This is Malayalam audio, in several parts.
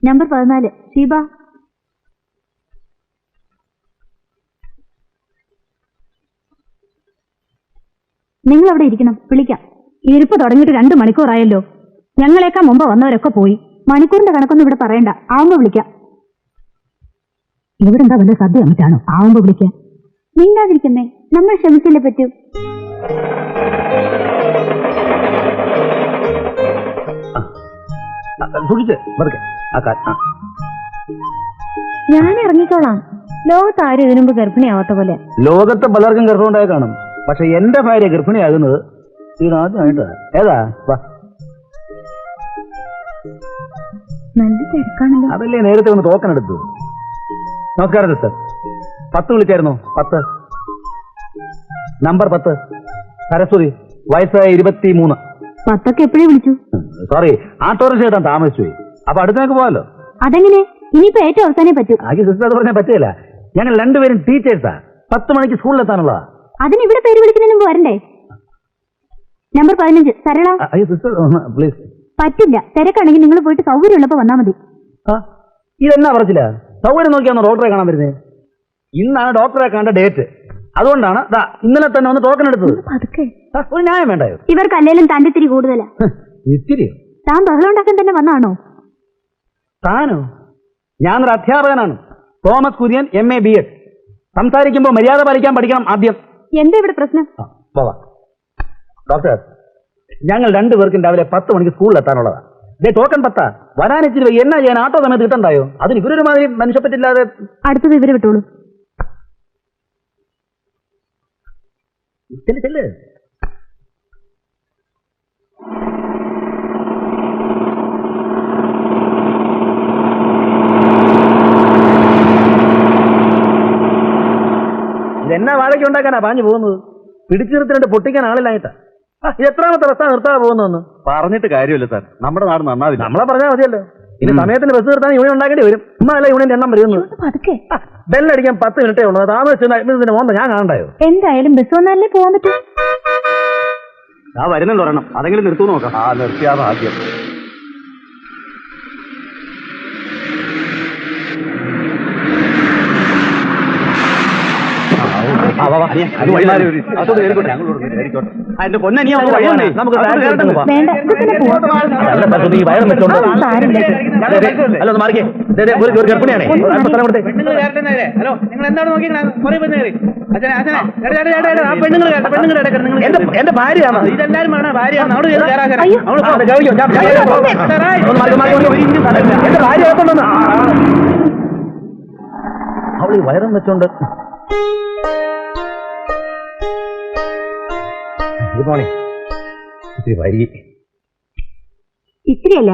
നമ്പർ 14 ഷീബ. നിങ്ങൾ അവിടെ ഇരിക്കണം, വിളിക്കാം. ഇരിപ്പ് തുടങ്ങിയിട്ട് 2 മണിക്കൂറായല്ലോ. ഞങ്ങളേക്കാൾ മുമ്പ് വന്നവരൊക്കെ പോയി. മണിക്കൂറിന്റെ കണക്കൊന്നും ഇവിടെ പറയണ്ട, ആവുമ്പോ വിളിക്കാം. ഇവിടെ എന്താ വല്ല സദ്യ അമിട്ടാണോ ആവുമ്പോ വിളിക്കാൻ? മിണ്ടാതിരിക്കുന്നേ, നമ്മൾ ക്ഷമിച്ചില്ലേ പറ്റൂ. ഞാൻ ഇറങ്ങിക്കോളാം. ലോകത്ത് ആരും ഇതിനു മുമ്പ് ഗർഭിണിയാവാത്ത പോലെ. ലോകത്ത് പലർക്കും ഗർഭമുണ്ടായി കാണും, പക്ഷെ എന്റെ ഭാര്യ ഗർഭിണിയാകുന്നത് ഇതിനാദ്യമായിട്ടാ. ഏതാ? നല്ല തിരക്കാണല്ലോ. അതല്ലേ നേരത്തെ ഒന്ന് ടോക്കൺ എടുത്തു. നമസ്കാരം സിസ്റ്റർ. 10 വിളിച്ചായിരുന്നോ? 10 നമ്പർ 10 സരസ്വതി, വയസ്സ് 23. 10 എപ്പോഴേ വിളിച്ചു? സോറി, ഓട്ടോറിക്ഷ കിട്ടാൻ താമസിച്ചു പോയി. അപ്പൊ അടുത്തേക്ക് പോവാലോ. അതെങ്ങനെ? ഇനിയിപ്പോ ഏറ്റവും അവസാനേ പറ്റൂ. ആകെ സിസ്റ്റർ അത് പറഞ്ഞാൽ പറ്റില്ല. ഞങ്ങൾ രണ്ടുപേരും ടീച്ചേഴ്സാ. 10 മണിക്ക് സ്കൂളിലെത്താനുള്ളതാ. അതിന് ഇവിടെ പേര് വിളിക്കുന്നതിന് മുമ്പ് വരണ്ടേ? നമ്പർ 15 സരള. Sister please. പറ്റില്ല, തിരക്കാണെങ്കിൽ നിങ്ങൾ പോയിട്ട് സൗകര്യമുള്ളപ്പോ വന്നാ മതി. ഇതെന്നാ പറച്ചില്ല? സൗകര്യം നോക്കിയാണോ ഡോക്ടറെ കാണാൻ വരുന്നത്? ഇന്നാണ് ഡോക്ടറെ കാണേണ്ട ഡേറ്റ്. അതുകൊണ്ടാണ് ഇന്നലെ തന്നെ ഒന്ന് ടോക്കൺ എടുത്തത്. ഒരു ന്യായം വേണ്ടായോ? ഇവർക്ക് അല്ലേലും തന്റെ ഇത്തിരി കൂടുതലാ. ഇത്തിരി? താൻ ബഹളം ഉണ്ടാക്കാൻ തന്നെ വന്നാണോ? താനോ? ഞാനൊരു അധ്യാപകനാണ്. Thomas Kurian, MA BEd. സംസാരിക്കുമ്പോ മര്യാദ പാലിക്കാൻ പഠിക്കണം ആദ്യം. എന്താ ഇവിടെ പ്രശ്നം? ഡോക്ടർ, ഞങ്ങൾ 2 പേർക്കും രാവിലെ 10 മണിക്ക് സ്കൂളിൽ എത്താനുള്ളതാ. ടോക്കൺ 10. വരാൻ ഇച്ചിരി എന്നാ ചെയ്യാൻ? ആട്ടോ സമയത്ത് കിട്ടണ്ടായോ? അതിന് ഇവരൊരു മാതിരി മനുഷ്യപ്പറ്റില്ലാതെ. അടുത്തത് ഇവര് വിട്ടോളൂ. ചെല്ല്. ഇതെന്നാ വാഴയ്ക്ക് ഉണ്ടാക്കാനാ പാഞ്ഞു പോകുന്നത്? പിടിച്ചു നിർത്തിട്ട് പൊട്ടിക്കാൻ ആളില്ലായിട്ടാ. എത്രാമത്തെ ബസ്സാ നിർത്താതെ പോകുന്നു? പറഞ്ഞിട്ട് കാര്യമില്ല സാർ, നമ്മുടെ നാട് നന്നാവില്ല. നമ്മളെ പറഞ്ഞാൽ മതിയല്ലോ. ഇനി സമയത്തിന് ബസ് നിർത്താൻ യൂണിയൻ ഉണ്ടാക്കേണ്ടി വരും. ഉമ്മല്ല യൂണിയന്റെ എണ്ണം വരുന്നത്. ബെല്ലടിക്കാൻ 10 മിനിറ്റേ ഉള്ളൂ. താമസിച്ചതിന് പോകുമ്പോ ഞാൻ കാണണ്ടായോ? എന്തായാലും ബസ് വന്നാലേ പോകാൻ പറ്റൂ. വരുന്നുണ്ട് ഒരെണ്ണം, അതെങ്കിലും നിർത്തൂ നോക്കാം. നിർത്തിയാ ഭാഗ്യം. അതിന്റെ പൊന്നനിയ നമുക്ക് മാറിക്കേ. ഒരു ഗർഭിണിയാണേ. ഹലോ, നിങ്ങൾ എന്താണ് നോക്കി എന്റെ ഭാര്യയാണ്. ഇതെല്ലാരും ഭാര്യയാണ്. എന്റെ ഭാര്യ അവള് വയറും വെച്ചോണ്ട്. ഇത്തിരിയല്ല,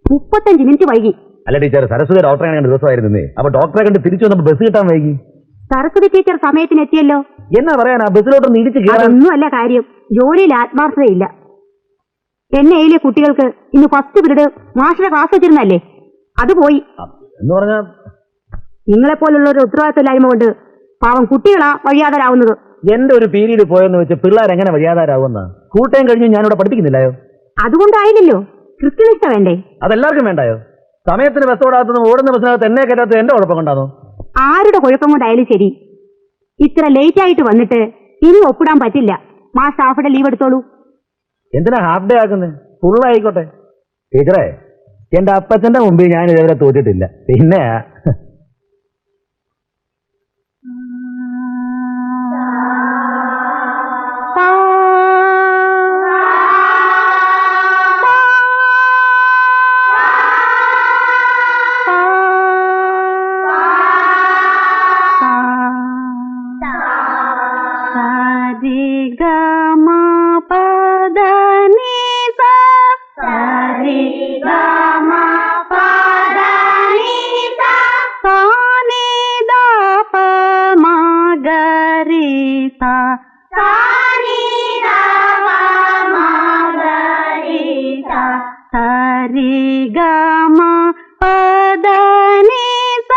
35 മിനിറ്റ് വൈകി. അല്ല ടീച്ചർ, സരസ്വതി ഡോക്ടറെ കണ്ട ദിവസമായിരുന്നേ. അപ്പൊ ഡോക്ടറെ കണ്ട് തിരിച്ചു വന്നപ്പോ ബസ് കിട്ടാൻ വൈകി. സരസ്വതി ടീച്ചർ സമയത്തിന് എത്തിയല്ലോ. എന്നാ പറയാനാ? ബസ്സിലോട്ടൊന്ന് ഇടിച്ച് ഒന്നും അല്ല കാര്യം. ജോലിയിൽ ആത്മാർത്ഥതയില്ല. NAയിലെ കുട്ടികൾക്ക് ഇന്ന് ഫസ്റ്റ് പീരീഡ് മാസ്റ്റർ ക്ലാസ് വെച്ചിരുന്നല്ലേ, അത് പോയി. എന്ന് പറഞ്ഞാ നിങ്ങളെപ്പോലുള്ള ഒരു ഉത്തരവാദിത്തമില്ലായ്മ കൊണ്ട് പാവം കുട്ടികളാ വഴിയാതരാവുന്നത്. എന്റെ ഒരു പീരീഡ് പോയെന്ന് വെച്ച് പിള്ളേർ എങ്ങനെ വഴിയാതാരാവുന്ന? കൂട്ടം കഴിഞ്ഞു ഞാനിവിടെ പഠിപ്പിക്കുന്നില്ലായോ? അതുകൊണ്ടായില്ലല്ലോ. കൃത്യനിഷ്ഠ വേണ്ടേ? അതെല്ലാവർക്കും വേണ്ടായോ? സമയത്തിന് ബസ് ഓടാത്തതും ഓടുന്ന ബസ്സിനകത്ത് എന്നെ കയറ്റാത്തത് എന്റെ കുഴപ്പം കൊണ്ടാണോ? ആരുടെ കുഴപ്പം കൊണ്ടായാലും ശരി, ഇത്ര ലേറ്റ് ആയിട്ട് വന്നിട്ട് ഇനി ഒപ്പിടാൻ പറ്റില്ല. മാസ്റ്റർ ഹാഫ് ഡേ ലീവ് എടുത്തോളൂ. എന്തിനാ ഹാഫ് ഡേ ആക്കുന്നത്? ഫുള്ളായിക്കോട്ടെ. ടീച്ചറെ, എന്റെ അപ്പച്ചന്റെ മുമ്പിൽ ഞാൻ ഇതേവരെ തോറ്റിട്ടില്ല. പിന്നെ ഗ മ പദ നി സ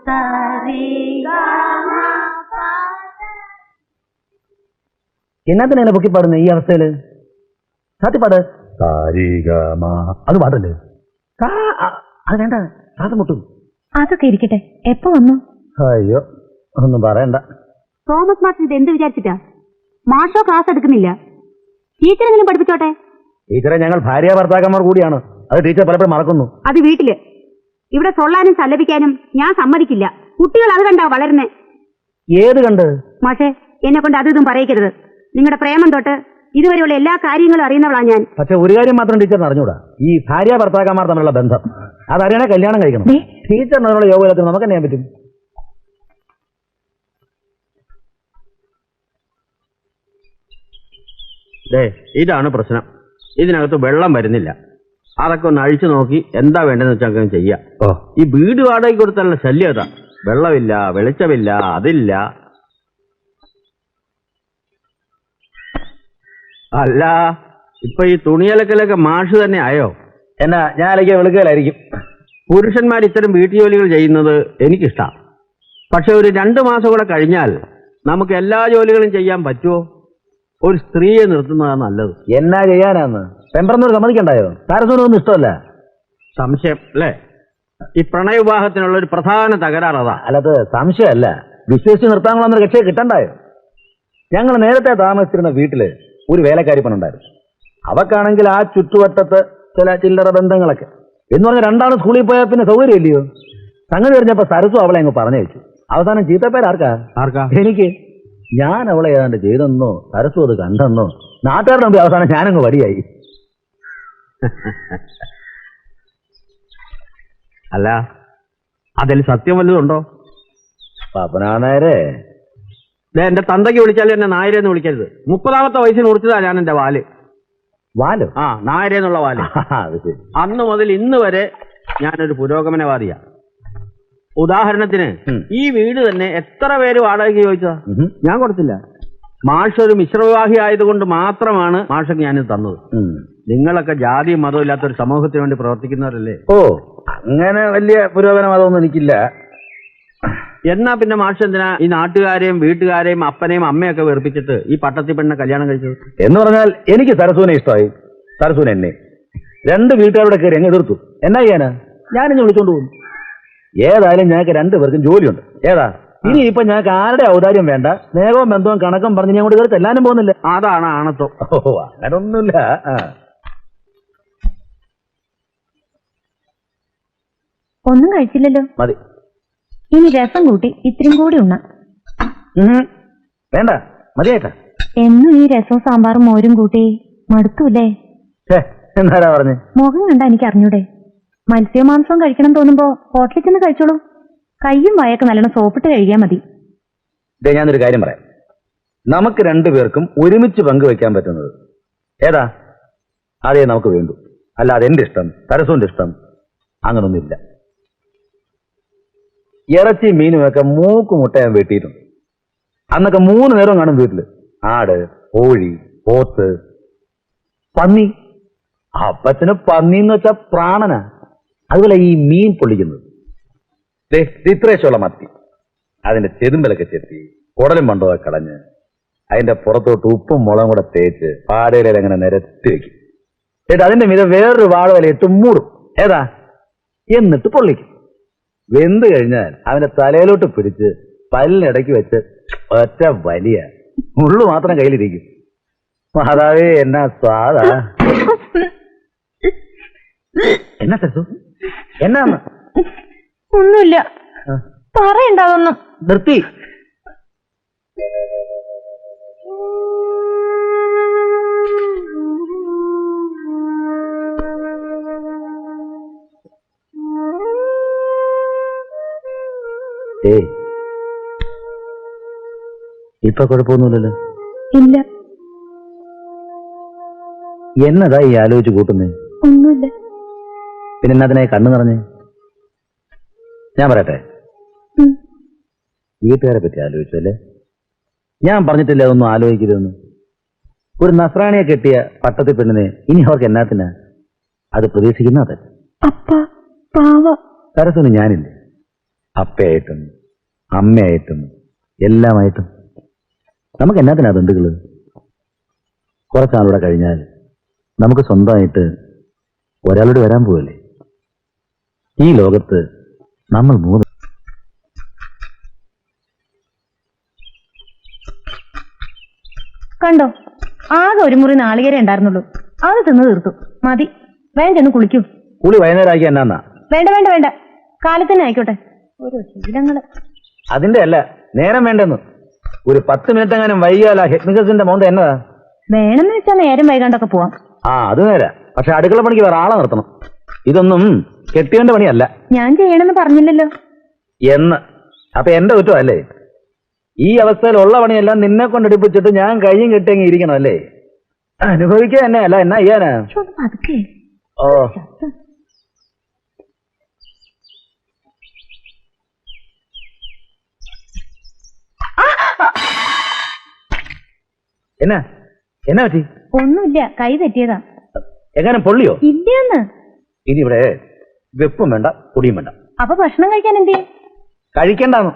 സരി ഗ മ എന്നാത്തിനെ പൊക്കി പാടുന്ന ഈ അവസ്ഥയില്? സാധ്യപ്പാട് അത് പാടല്ലേ? അത് വേണ്ട, ശ്വാസം മുട്ടും. അതൊക്കെ ഇരിക്കട്ടെ. എപ്പോ വന്നു? അയ്യോ, ഒന്നും പറയണ്ട. തോമസ് മാസ്റ്റർ ഇത് എന്ത് വിചാരിച്ചിട്ടാ? മാഷോ ക്ലാസ് എടുക്കുന്നില്ല. ടീച്ചറെങ്കിലും പഠിപ്പിച്ചോട്ടെ. ടീച്ചറെ, ഞങ്ങൾ ഭാര്യ ഭർത്താക്കന്മാർ കൂടിയാണ്. അത് ടീച്ചർ പലപ്പോഴും മറക്കുന്നു. അത് വീട്ടില്. ഇവിടെ സൊള്ളാനും സല്ലപിക്കാനും ഞാൻ സമ്മതിക്കില്ല. കുട്ടികൾ അത് കണ്ടാ വളരുന്നേ. ഏത് കണ്ട്? മാഷേ, എന്നെ കൊണ്ട് അതും പറയിക്കരുത്. നിങ്ങളുടെ പ്രേമം തൊട്ട് ഇതുവരെയുള്ള എല്ലാ കാര്യങ്ങളും അറിയുന്നവളാ ഞാൻ. പക്ഷെ ഒരു കാര്യം മാത്രം ടീച്ചറിന് അറിഞ്ഞൂടാ, ഈ ഭാര്യ ഭർത്താക്കന്മാർ തമ്മിലുള്ള ബന്ധം. അതറിയണേ കല്യാണം കഴിക്കണം. ടീച്ചറിന് അതിനുള്ള യോഗത്തിൽ നമുക്ക് തന്നെ ചെയ്യാൻ പറ്റും. ഇതാണ് പ്രശ്നം. ഇതിനകത്ത് വെള്ളം വരുന്നില്ല. അതൊക്കെ ഒന്ന് അഴിച്ചു നോക്കി എന്താ വേണ്ടതെന്ന് വെച്ചാൽ അങ്ങനെ ചെയ്യാം. ഈ വീട് വാടകയ്ക്ക് കൊടുത്തുള്ള ശല്യം അതാ. വെള്ളമില്ല, വെളിച്ചമില്ല, അതില്ല. അല്ല, ഇപ്പൊ ഈ തുണിയലക്കലൊക്കെ മാഷ് തന്നെ ആയോ? എന്നാ ഞാൻ അലക്കിയ വെളുക്കലായിരിക്കും. പുരുഷന്മാർ ഇത്തരം വീട്ടുജോലികൾ ചെയ്യുന്നത് എനിക്കിഷ്ടമാണ്. പക്ഷെ ഒരു 2 മാസം കൂടെ കഴിഞ്ഞാൽ നമുക്ക് എല്ലാ ജോലികളും ചെയ്യാൻ പറ്റുമോ? ഒരു സ്ത്രീയെ നിർത്തുന്നതാണ് നല്ലത്. എന്നാ ചെയ്യാനാന്ന് പെമ്പറന്നൂർ സമ്മതിക്കണ്ടായോ? താരസൂനൊന്നും ഇഷ്ടമല്ല. സംശയം അല്ലേ? ഈ പ്രണയ വിവാഹത്തിനുള്ള ഒരു പ്രധാന തകരാർ അതാ. അല്ലത് സംശയമല്ല, വിശ്വസിച്ച് നിർത്താനുള്ള കക്ഷിയെ കിട്ടണ്ടായോ? ഞങ്ങൾ നേരത്തെ താമസിച്ചിരുന്ന വീട്ടില് ഒരു വേലക്കാരി പെണ്ണുണ്ടായിരുന്നു. അവക്കാണെങ്കിൽ ആ ചുറ്റുവട്ടത്ത് ചില ചില്ലറ ബന്ധങ്ങളൊക്കെ. എന്ന് പറഞ്ഞാൽ 2 സ്കൂളിൽ പോയാൽ പിന്നെ സൗകര്യം ഇല്ലയോ? സംഗതി അറിഞ്ഞപ്പോ സരസു അവളെ അങ്ങ് പറഞ്ഞയച്ചു. അവസാനം ചീത്തപ്പേരാർക്കാ? എനിക്ക്. ഞാൻ അവളെ ഏതാണ്ട് ചെയ്തെന്നോ സരസു അത് കണ്ടെന്നോ നാട്ടുകാരുടെ മുമ്പ് അവസാനം ഞാനങ്ങ് വടിയായി. അല്ല, അതിൽ സത്യം വല്ലതുണ്ടോ? പാപ്പനാനേരെ, എന്റെ തന്തയ്ക്ക് വിളിച്ചാലും എന്നെ നായരെന്ന് വിളിക്കരുത്. 30ാമത്തെ വയസ്സിന് മുറിച്ചതാ ഞാൻ എന്റെ വാല്. വാലോ? ആ, നായരെന്നുള്ള വാല്. അന്ന് മുതൽ ഇന്ന് വരെ ഞാനൊരു പുരോഗമനവാദിയാ. ഉദാഹരണത്തിന് ഈ വീട് തന്നെ എത്ര പേര് വാടകയ്ക്ക് ചോദിച്ചതാ? ഞാൻ കൊടുത്തില്ല. മാഷ് ഒരു മിശ്രവിവാഹി ആയതുകൊണ്ട് മാത്രമാണ് മാഷക്ക് ഞാനിത് തന്നത്. നിങ്ങളൊക്കെ ജാതിയും മതവും ഇല്ലാത്തൊരു സമൂഹത്തിന് വേണ്ടി പ്രവർത്തിക്കുന്നവരല്ലേ? ഓ, അങ്ങനെ വലിയ പുരോഗമനവാദമൊന്നും എനിക്കില്ല. എന്നാ പിന്നെ മാഷ് എന്തിനാ ഈ നാട്ടുകാരെയും വീട്ടുകാരെയും അപ്പനെയും അമ്മയൊക്കെ വെറുപ്പിച്ചിട്ട് ഈ പട്ടത്തി പെണ്ണെ കല്യാണം കഴിച്ചത്? എന്ന് പറഞ്ഞാൽ എനിക്ക് സരസൂനെ ഇഷ്ടമായി, സരസൂന എന്നെ. 2 വീട്ടുകാരുടെ കയറി അങ്ങ് എതിർത്തു. എന്നാ ചെയ്യാനാ? ഞാനിഞ്ഞ് വിളിച്ചോണ്ട് പോകും. ഏതായാലും ഞങ്ങൾക്ക് 2 പേർക്കും ജോലിയുണ്ട്. ഏതാ ഇനി ഇപ്പൊ ഞങ്ങൾക്ക് ആരുടെ ഔദാര്യം വേണ്ട. സ്നേഹവും ബന്ധവും കണക്കും പറഞ്ഞ് ഞാൻ കൊണ്ട് കയറി ചെല്ലാനും പോകുന്നില്ല. അതാണ് ആണത്വം. ഓ, അങ്ങനൊന്നുമില്ല. ഒന്നും കഴിച്ചില്ലല്ലോ. മതി. ഇനി രസം കൂട്ടി ഇത്തിരി കൂടി ഉണ്ണ. വേണ്ട, മതിയായിട്ടാ. എന്നും ഈ രസവും സാമ്പാറും മോരും കൂട്ടി മടുത്തൂല്ലേ? എന്നാരാ പറഞ്ഞ്? മുഖം കണ്ടാ എനിക്ക് അറിഞ്ഞൂടെ? മത്സ്യവും മാംസവും കഴിക്കണം തോന്നുമ്പോ ഹോട്ടലിൽ ചെന്ന് കഴിച്ചോളൂ. കയ്യും വായൊക്കെ നല്ലോണം സോപ്പിട്ട് കഴിയാൻ മതി. ഞാനൊരു കാര്യം പറയാം. നമുക്ക് 2 പേർക്കും ഒരുമിച്ച് പങ്കുവെക്കാൻ പറ്റുന്നത് ഏതാ? അതേ നമുക്ക് വേണ്ടു. അല്ലാതെ എന്റെ ഇഷ്ടം സരസുവിന്റെ ഇഷ്ടം അങ്ങനൊന്നുമില്ല. ഇറച്ചി മീനുമൊക്കെ മൂക്കുമുട്ടയാൻ വെട്ടിയിട്ടുണ്ട്. അന്നൊക്കെ 3 നേരം കാണും വീട്ടില്. ആട്, കോഴി, പോത്ത്, പന്നി. അപ്പച്ചന് പന്നിന്ന് വെച്ചാ പ്രാണനാ. അതുപോലെ ഈ മീൻ പൊള്ളിക്കുന്നത്, ഇത്രേശമുള്ള മത്തി, അതിന്റെ ചെതുമ്പലൊക്കെ ചെത്തി കുടലും മണ്ടൊക്കെ കളഞ്ഞ് അതിന്റെ പുറത്തോട്ട് ഉപ്പും മുളകും കൂടെ തേച്ച് പാടയിലെ അങ്ങനെ നിരത്തി വെക്കും. എന്നിട്ട് അതിന്റെ മീതെ വേറൊരു വാഴവല ഇട്ട് മൂടും. ഏതാ? എന്നിട്ട് പൊള്ളിക്കും. വെന്ത് കഴിഞ്ഞാൽ അവന്റെ തലയിലോട്ട് പിടിച്ച് പല്ലിനിടയ്ക്ക് വെച്ച് ഒറ്റ വലിയ മുള്ളു മാത്രം കയ്യിലിരിക്കും. മാതാവേ, എന്നാ സ്വാദാ! എന്നാ സരസു? എന്നാന്ന്? ഒന്നുമില്ല, പറയണ്ടാതൊന്നും. നിർത്തി. ഇപ്പൊ കുഴപ്പമൊന്നുമില്ലല്ലോ? ഇല്ല. എന്നതാ ഈ ആലോചിച്ച് കൂട്ടുന്നേ? ഒന്നുമില്ല. പിന്നെ എന്നതിനായി കണ്ണു നിറഞ്ഞേ? ഞാൻ പറയട്ടെ, വീട്ടുകാരെ പറ്റി ആലോചിച്ചു അല്ലേ? ഞാൻ പറഞ്ഞിട്ടില്ല അതൊന്നും ആലോചിക്കരുതെന്ന്. ഒരു നസ്രാണിയെ കെട്ടിയ പട്ടത്തി പെണ്ണിനെ ഇനി അവർക്ക് എന്നാത്തിനാ? അത് പ്രതീക്ഷിക്കുന്നത്. അപ്പ പാവ. സരസ്വന് ഞാനില്ലേ, അപ്പയായിട്ടും അമ്മയായിട്ടും എല്ലാമായിട്ടും. നമുക്ക് എന്നാത്തിനാ ബന്ധുക്കള്? കുറച്ചാളൂടെ കഴിഞ്ഞാൽ നമുക്ക് സ്വന്തമായിട്ട് ഒരാളോട് വരാൻ പോവല്ലേ. ഈ ലോകത്ത് നമ്മൾ 3. കണ്ടോ, ആകെ ഒരു മുറി നാളികേരം ഉണ്ടായിരുന്നുള്ളൂ. അത് തിന്ന് തീർത്തു. മതി, വേഗം ചെന്ന് കുളിക്കൂ. കൂടി വൈകുന്നേരമാക്കി എന്നാ? വേണ്ട വേണ്ട വേണ്ട, കാലത്തന്നെ ആയിക്കോട്ടെ. ഓരോ ശീലങ്ങള്. അതിന്റെ അല്ല, നേരം വേണ്ടെന്ന്. ഒരു 10 മിനിറ്റ് എങ്ങാനും വൈകിയാലാ ഹെഡ്മിസ്ട്രസിന്റെ മോന്ത എന്നതാ? വേണമെന്ന് വെച്ചാൽ നേരം വൈകാണ്ടൊക്കെ പോവാം. ആ അത് നേരാ. പക്ഷെ അടുക്കള പണിക്ക് വേറെ ആളെ നിർത്തണം. ഇതൊന്നും കെട്ടിയവന്റെ പണിയല്ല. ഞാൻ ചെയ്യണമെന്ന് പറഞ്ഞില്ലല്ലോ. എന്ന് അപ്പൊ എന്റെ കുറ്റം അല്ലേ? ഈ അവസ്ഥയിലുള്ള പണിയെല്ലാം നിന്നെ കൊണ്ടെടുപ്പിച്ചിട്ട് ഞാൻ കയ്യും കെട്ടിയങ്ങി ഇരിക്കണം അല്ലേ? അനുഭവിക്കുക തന്നെ അല്ല, എന്നാ ചെയ്യാനാ? അതൊക്കെ ഓ എന്നാ എന്നാ പറ്റി? ഒന്നുമില്ല, കൈ തെറ്റിയതാ. എങ്ങനെ പൊള്ളിയോ? ഇല്ലെന്ന്. ഇനി ഇവിടെ വെപ്പും വേണ്ട കുടിയും വേണ്ട. അപ്പൊ ഭക്ഷണം കഴിക്കാൻ എന്ത് ചെയ്യും? കഴിക്കണ്ടാന്ന്.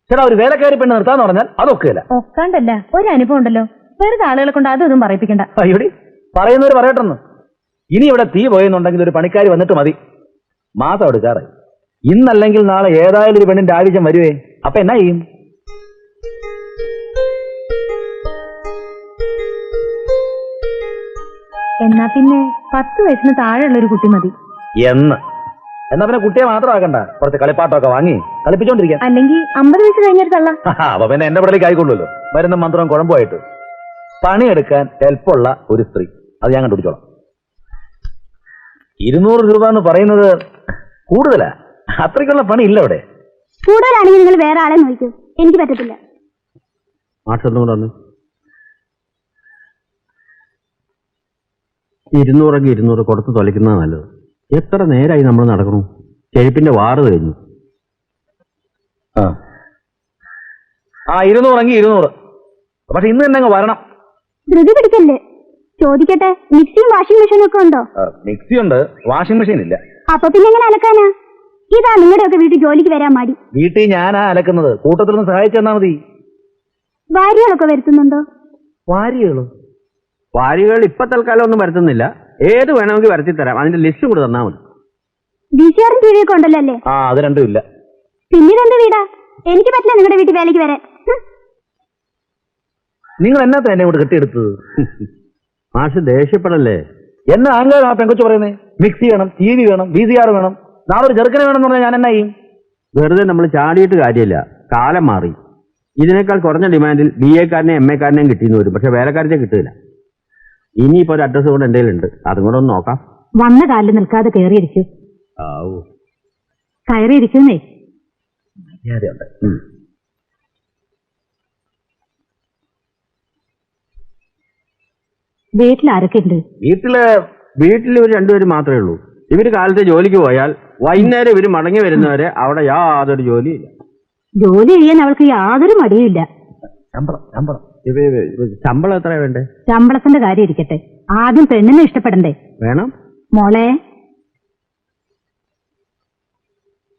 ചേട്ടാ, ഒരു വേലക്കാരി പെണ്ണ് നിർത്താന്ന് പറഞ്ഞാൽ അതൊക്കെയല്ല. ഒക്കാണ്ടല്ല, ഒരു അനുഭവം ഉണ്ടല്ലോ. വെറുതെ ആളുകളെ കൊണ്ട് അതും ഇതും പറയിപ്പിക്കണ്ട. അയ്യോടി, പറയുന്നവര് പറയട്ടെന്ന്. ഇനി ഇവിടെ തീ പോയെന്നുണ്ടെങ്കിൽ ഒരു പണിക്കാരി വന്നിട്ട് മതി. മാസം എടുക്കാറായി. ഇന്നല്ലെങ്കിൽ നാളെ ഏതായാലും ഒരു പെണ്ണിന്റെ ആവശ്യം വരുവേ. അപ്പൊ എന്നാ ചെയ്യും? എന്നാ പിന്നെ 10 വയസ്സിന് താഴെയുള്ള ഒരു കുട്ടി മതി. എന്നാ പിന്നെ കുട്ടിയെ മാത്രം ആക്കണ്ട, കുറച്ച് കളിപ്പാട്ടമൊക്കെ വാങ്ങി കളിപ്പിച്ചോണ്ടിരിക്കാം. അല്ലെങ്കിൽ 50 വയസ്സ് കഴിഞ്ഞൊരു തള്ള. അപ്പൊ പിന്നെ എന്റെ പടലേക്ക് ആയിക്കൊള്ളുമല്ലോ. മരുന്നും മന്ത്രവും കുഴമ്പമായിട്ട് പണിയെടുക്കാൻ ഹെൽപ്പുള്ള ഒരു സ്ത്രീ, അത് ഞാൻ കണ്ടുപിടിച്ചോളാം. 200 രൂപ എന്ന് പറയുന്നത് കൂടുതലാ. അത്രയ്ക്കുള്ള പണി ഇല്ല ഇവിടെ. കൂടുതലാണെങ്കിൽ നിങ്ങൾ വേറെ ആളെ നോക്കൂ. എനിക്ക് പറ്റത്തില്ല. മാഷൊന്നും കൂടെ വന്ന് 200 കൊടുത്ത് തൊലയ്ക്കുന്നതാണ് നല്ലത്. എത്ര നേരമായി നമ്മൾ നടക്കണു? ചെരുപ്പിന്റെ വാറ് കഴിഞ്ഞു. ആ 200 പക്ഷെ ഇന്ന് തന്നെ അങ്ങ് വരണം. ധൃതി പിടിക്കല്ലേ. ചോദിക്കട്ടെ, മിക്സിയും വാഷിംഗ് മെഷീനും ഒക്കെ ഉണ്ടോ? മിക്സി ഉണ്ട്, വാഷിംഗ് മെഷീൻ ഇല്ല. അപ്പൊ പിന്നെ എങ്ങനെ അലക്കാനാ? ഇതാ നിങ്ങളുടെയൊക്കെ വീട്ടിൽ ജോലിക്ക് വരാൻ മടി. വീട്ടിൽ ഞാനാ അലക്കുന്നത്, കൂട്ടത്തിലൊന്ന് സഹായിച്ചു തന്നാ മതി. ഭാര്യകളൊക്കെ വരുത്തുന്നുണ്ടോ? വാരികൾ ഇപ്പൊ തൽക്കാലം ഒന്നും വരുത്തുന്നില്ല. ഏത് വേണമെങ്കിൽ വരുത്തി തരാം. അതിന്റെ ലിസ്റ്റ് കൂടെ തന്നാൽ മതി. VCR-ഉം TV ഒക്കെ ഉണ്ടല്ലോ അല്ലേ? ആ അത് രണ്ടും ഇല്ല. പിന്നീട് വീടാ? എനിക്ക് പറ്റില്ല നിങ്ങളുടെ വീട്ടിൽ വേലയ്ക്ക് വരാൻ. നിങ്ങൾ എന്നാത്ത എന്നെ കൂടെ കെട്ടിയെടുത്തത്? മാഷ് ദേഷ്യപ്പെടല്ലേ? എന്നാ ആംഗാണ് ആ പെങ്കൊച്ചു പറയുന്നേ? മിക്സി വേണം, TV വേണം, VCR വേണം, നാളെ ഒരു ചെറുക്കനെ വേണമെന്ന് പറഞ്ഞാൽ ഞാൻ എന്നാ ചെയ്യും? വെറുതെ നമ്മൾ ചാടിയിട്ട് കാര്യമില്ല. കാലം മാറി. ഇതിനേക്കാൾ കുറഞ്ഞ ഡിമാൻഡിൽ BA-ക്കാരനെയും MA-ക്കാരനെയും കിട്ടിയെന്ന് വരും. പക്ഷെ വേലക്കാരത്തെ കിട്ടില്ല. ഇനിയിപ്പോ ഒരു അഡ്രസ് കൂടെ എന്റെ ഉണ്ട്, അതും കൂടെ ഒന്ന് നോക്കാം. വന്ന കാലിൽ നിൽക്കാതെ കയറിയിരിക്കൂ. കയറിയിരിക്കുന്നേ. വീട്ടിൽ ആരൊക്കെ ഉണ്ട്? വീട്ടിൽ ഇവർ രണ്ടുപേരും മാത്രമേ ഉള്ളൂ. ഇവര് കാലത്തെ ജോലിക്ക് പോയാൽ വൈകുന്നേരം ഇവര് മടങ്ങി വരുന്നവരെ അവിടെ യാതൊരു ജോലിയില്ല. ജോലി ചെയ്യാൻ അവൾക്ക് യാതൊരു മടിയുമില്ല. ശമ്പളം എത്ര വേണ്ടേ? ശമ്പളത്തിന്റെ കാര്യം ഇരിക്കട്ടെ, ആദ്യം പെണ്ണിനെ ഇഷ്ടപ്പെടണ്ടേ? വേണം മോളെ.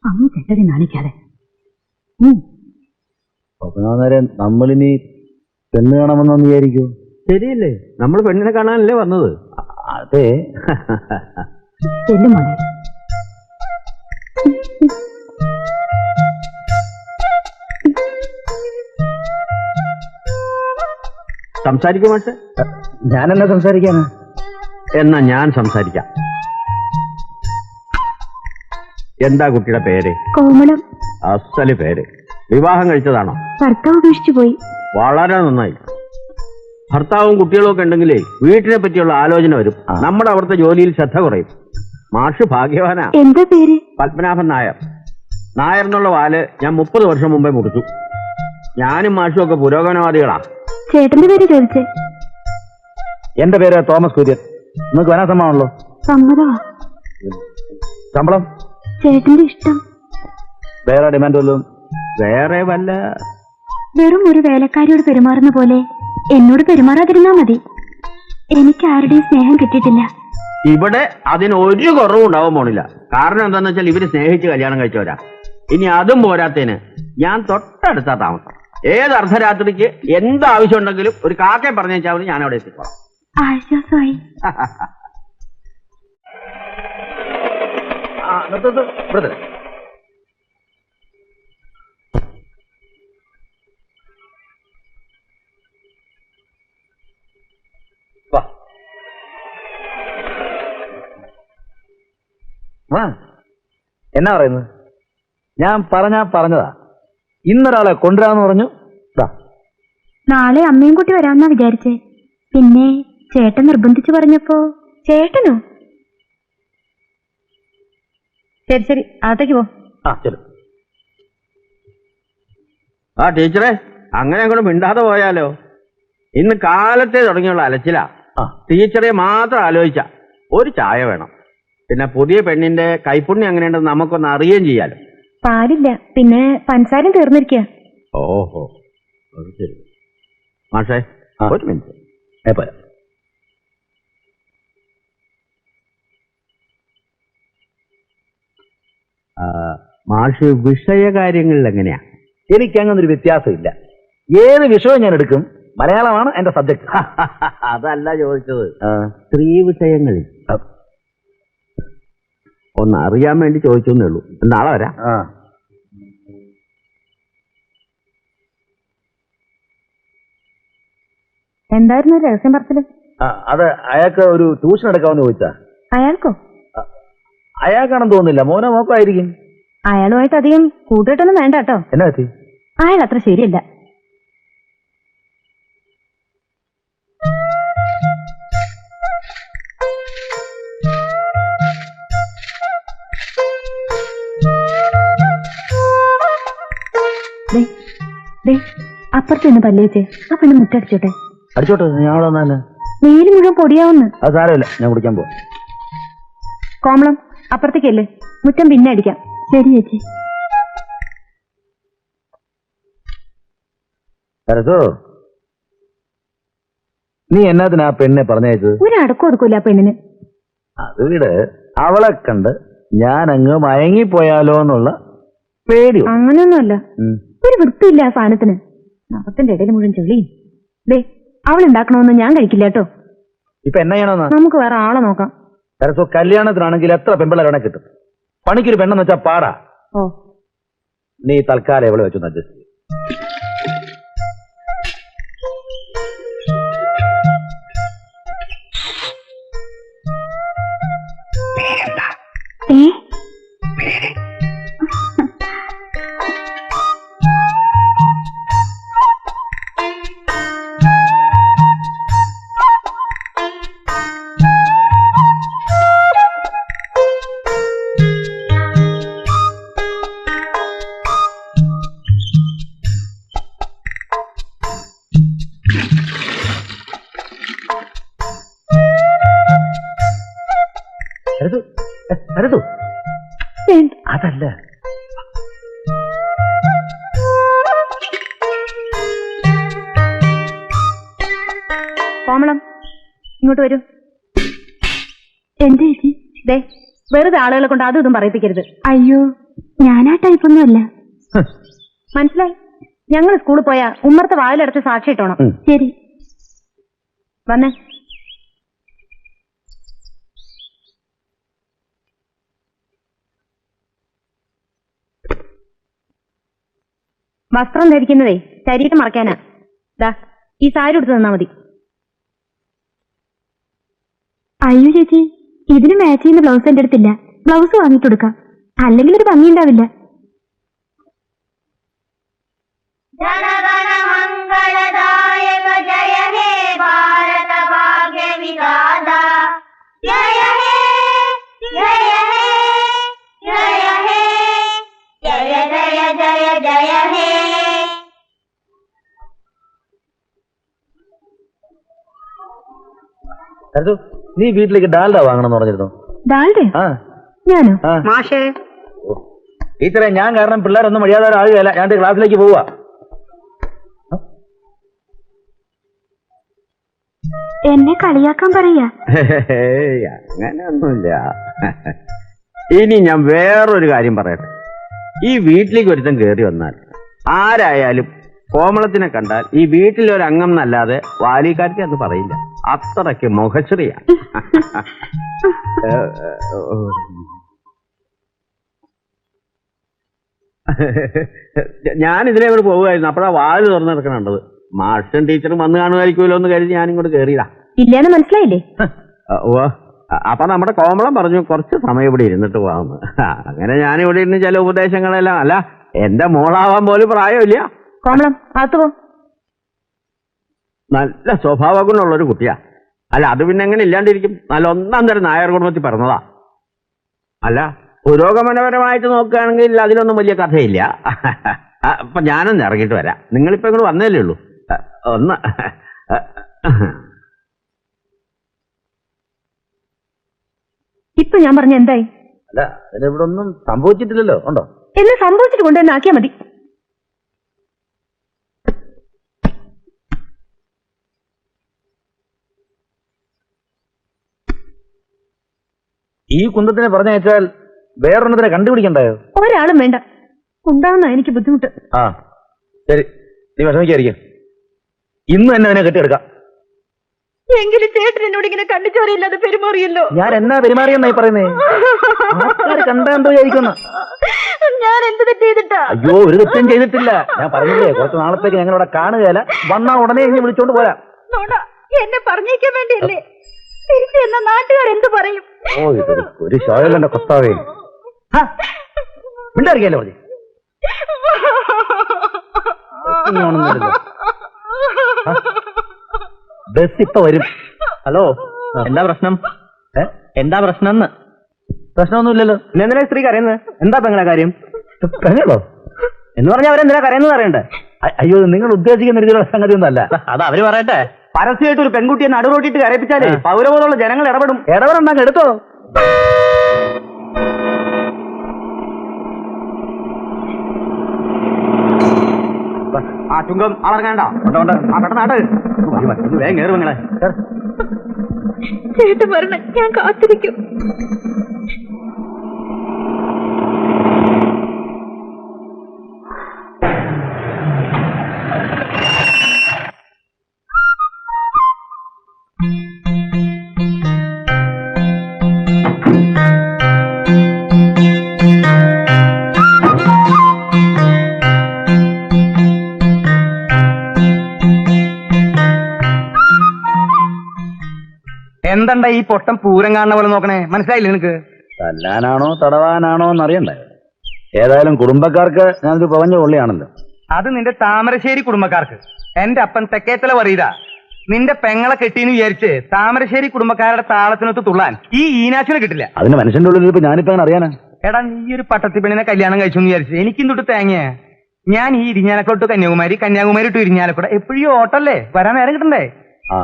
അമ്മ ചെട്ടടി നാണിക്കാതെ. നമ്മളിനി പെണ്ണ് കാണാമെന്ന് വിചാരിക്കൂ. ശരിയല്ലേ? നമ്മൾ പെണ്ണിനെ കാണാനല്ലേ വന്നത്? അതെ. ചെല്ലും മോളെ. സംസാരിക്കും മാഷെ? ഞാനെന്നാ സംസാരിക്കാനാ? എന്നാ ഞാൻ സംസാരിക്കാം. എന്താ കുട്ടിയുടെ പേര്? കോമളം. അസല് പേര്. വിവാഹം കഴിച്ചതാണോ? ഭർത്താവ് ഉപേക്ഷിച്ചു പോയി. വളരെ നന്നായി. ഭർത്താവും കുട്ടികളും ഒക്കെ ഉണ്ടെങ്കിലേ വീട്ടിനെ പറ്റിയുള്ള ആലോചന വരും. നമ്മുടെ അവിടുത്തെ ജോലിയിൽ ശ്രദ്ധ കുറയും. മാഷ് ഭാഗ്യവാനാ. എന്താ പേര്? പത്മനാഭൻ നായർ. നായർ എന്നുള്ള വാല് ഞാൻ 30 വർഷം മുമ്പേ മുറിച്ചു. ഞാനും മാഷും ഒക്കെ പുരോഗമനവാദികളാ. ചേട്ടന്റെ പേര് ചോദിച്ചേ. എന്റെ പേര് തോമസ് കുര്യൻ. നിങ്ങൾക്ക് വരാൻ സമ്മതമാണല്ലോ? സമ്മതമാ. ശമ്പളം? ചേട്ടന്റെ ഇഷ്ടം. വേറെ ഡിമാൻഡ് വല്ലതും? വേറെ വല്ല? വെറും ഒരു വേലക്കാരിയോട് പെരുമാറുന്ന പോലെ എന്നോട് പെരുമാറാതിരുന്നാ മതി. എനിക്ക് ആരുടെയും സ്നേഹം കിട്ടിയിട്ടില്ല. ഇവിടെ അതിന് ഒരു കുറവും ഉണ്ടാവാൻ പോണില്ല. കാരണം എന്താന്ന് വെച്ചാൽ ഇവര് സ്നേഹിച്ച് കല്യാണം കഴിച്ചവരാ. ഇനി അതും പോരാത്തതിന് ഞാൻ തൊട്ടടുത്താ താമസം. ഏത് അർദ്ധരാത്രിക്ക് എന്ത് ആവശ്യം ഉണ്ടെങ്കിലും ഒരു കാക്കയെ പറഞ്ഞേച്ചാൽ മതി, ഞാൻ അവിടെ എത്തിക്കോളാം. ആശ്വാസമായി. ഇവിടെ എന്നാ പറയുന്നത്? ഞാൻ പറഞ്ഞതാ. ഇന്നൊരാളെ കൊണ്ടുവരാന്ന് പറഞ്ഞു. നാളെ അമ്മയും കൂട്ടി വരാമെന്നാ വിചാരിച്ചേ. പിന്നെ ചേട്ടൻ നിർബന്ധിച്ചു പറഞ്ഞപ്പോ. ചേട്ടനോ? ശരി ശരി, അകത്തേക്ക് പോ. ആ ടീച്ചറെ, അങ്ങനെ അങ്ങോട്ട് മിണ്ടാതെ പോയാലോ? ഇന്ന് കാലത്തെ തുടങ്ങിയുള്ള അലച്ചില. ടീച്ചറെ മാത്രം ആലോചിച്ച ഒരു ചായ വേണം. പിന്നെ പുതിയ പെണ്ണിന്റെ കൈപ്പുണ്യം എങ്ങനെയുണ്ടെന്ന് നമുക്കൊന്ന് അറിയുകയും ചെയ്യാലോ. പാലില്ല, പിന്നെ പഞ്ചസാരയും തീർന്നിരിക്കുക. ഓഹോ, അത് ശരി. മാഷേ ഒരു മിനിറ്റ്. മാഷ് വിഷയകാര്യങ്ങളിൽ എങ്ങനെയാ? എനിക്ക് അങ്ങനെ ഒരു വ്യത്യാസമില്ല. ഏത് വിഷയവും ഞാൻ എടുക്കും. മലയാളമാണ് എന്റെ സബ്ജക്ട്. അതല്ല ചോദിച്ചത്, സ്ത്രീ വിഷയങ്ങളിൽ ഒന്ന് അറിയാൻ വേണ്ടി ചോദിച്ചേ ഉള്ളൂ. നാളെ വരാം. എന്തായിരുന്നു രഹസ്യം പറച്ചില്? അത് അയാൾക്ക് ഒരു ട്യൂഷൻ എടുക്കാമെന്ന് ചോദിച്ചാ. അയാൾക്കോ? അയാൾക്കാണെന്ന് തോന്നുന്നില്ല. മോനോ മോക്കോ ആയിരിക്കും. അയാളുമായിട്ട് അധികം കൂട്ടിട്ടൊന്നും വേണ്ട കേട്ടോ. എന്നാ പറ്റി? അയാൾ അത്ര ശരിയല്ല. അപ്പുറത്ത് നിന്ന് പല്ലേച്ചേ, ആ പെണ്ണ് മുറ്റടിച്ചോട്ടെ. അടിച്ചോട്ടെ, ഞാനവിടെ നീല് മുഴുവൻ പൊടിയാവുന്നു. അത് സാരമില്ല, ഞാൻ കുടിക്കാൻ പോവാം. കോമളം അപ്പുറത്തേക്കല്ലേ, മുറ്റം പിന്നെ അടിക്കാം. ശരി ചേച്ചി. നീ എന്നാത്തിനാ പെണ്ണെ പറഞ്ഞയച്ചത്? ഒരു അടക്കം ഒതുക്കൂല പെണ്ണിന്. അത് വീട് അവളെ കണ്ട് ഞാൻ അങ്ങ് മയങ്ങിപ്പോയാലോ എന്നുള്ള പേടി. അങ്ങനെയൊന്നുമല്ല, ഒരു വൃത്തിയില്ല ആ സാധനത്തിന്. നഖത്തിന്റെ ഇടയിൽ മുഴുവൻ ചെളിയും. ദേ, അവൾ ഉണ്ടാക്കണമെന്ന് ഞാൻ കഴിക്കില്ല കേട്ടോ. ഇപ്പൊ എന്നാ ചെയ്യണമെന്നാ? നമുക്ക് വേറെ ആളെ നോക്കാം. കല്യാണത്തിനാണെങ്കിൽ എത്ര പെമ്പിള്ളേരെ കിട്ടും. പണിക്കൊരു പെണ്ണെന്ന് വെച്ചാ പാടാ. ഓ, നീ തൽക്കാലം എവിടെ വെച്ചു അഡ്ജസ്റ്റ് ചെയ്യും. അതല്ല, കോമളം ഇങ്ങോട്ട് വരൂ. എന്റെ ചേച്ചി, ദേ വെറുതെ ആളുകളെ കൊണ്ട് അതും ഇതും പറയിപ്പിക്കരുത്. അയ്യോ, ഞാനാ ടൈപ്പൊന്നുമല്ല. മനസ്സിലായി? ഞങ്ങൾ സ്കൂളിൽ പോയാ ഉമ്മറത്തെ വാതിലടച്ച് സാക്ഷി ഇട്ടോണം. ശരി, വന്നേ. വസ്ത്രം ധരിക്കുന്നതേ ശരീരം മറക്കാനാ. ദാ ഈ സാരി എടുത്ത് തന്നാ മതി. അയ്യോ ചേച്ചി, ഇതിന് മാച്ച് ചെയ്യുന്ന ബ്ലൗസ് എന്റെ അടുത്തില്ല. ബ്ലൗസ് വാങ്ങിട്ട് കൊടുക്കാം, അല്ലെങ്കിൽ ഒരു ഭംഗി ഉണ്ടാവില്ല. जनगणमङ्गलदायक जय हे भारत भाग्य विधाता जय हे जय हे जय हे जय जय जय जय हे. നീ വീട്ടിലേക്ക് ഡാൽഡ വാങ്ങണമെന്ന് പറഞ്ഞിരുന്നു. ഡാൽഡ? ഞാനോ? മാഷേ, ടീച്ചറെ, ഞാൻ കാരണം പിള്ളേരൊന്നും മര്യാദ ആകുകയല്ല. ഞാൻ ക്ലാസ്സിലേക്ക് പോവാ. എന്നെ കളിയാക്കാൻ പറയാ. അങ്ങനെയൊന്നുമില്ല. ഇനി ഞാൻ വേറൊരു കാര്യം പറയട്ടെ. ഈ വീട്ടിലേക്ക് ഒരുത്തൻ കയറി വന്നാൽ ആരായാലും കോമളത്തിനെ കണ്ടാൽ ഈ വീട്ടിലൊരു അംഗം എന്നല്ലാതെ വാലിക്കാർക്ക് അത് പറയില്ല. അത്രയ്ക്ക് മുഖശ്രീയാ. ഞാൻ ഇതിനെ കൂടെ പോവുമായിരുന്നു. അപ്പോഴാ വാല് തുറന്നു കിടക്കണുണ്ടത്. മാഷും ടീച്ചറും വന്ന് കാണുമായിരിക്കുമല്ലോ എന്ന് കരുതി ഞാനിങ്ങോട്ട് കയറിയതാ. ഇല്ലാന്ന് മനസ്സിലായില്ലേ? അപ്പൊ നമ്മുടെ കോമളം പറഞ്ഞു കുറച്ച് സമയം ഇവിടെ ഇരുന്നിട്ട് പോകാമെന്ന്. അങ്ങനെ ഞാനിവിടെ ഇരുന്ന് ചില ഉപദേശങ്ങളെല്ലാം, അല്ല എന്റെ മോളാവാൻ പോലും പ്രായമില്ല. കോമളം അകത്ത് പോ. നല്ല സ്വഭാവ ഗുണമുള്ളൊരു കുട്ടിയാ. അല്ല അത് പിന്നെ എങ്ങനെ ഇല്ലാണ്ടിരിക്കും? നല്ല ഒന്നാം തരം നായർ കുടുംബത്തിൽ പറഞ്ഞതാ. അല്ല പുരോഗമനപരമായിട്ട് നോക്കുകയാണെങ്കിൽ അതിലൊന്നും വലിയ കഥയില്ല. അപ്പൊ ഞാനൊന്ന് ഇറങ്ങിയിട്ട് വരാം. നിങ്ങളിപ്പോ ഇങ്ങോട്ട് വന്നല്ലേ ഉള്ളൂ. ഒന്ന് ഇപ്പൊ ഞാൻ പറഞ്ഞ എന്തായി? അല്ല അതിനിവിടെ ഒന്നും സംഭവിച്ചിട്ടില്ലല്ലോ. ഉണ്ടോ? എന്നെ സംഭവിച്ചിട്ട് കൊണ്ടുവന്ന് ആക്കിയാ മതി. ഈ കുന്തത്തിനെ പറഞ്ഞയച്ചാൽ വേറൊരെണ്ണത്തിനെ കണ്ടുപിടിക്കണ്ടായോ? ഒരാളും വേണ്ട. ഉണ്ടാവുന്ന എനിക്ക് ബുദ്ധിമുട്ട്. ആ ശരി, നീ വിഷമിക്കായിരിക്കും. ഇന്ന് തന്നെ അതിനെ കെട്ടിയെടുക്കാം. എങ്കിലും ചേട്ടൻ എന്നോട് ഇങ്ങനെ കണ്ണിച്ചോരയില്ലാതെ പെരുമാറിയല്ലോ. ഞാൻ എന്നാ പെരുമാറിയെന്നായി പറയുന്നേ? ആൾക്കാർ കണ്ടെന്തോ വിചാരിക്കുന്നു. ഞാൻ എന്ത് തെറ്റ് ചെയ്തിട്ടാ? അയ്യോ, ഒരു തെറ്റും ചെയ്തിട്ടില്ല. ഞാൻ പറഞ്ഞില്ലേ കുറച്ച് നാളത്തേക്ക് ഞങ്ങൾ ഇവിടെ കാണുകയല്ല. വന്നാ ഉടനെ ഇനി വിളിച്ചോണ്ട് പോരാ. എന്നെ പറഞ്ഞേക്കാൻ വേണ്ടിയല്ലേ? തിരിച്ച് എന്ന നാട്ടുകാരെന്ത് പറയും? ഓ ഇതൊരു ഒരു ഷോയല്ലേ കൊത്താവേ. മിണ്ടായിരിക്കല്ലോ മതി. ബസ് ഇപ്പൊ വരും. ഹലോ, എന്താ പ്രശ്നം? എന്താ പ്രശ്നം? പ്രശ്നമൊന്നുമില്ലല്ലോ. എന്തിനാ സ്ത്രീ കരയുന്നത്? എന്താ പെങ്ങളെ കാര്യം? പെങ്ങളോ എന്ന് പറഞ്ഞാൽ അവരെന്തിനാ കരയുന്നത് അറിയണ്ടേ? അയ്യോ, നിങ്ങൾ ഉദ്ദേശിക്കുന്ന രീതിയിലുള്ള സംഗതി ഒന്നും അല്ല. അത് അവര് പറയട്ടെ. പരസ്യമായിട്ട് ഒരു പെൺകുട്ടിയെ നടുറോട്ടിട്ട് കരയിപ്പിച്ചാലേ പൗരബോധമുള്ള ജനങ്ങൾ ഇടപെടും. ഇടപെടണ്ടെങ്കിൽ എടുത്തോ. ആ ചുങ്കം ആളറങ്ങാണ്ട. ആ പെട്ടെന്നാട്ട് വേഗം കയറും നിങ്ങളെ. ചേട്ടൻ വരണം, ഞാൻ കാത്തിരിക്കും. എന്തണ്ട ഈ പൊട്ടം പൂരം കാണുന്ന പോലെ നോക്കണേ? മനസ്സിലായില്ലേ നിനക്ക്? തല്ലാനാണോ തടവാനാണോ എന്നറിയണ്ടേ? ഏതായാലും കുടുംബക്കാർക്ക് ഞാനൊരു പവഞ്ഞ കൊള്ളിയാണല്ലോ. അത് നിന്റെ താമരശ്ശേരി കുടുംബക്കാർക്ക്. എന്റെ അപ്പൻ തെക്കേത്തല പറയതാ. നിന്റെ പെങ്ങളെ കെട്ടിന്ന് വിചാരിച്ച് താമരശ്ശേരി കുടുംബക്കാരുടെ താളത്തിനൊത്ത് തുള്ളാൻ ഈ ഈനാച്ചിനെ കിട്ടില്ല. അതിന് മനുഷ്യന്റെ ഉള്ളിൽ ഇപ്പൊ ഞാനിപ്പോ അങ്ങനെ അറിയാനാ? എടാ, നീ ഒരു പട്ടത്തി പെണ്ണിനെ കല്യാണം കഴിച്ചു എന്ന് വിചാരിച്ചു എനിക്കും തൊട്ട് തേങ്ങ. ഞാൻ ഈ ഇരിഞ്ഞാലക്കോട്ട് കന്യാകുമാരി, കന്യാകുമാരി ടു ഇരിഞ്ഞാലക്കോട് എപ്പോഴും ഓട്ടല്ലേ, വരാൻ നേരം കിട്ടണ്ടേ? ആ,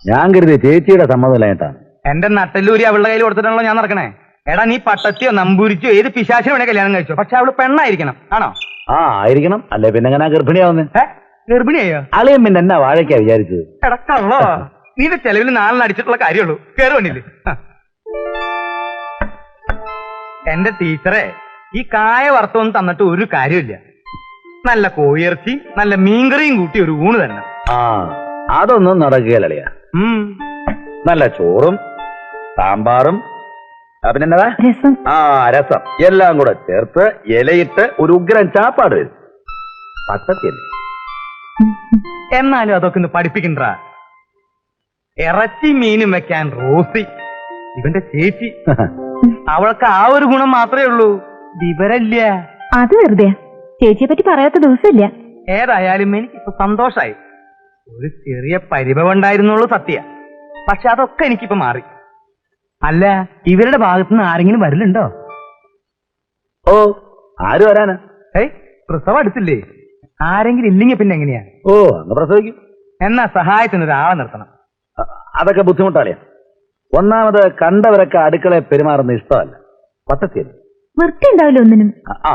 ഞാൻ കരുതി ചേച്ചിയുടെ സമ്മതമില്ലായിട്ടാണ്. എന്റെ നട്ടല്ലൂരി അവളുടെ കയ്യിൽ കൊടുത്തിട്ടാണല്ലോ ഞാൻ നടക്കണേ. എടാ, നീ പട്ടത്തിയോ നമ്പൂരിച്ചോ ഏത് പിശാചിനെ വേണേ കല്യാണം കഴിച്ചോ, പക്ഷെ അവള് പെണ്ണായിരിക്കണം. ആണോ? ആ ആയിരിക്കണം. അല്ലെ പിന്നെ എങ്ങനെ ഗർഭിണിയാവുന്നേ? ഗർഭിണിയായോ? അളിയും പിന്നെ എന്നാ വാഴയ്ക്കാ വിചാരിച്ചത്? എടാ കള്ളോ, നീന്റെ ചെലവിൽ നാളിന് അടിച്ചിട്ടുള്ള കാര്യമുള്ളൂ. കേറുവണ്ണില്ലേ? എന്റെ ടീച്ചറെ, ഈ കായ വറുത്തൊന്നും തന്നിട്ട് ഒരു കാര്യമില്ല. നല്ല കോഴിയിറച്ചി നല്ല മീൻകറിയും കൂട്ടി ഒരു ഊണ് തന്നെ. ആ അതൊന്നും നടക്കുകയല്ല. നല്ല ചോറും സാമ്പാറും പിന്നെന്നതാ രസം. ആ രസം എല്ലാം കൂടെ ചേർത്ത് ഇലയിട്ട് ഒരു ഉഗ്രൻ ചാപ്പാട് വരും. പച്ചത്തിയല്ലേ? എന്നാലും അതൊക്കെ ഒന്ന് പഠിപ്പിക്കണ്ട. ഇറച്ചി മീനും വെക്കാൻ റോസി, ഇവന്റെ ചേച്ചി. അവൾക്ക് ആ ഒരു ഗുണം മാത്രമേ ഉള്ളൂ, വിവരമില്ല. അത് വെറുതെ ചേച്ചിയെ പറ്റി പറയാത്ത ദിവസമില്ല. ഏതായാലും എനിക്കിപ്പോ സന്തോഷായി. ഒരു ചെറിയ പരിഭവം ഉണ്ടായിരുന്നുള്ളൂ സത്യ, പക്ഷെ അതൊക്കെ എനിക്കിപ്പോ മാറി. അല്ല, ഇവരുടെ ഭാഗത്തുനിന്ന് ആരെങ്കിലും വരലുണ്ടോ? ഓ ആര് വരാനാ? പ്രസവം അടുത്തില്ലേ? ആരെങ്കിലും ഇല്ലെങ്കിൽ പിന്നെ എങ്ങനെയാ? ഓ അങ്ങ് പ്രസവിക്കും. എന്നാ സഹായത്തിന് ഒരാളെ നിർത്തണം. അതൊക്കെ ബുദ്ധിമുട്ടാളിയാ. ഒന്നാമത് കണ്ടവരൊക്കെ അടുക്കളയെ പെരുമാറുന്ന ഇഷ്ടമല്ല. പച്ചത്തിയല്ലേ? വൃത്തി ഉണ്ടാവില്ല ഒന്നിനും. ആ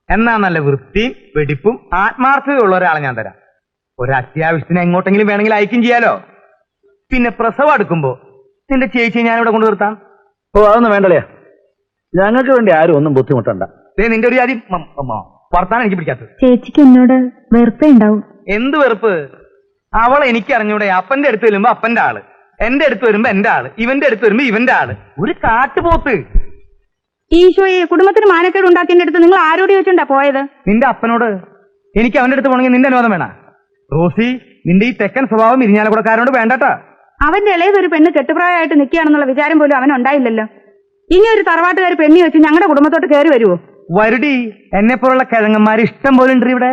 എന്നാ നല്ല വൃത്തിയും വെടിപ്പും ആത്മാർത്ഥതയുള്ള ഒരാളെ ഞാൻ തരാം. ഒരു അത്യാവശ്യത്തിന് എങ്ങോട്ടെങ്കിലും വേണമെങ്കിൽ അയക്കും ചെയ്യാലോ. പിന്നെ പ്രസവം എടുക്കുമ്പോ നിന്റെ ചേച്ചി ഞാൻ ഇവിടെ കൊണ്ടു നിർത്താം. ഓ അതൊന്നും വേണ്ടല്ലേ, ഞങ്ങൾക്ക് വേണ്ടി ആരും ഒന്നും ബുദ്ധിമുട്ടണ്ട. നിന്റെ ഒരു ജാതി വർത്താനം എനിക്ക് പിടിക്കാത്തത്. ചേച്ചിക്ക് എന്നോട് വെറുപ്പേ ഉണ്ടാവും. എന്ത് വെറുപ്പ്? അവളെ എനിക്ക് അറിഞ്ഞൂടെ? അപ്പന്റെ അടുത്ത് വരുമ്പോ അപ്പന്റെ ആള്, എന്റെ അടുത്ത് വരുമ്പോ എന്റെ ആള്, ഇവന്റെ അടുത്ത് വരുമ്പോ ഇവന്റെ ആള്. ഒരു കാട്ടുപോത്ത്. ഈശോയെ, കുടുംബത്തിന് മാനക്കേട് ഉണ്ടാക്കിന്റെ അടുത്ത് നിങ്ങൾ ആരോട് ചോദിച്ചുണ്ടാ പോയത്? നിന്റെ അപ്പനോട്. എനിക്ക് അവന്റെ അടുത്ത് പോണെങ്കിൽ നിന്റെ അനുവാദം വേണ? റോസി, നിന്റെ ഈ തെക്കൻ സ്വഭാവം ഇരിഞ്ഞാലക്കുടക്കാരനോട് വേണ്ടട്ടാ. അവന്റെ ഇളയതൊരു പെണ്ണ് കെട്ടുപ്രായമായിട്ട് നിൽക്കുകയാണെന്നുള്ള വിചാരം പോലും അവൻ ഉണ്ടായില്ലല്ലോ. ഇനി ഒരു തറവാട്ടുകാർ പെണ്ണി വെച്ച് ഞങ്ങളുടെ കുടുംബത്തോട്ട് കയറി വരുവോ? വരുടി, എന്നെ പോലുള്ള കിഴങ്ങന്മാര് ഇഷ്ടം പോലെ ഉണ്ട് ഇവിടെ.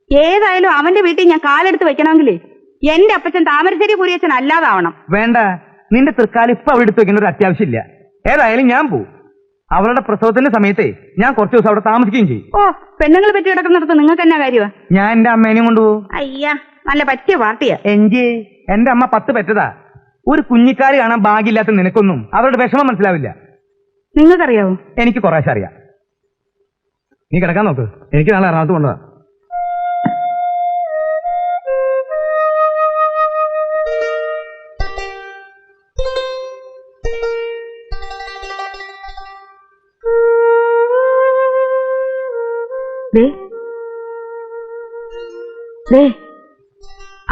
ഏതായാലും അവന്റെ വീട്ടിൽ ഞാൻ കാലെടുത്ത് വെക്കണമെങ്കിലേ എന്റെ അപ്പച്ചൻ താമരശ്ശേരി കുരിയച്ചൻ അല്ലാതാവണം. വേണ്ട, നിന്റെ തൃക്കാലം ഇപ്പൊ അവിടെ എടുത്ത് വെക്കേണ്ട ഒരു അത്യാവശ്യമില്ല. ഏതായാലും ഞാൻ പോവും. അവളുടെ പ്രസവത്തിന്റെ സമയത്തെ ഞാൻ കുറച്ച് ദിവസം അവിടെ താമസിക്കുകയും ചെയ്യും. ഓ, പെണ്ണുങ്ങൾ പറ്റി കിടക്കുന്നിടത്ത് നിങ്ങൾക്ക് എന്നാ കാര്യമാ? ഞാൻ എന്റെ അമ്മേനെയും കൊണ്ടുപോകും. അയ്യാ, നല്ല പറ്റിയ പാർട്ടിയാ. എന്റെ അമ്മ 10 പെറ്റതാ. ഒരു കുഞ്ഞിക്കാര് കാണാൻ ഭാഗ്യമില്ലാത്ത നിനക്കൊന്നും അവരുടെ വിഷമം മനസ്സിലാവില്ല. നിങ്ങൾക്കറിയാവോ? എനിക്ക് കുറേശ്ശെ അറിയാം. നീ കിടക്കാൻ നോക്ക്, എനിക്ക് നാളെ എറണാകുളത്ത് കൊണ്ടുവാ.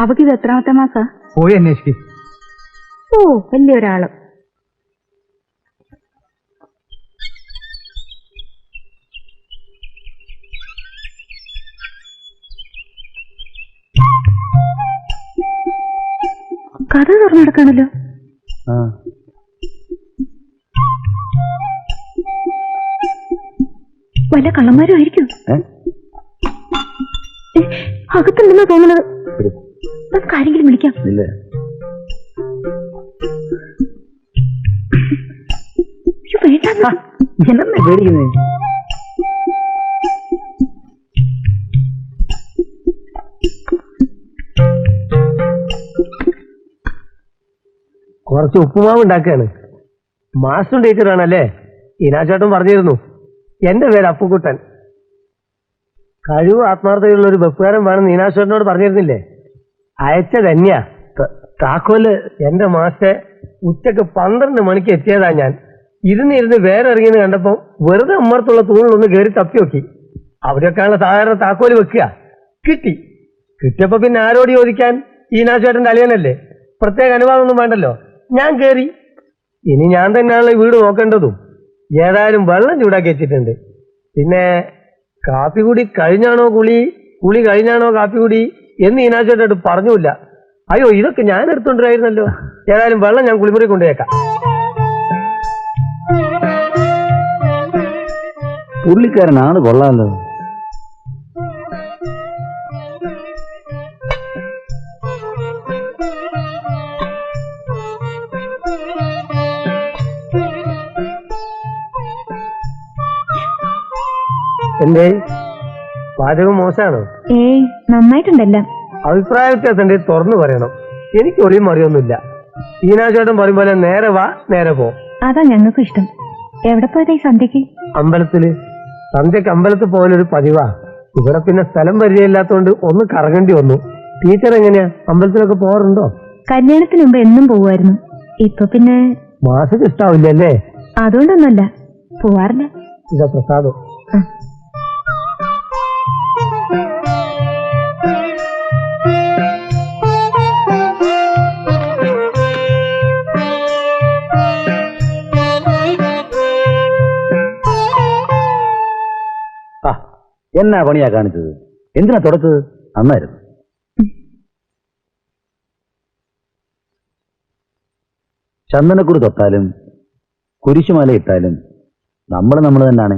അവക്കിത് എത്രാമത്തെ മാസാ? പോയി അന്വേഷിക്ക്. ഓ, വലിയൊരാള്. കഥ തുറന്നെടുക്കാണല്ലോ. വല്ല കള്ളന്മാരും ആയിരിക്കും. അകത്തുണ്ടെന്നാ തോന്നുന്നത്. നമുക്ക് ആരെങ്കിലും വിളിക്കാം. കുറച്ച് ഉപ്പുമാവ് ഉണ്ടാക്കുകയാണ്. മാസ്റ്റർ ടീച്ചറാണല്ലേ? ഇനാചേട്ടൻ പറഞ്ഞിരുന്നു. എന്റെ പേര് അപ്പുക്കുട്ടൻ. കഴിവ് ആത്മാർത്ഥതയുള്ള ഒരു വെപ്പുകാരൻ വേണമെന്ന് ഈനാശ്വരനോട് പറഞ്ഞിരുന്നില്ലേ? അയച്ച തന്നെയാ താക്കോല്. എന്റെ മാസ്റ്റർ ഉച്ചക്ക് 12 മണിക്ക് എത്തിയതാ. ഞാൻ ഇരുന്ന് വേറെ ഇറങ്ങിയെന്ന് കണ്ടപ്പോ വെറുതെ അമ്മർത്തുള്ള തൂണിലൊന്ന് കയറി തപ്പി നോക്കി. അവിടെയൊക്കെയുള്ള സാധാരണ താക്കോല് വെക്കുക. കിട്ടിയപ്പോ പിന്നെ ആരോട് ചോദിക്കാൻ? ഈനാശ്വരന്റെ അളിയനല്ലേ, പ്രത്യേക അനുവാദമൊന്നും വേണ്ടല്ലോ. ഞാൻ കയറി. ഇനി ഞാൻ തന്നെയാണല്ലോ ഈ വീട് നോക്കേണ്ടതും. ഏതായാലും വെള്ളം ചൂടാക്കി വെച്ചിട്ടുണ്ട്. പിന്നെ കാപ്പി കുടി കഴിഞ്ഞാണോ കുളി കഴിഞ്ഞാണോ കാപ്പി കുടി എന്ന് ഈനാച്ചോട്ടായിട്ട് പറഞ്ഞില്ല. അയ്യോ, ഇതൊക്കെ ഞാൻ എടുത്തോണ്ടിരായിരുന്നല്ലോ. ഏതായാലും വെള്ളം ഞാൻ കുളിമുറി കൊണ്ടുപോയേക്കാം. പുള്ളിക്കാരനാണ് കൊള്ളാമല്ലോ. എന്തേ, പാചകം മോശമാണോ? ഏയ്, നന്നായിട്ടുണ്ടല്ലോ. അഭിപ്രായ വ്യത്യാസം തുറന്നു പറയണം. എനിക്ക് ഒളിയും മറിയൊന്നുമില്ല. ഈനാചേട്ടൻ പറയും പോലെ നേരെ വാ നേരെ പോ. അതാ ഞങ്ങൾക്കും ഇഷ്ടം. എവിടെ പോയതാ ഈ സന്ധ്യക്ക്? അമ്പലത്തില്. സന്ധ്യക്ക് അമ്പലത്തിൽ പോകാനൊരു പതിവാ. ഇവിടെ പിന്നെ സ്ഥലം പരിചയമില്ലാത്തോണ്ട് ഒന്ന് കറങ്ങേണ്ടി വന്നു. ടീച്ചർ എങ്ങനെയാ, അമ്പലത്തിലൊക്കെ പോകാറുണ്ടോ? കല്യാണത്തിന് മുമ്പ് എന്നും പോവായിരുന്നു. ഇപ്പൊ പിന്നെ മാസക്ക് ഇഷ്ടാവില്ലല്ലേ? അതുകൊണ്ടൊന്നല്ല, പോവാറില്ല. ഇതാ പ്രസാദം. എന്നാ പണിയാ കാണിച്ചത്? എന്തിനാ തുടച്ചത്? നന്നായിരുന്നു. ചന്ദനക്കുറി തൊട്ടാലും കുരിശുമാല ഇട്ടാലും നമ്മൾ തന്നെയാണ്.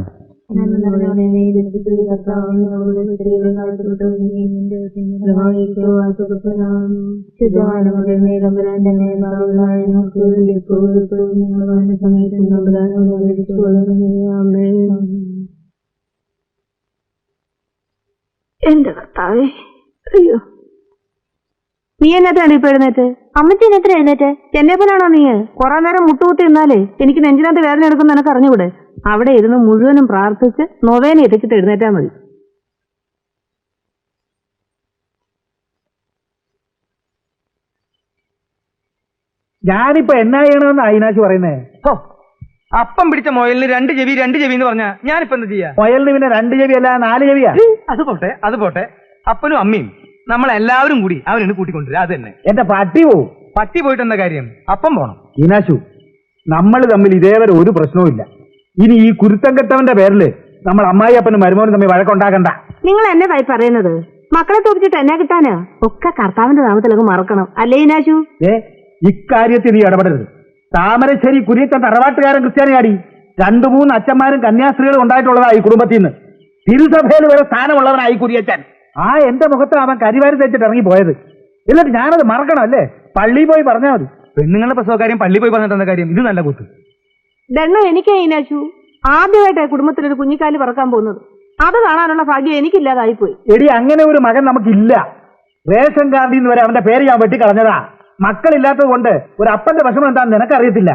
എന്റെ കർത്താവേ, അയ്യോ. നീ എന്നത്താണ് ഇപ്പൊ എഴുന്നേറ്റ്? അമ്മച്ചി എത്ര എഴുന്നേറ്റ്? എന്നെ പോലാണോ നീ? കുറെ നേരം മുട്ടുകുത്തി നിന്നാലേ എനിക്ക് നെഞ്ചിനകത്ത് വേദന എടുക്കുന്ന എനിക്ക് അറിഞ്ഞുകൂടെ? അവിടെ ഇരുന്ന് മുഴുവനും പ്രാർത്ഥിച്ച് നൊവേന എത്തിച്ചിട്ട് എഴുന്നേറ്റാ മതി. ഞാനിപ്പോ എന്നാ ചെയ്യണമെന്ന് അയിനാശി പറയുന്നേ? ഹോ, അപ്പം പിടിച്ച മുയലിന് രണ്ട് ചെവി എന്ന് പറഞ്ഞാ ഞാനിപ്പോ എന്താ ചെയ്യാ? മുയലിന് പിന്നെ 2 ചെവി അല്ല 4 ചെവിയാ. അത് പോട്ടെ അപ്പനും അമ്മയും നമ്മളെല്ലാവരും കൂടി അവനെ കൂട്ടിക്കൊണ്ടുവരാ. അത് തന്നെ. എന്റെ പട്ടി പോവും. പട്ടി പോയിട്ട് എന്താ കാര്യം? അപ്പം പോണം. ഈനാശു, നമ്മൾ തമ്മിൽ ഇതേവരെ ഒരു പ്രശ്നവും ഇല്ല. ഇനി ഈ കുരുത്തം കെട്ടവന്റെ പേരില് നമ്മൾ അമ്മായി അപ്പനും മരുമോനും തമ്മിൽ വഴക്കുണ്ടാക്കണ്ട. നിങ്ങൾ എന്നതായി പറയുന്നത്? മക്കളെ തോപ്പിച്ചിട്ട് എന്നാ കിട്ടാന്? ഒക്കെ കർത്താവിന്റെ നാമത്തിലൊക്കെ മറക്കണം അല്ലേ ഈനാശു? ഇക്കാര്യത്തിൽ നീ ഇടപെടരുത്. താമരശ്ശേരി കുര്യത്തൻ തറവാട്ടുകാരൻ ക്രിസ്ത്യാനിയാടി. 2-3 അച്ഛന്മാരും കന്യാസ്ത്രീകളും ഉണ്ടായിട്ടുള്ളതാ ഈ കുടുംബത്തിൽ നിന്ന്. തിരുസഭയിൽ വരെ സ്ഥാനമുള്ളവനായി കുര്യച്ചൻ. എന്റെ മുഖത്ത് അവൻ കരിവാരി തേച്ചിട്ട് ഇറങ്ങി പോയത്. എന്നിട്ട് ഞാനത് മറക്കണം അല്ലേ? പള്ളിയിൽ പോയി പറഞ്ഞാൽ മതി. പെണ്ണുങ്ങളുടെ പ്രസവകാര്യം പള്ളി പോയി പറഞ്ഞിട്ട് എന്താ കാര്യം? ഇത് നല്ല കൂത്ത്. ദണ്ണോ എനിക്കേ ഈനാശു ആദ്യമായിട്ടാണ് കുടുംബത്തിലൊരു കുഞ്ഞിക്കാല് പറക്കാൻ പോകുന്നത്. അത് കാണാനുള്ള ഭാഗ്യം എനിക്കില്ലാതായിപ്പോയി. എടി, അങ്ങനെ ഒരു മകൻ നമുക്കില്ല. റേഷൻ കാർഡിൽ നിന്ന് വരെ അവന്റെ പേര് ഞാൻ വെട്ടിക്കളഞ്ഞതാ. മക്കളില്ലാത്തത് കൊണ്ട് ഒരു അപ്പന്റെ വിഷമം എന്താണെന്ന് നിനക്കറിയത്തില്ല.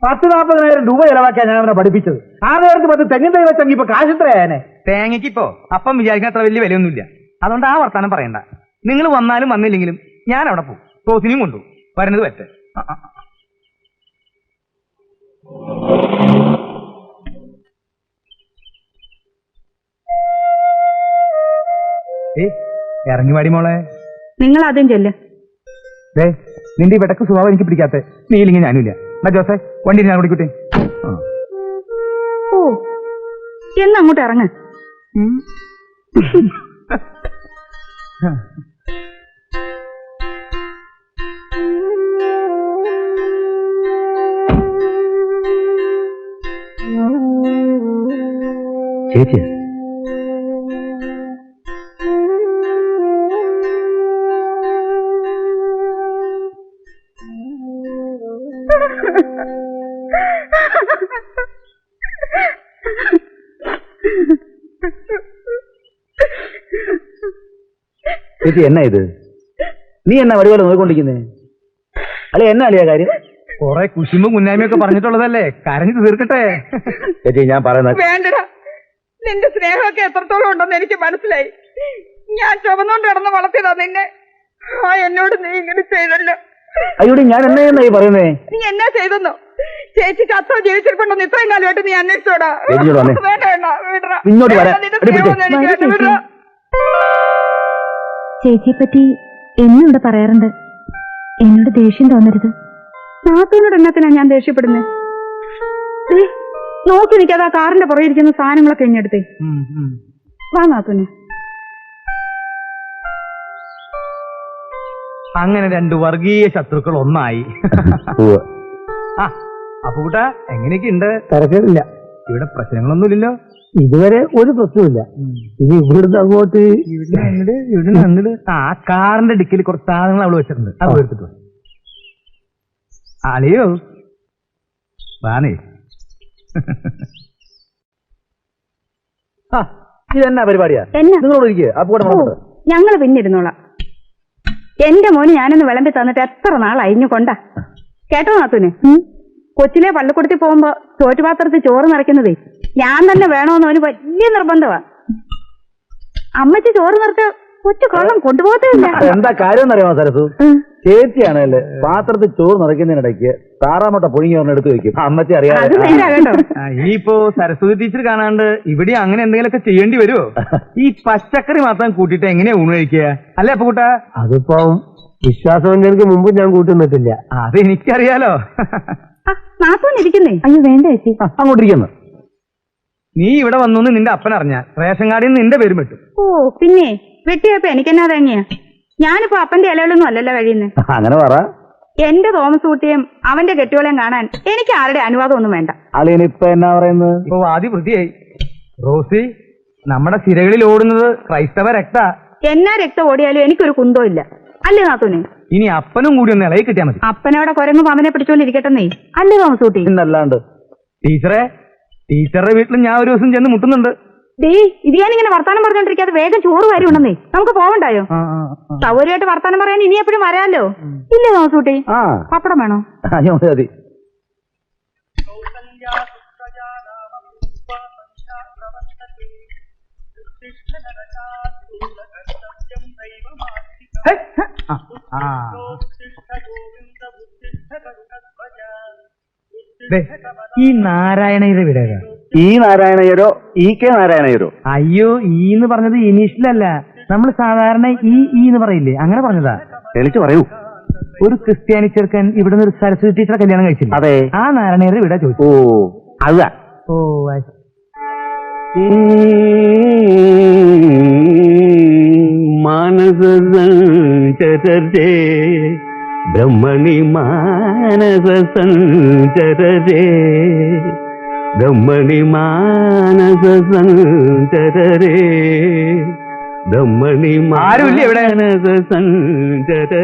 10,000-40,000 രൂപ ചെലവാക്കിയാ ഞാൻ അവനെ പഠിപ്പിച്ചത്. 6 പേർക്ക് 10 തെങ്ങിൻ തൈ വെച്ചെങ്കിൽ ഇപ്പൊ കാശിത്രയാനെ. തേങ്ങയ്ക്ക് ഇപ്പോ അപ്പം വിചാരിക്കുന്ന അത്ര വലിയ വിലയൊന്നുമില്ല. അതുകൊണ്ട് ആ വർത്താനം പറയണ്ട. നിങ്ങൾ വന്നാലും വന്നില്ലെങ്കിലും ഞാൻ അവിടെ പോകും. റോസിനെയും കൊണ്ടു വരുന്നത് പറ്റേ. ഇറങ്ങി വാടി മോളെ. നിങ്ങൾ ആദ്യം ചെല്ല്. നിന്റെ ഈ വെടക്ക് സ്വഭാവം എനിക്ക് പിടിക്കാത്ത. നീ ഇല്ലെങ്കിൽ ഞാനുമില്ല. ജോസേ, വണ്ടി ഞാൻ ഓടിക്കോട്ടെ. ഓ, എന്നങ്ങോട്ട് ഇറങ്ങ. ചേച്ചി, ചേച്ചി എന്നാ ഇത്? നീ എന്നാ വടിപോലെ നോക്കിക്കൊണ്ടിരിക്കുന്നേ? അല്ലെ എന്നാ അളിയാ കാര്യം? കൊറേ കുശുമ്പും മുന്നായ്മയൊക്കെ പറഞ്ഞിട്ടുള്ളതല്ലേ, കരഞ്ഞു തീർക്കട്ടെ. ചേച്ചി, ഞാൻ പറയുന്നത് വേണ്ടടാ. നിന്റെ സ്നേഹമൊക്കെ എത്രത്തോളം ഉണ്ടെന്ന് എനിക്ക് മനസ്സിലായി. ഞാൻ ചുമന്നുകൊണ്ട് കിടന്ന് വളർത്തിയതാ നിന്നെ. എന്നോട് നീ ഇങ്ങനെ ചെയ്തല്ലോ. അയ്യോടി, ഞാൻ എന്നാ ഈ പറയുന്നേ? നീ എന്നാ ചെയ്തെന്നോ? ചേച്ചിക്ക് അത്ര ജീവിച്ചിട്ടുണ്ടെന്ന് ഇത്രയും കാലമായിട്ട് നീ അന്വേഷിച്ചോടാ. വേണ്ട ചേച്ചിയെ പറ്റി എന്നും ഇവിടെ പറയാറുണ്ട്. എന്നോട് ദേഷ്യം തോന്നരുത്. നാത്തൂനോട് എന്നത്തിനാ ഞാൻ ദേഷ്യപ്പെടുന്നേ? നോക്കി നിൽക്കാതെ ആ കാറിന്റെ പുറകിരിക്കുന്ന സാധനങ്ങളൊക്കെ ഇഞ്ഞെടുത്തേ. വാ നാത്തൂന്. അങ്ങനെ 2 വർഗീയ ശത്രുക്കൾ ഒന്നായി. അപ്പൊ കൂട്ടാ, എങ്ങനെയൊക്കെ ഉണ്ട്? തിരക്കില്ല. ഇവിടെ പ്രശ്നങ്ങളൊന്നുമില്ലല്ലോ ഇതുവരെ. ഒരു പ്രശ്നമില്ല. ഇനി ഇവിടുന്ന് അങ്ങോട്ട് ആ കാറിന്റെ ഡിക്കിൽ കുറച്ച് സാധനങ്ങൾ അവള് വെച്ചിട്ടുണ്ട്. അത് എടുത്തിട്ട് അളിയോ വാനേ. ഇതെന്നാ പരിപാടിയാ? നിങ്ങളോട് ഇരിക്കുക. അപ്പൊ ഞങ്ങള് പിന്നിരുന്നോളാം. എന്റെ മോന് ഞാനൊന്ന് വിളമ്പി തന്നിട്ട് എത്ര നാളഴിഞ്ഞു കൊണ്ടാ. കേട്ടോ നാത്തൂന്? കൊച്ചിലെ പള്ളിക്കൂടത്തിൽ പോകുമ്പോ ചോറ്റുപാത്രത്തിൽ ചോറ് നിറയ്ക്കുന്നതേ ഞാൻ തന്നെ വേണോന്ന് അവന് വലിയ നിർബന്ധമാ. അമ്മച്ചി ചോറ് നിറച്ച കൊച്ചു കൊള്ളം കൊണ്ടുപോകത്തില്ല. എന്താ കാര്യം എന്നറിയാമോ സരസു? ചേച്ചിയാണല്ലേ പാത്രത്തിൽ ചോറ് നിറയ്ക്കുന്നതിനിടയ്ക്ക് താറാമുട്ട പുഴുങ്ങി ഒരെണ്ണം എടുത്തു വെക്കും. അമ്മച്ചി അറിയാം. ഇനിയിപ്പോ സരസ്വതി ടീച്ചർ കാണാണ്ട് ഇവിടെ അങ്ങനെ എന്തെങ്കിലുമൊക്കെ ചെയ്യേണ്ടി വരുമോ? ഈ പച്ചക്കറി മാത്രം കൂട്ടിയിട്ട് എങ്ങനെയാ ഊണ് കഴിക്കുക? അല്ലേ അപ്പൊ കൂട്ടാ? അതിപ്പോ വിശ്വാസവഞ്ചനക്ക് മുമ്പ് ഞാൻ കൂട്ടുന്നിട്ടില്ല. അത് എനിക്കറിയാലോ. നാത്തോണ്ടിരിക്കുന്നേ. അയ്യോ വേണ്ട ചേച്ചി, അങ്ങോട്ടിരിക്കുന്നു. നീ ഇവിടെ വന്നു നിന്റെ അപ്പൻ അറിഞ്ഞ റേഷൻ കാർഡിൽ നിന്ന് നിന്റെ പേരും വെട്ടും. ഓ പിന്നെ വെട്ടിയപ്പോ എനിക്കെന്നാ തേങ്ങിയാ? ഞാനിപ്പോ അപ്പന്റെ ഇലകളൊന്നും അല്ലല്ലോ കഴിയുന്നത്. അങ്ങനെ പറ. എന്റെ തോമസ് കുട്ടിയും അവന്റെ കെട്ടിയോളെയും കാണാൻ എനിക്ക് ആരുടെ അനുവാദം ഒന്നും വേണ്ട. അളിയനിപ്പൊ എന്നാ പറയുന്നത്? ഇപ്പൊ ആദ്യ വൃത്തിയായി. റോസി, നമ്മുടെ സിരകളിൽ ഓടുന്നത് ക്രൈസ്തവ രക്ത. എന്നാ രക്തം ഓടിയാലും എനിക്കൊരു കുന്തോ ഇല്ല. അല്ലേ നാത്തൂന്? ഇനി അപ്പനും കൂടി ഒന്ന് ഇളകി കിട്ടിയാൽ മതി. അപ്പനവിടെ കുരങ്ങും അവനെ പിടിച്ചോണ്ടിരിക്കട്ടെന്നേ. അല്ലേ തോമസ് കുട്ടി? പിന്നല്ലാണ്ട്. ടീച്ചറുടെ വീട്ടിൽ ഞാൻ ഒരു ദിവസം ചെന്ന് മുട്ടുന്നുണ്ട്. ഇത് ഞാനിങ്ങനെ വർത്താനം പറഞ്ഞോണ്ടിരിക്കാതെ വേഗം ചോറ് വാരി ഉണ്ടെന്നേ. നമുക്ക് പോവണ്ടായോ? സൗകര്യമായിട്ട് വർത്താനം പറയാൻ ഇനി എപ്പോഴും വരാല്ലോ. ഇല്ലേ തോമസ് കുട്ടി? പപ്പടം വേണോ? മതി. ഈ നാരായണയുടെ വീടേതാ? ഈ നാരായണയ്യരോ ഈ കെ നാരായണയ്യരോ? അയ്യോ ഈ എന്ന് പറഞ്ഞത് ഇനീഷ്യലല്ല, നമ്മൾ സാധാരണ ഈ എന്ന് പറയില്ലേ, അങ്ങനെ പറഞ്ഞതാ. തെളിച്ചു പറയൂ. ഒരു ക്രിസ്ത്യാനി ചെറുക്കൻ ഇവിടെ നിന്ന് ഒരു സരസ്വതി ടീച്ചറെ കല്യാണം കഴിച്ചില്ല? അതെ. ആ നാരായണയുടെ വീടാ ചോദിച്ചു. ഓ അതാ. ഓ മാനസ സഞ്ചരേ ബ്രഹ്മണി മാനസ സഞ്ചരേ ബ്രഹ്മണി മാനസ സഞ്ചരേ ബ്രഹ്മണി ആരുമില്ലേ ഇവിടെ? മാനസ സഞ്ചര.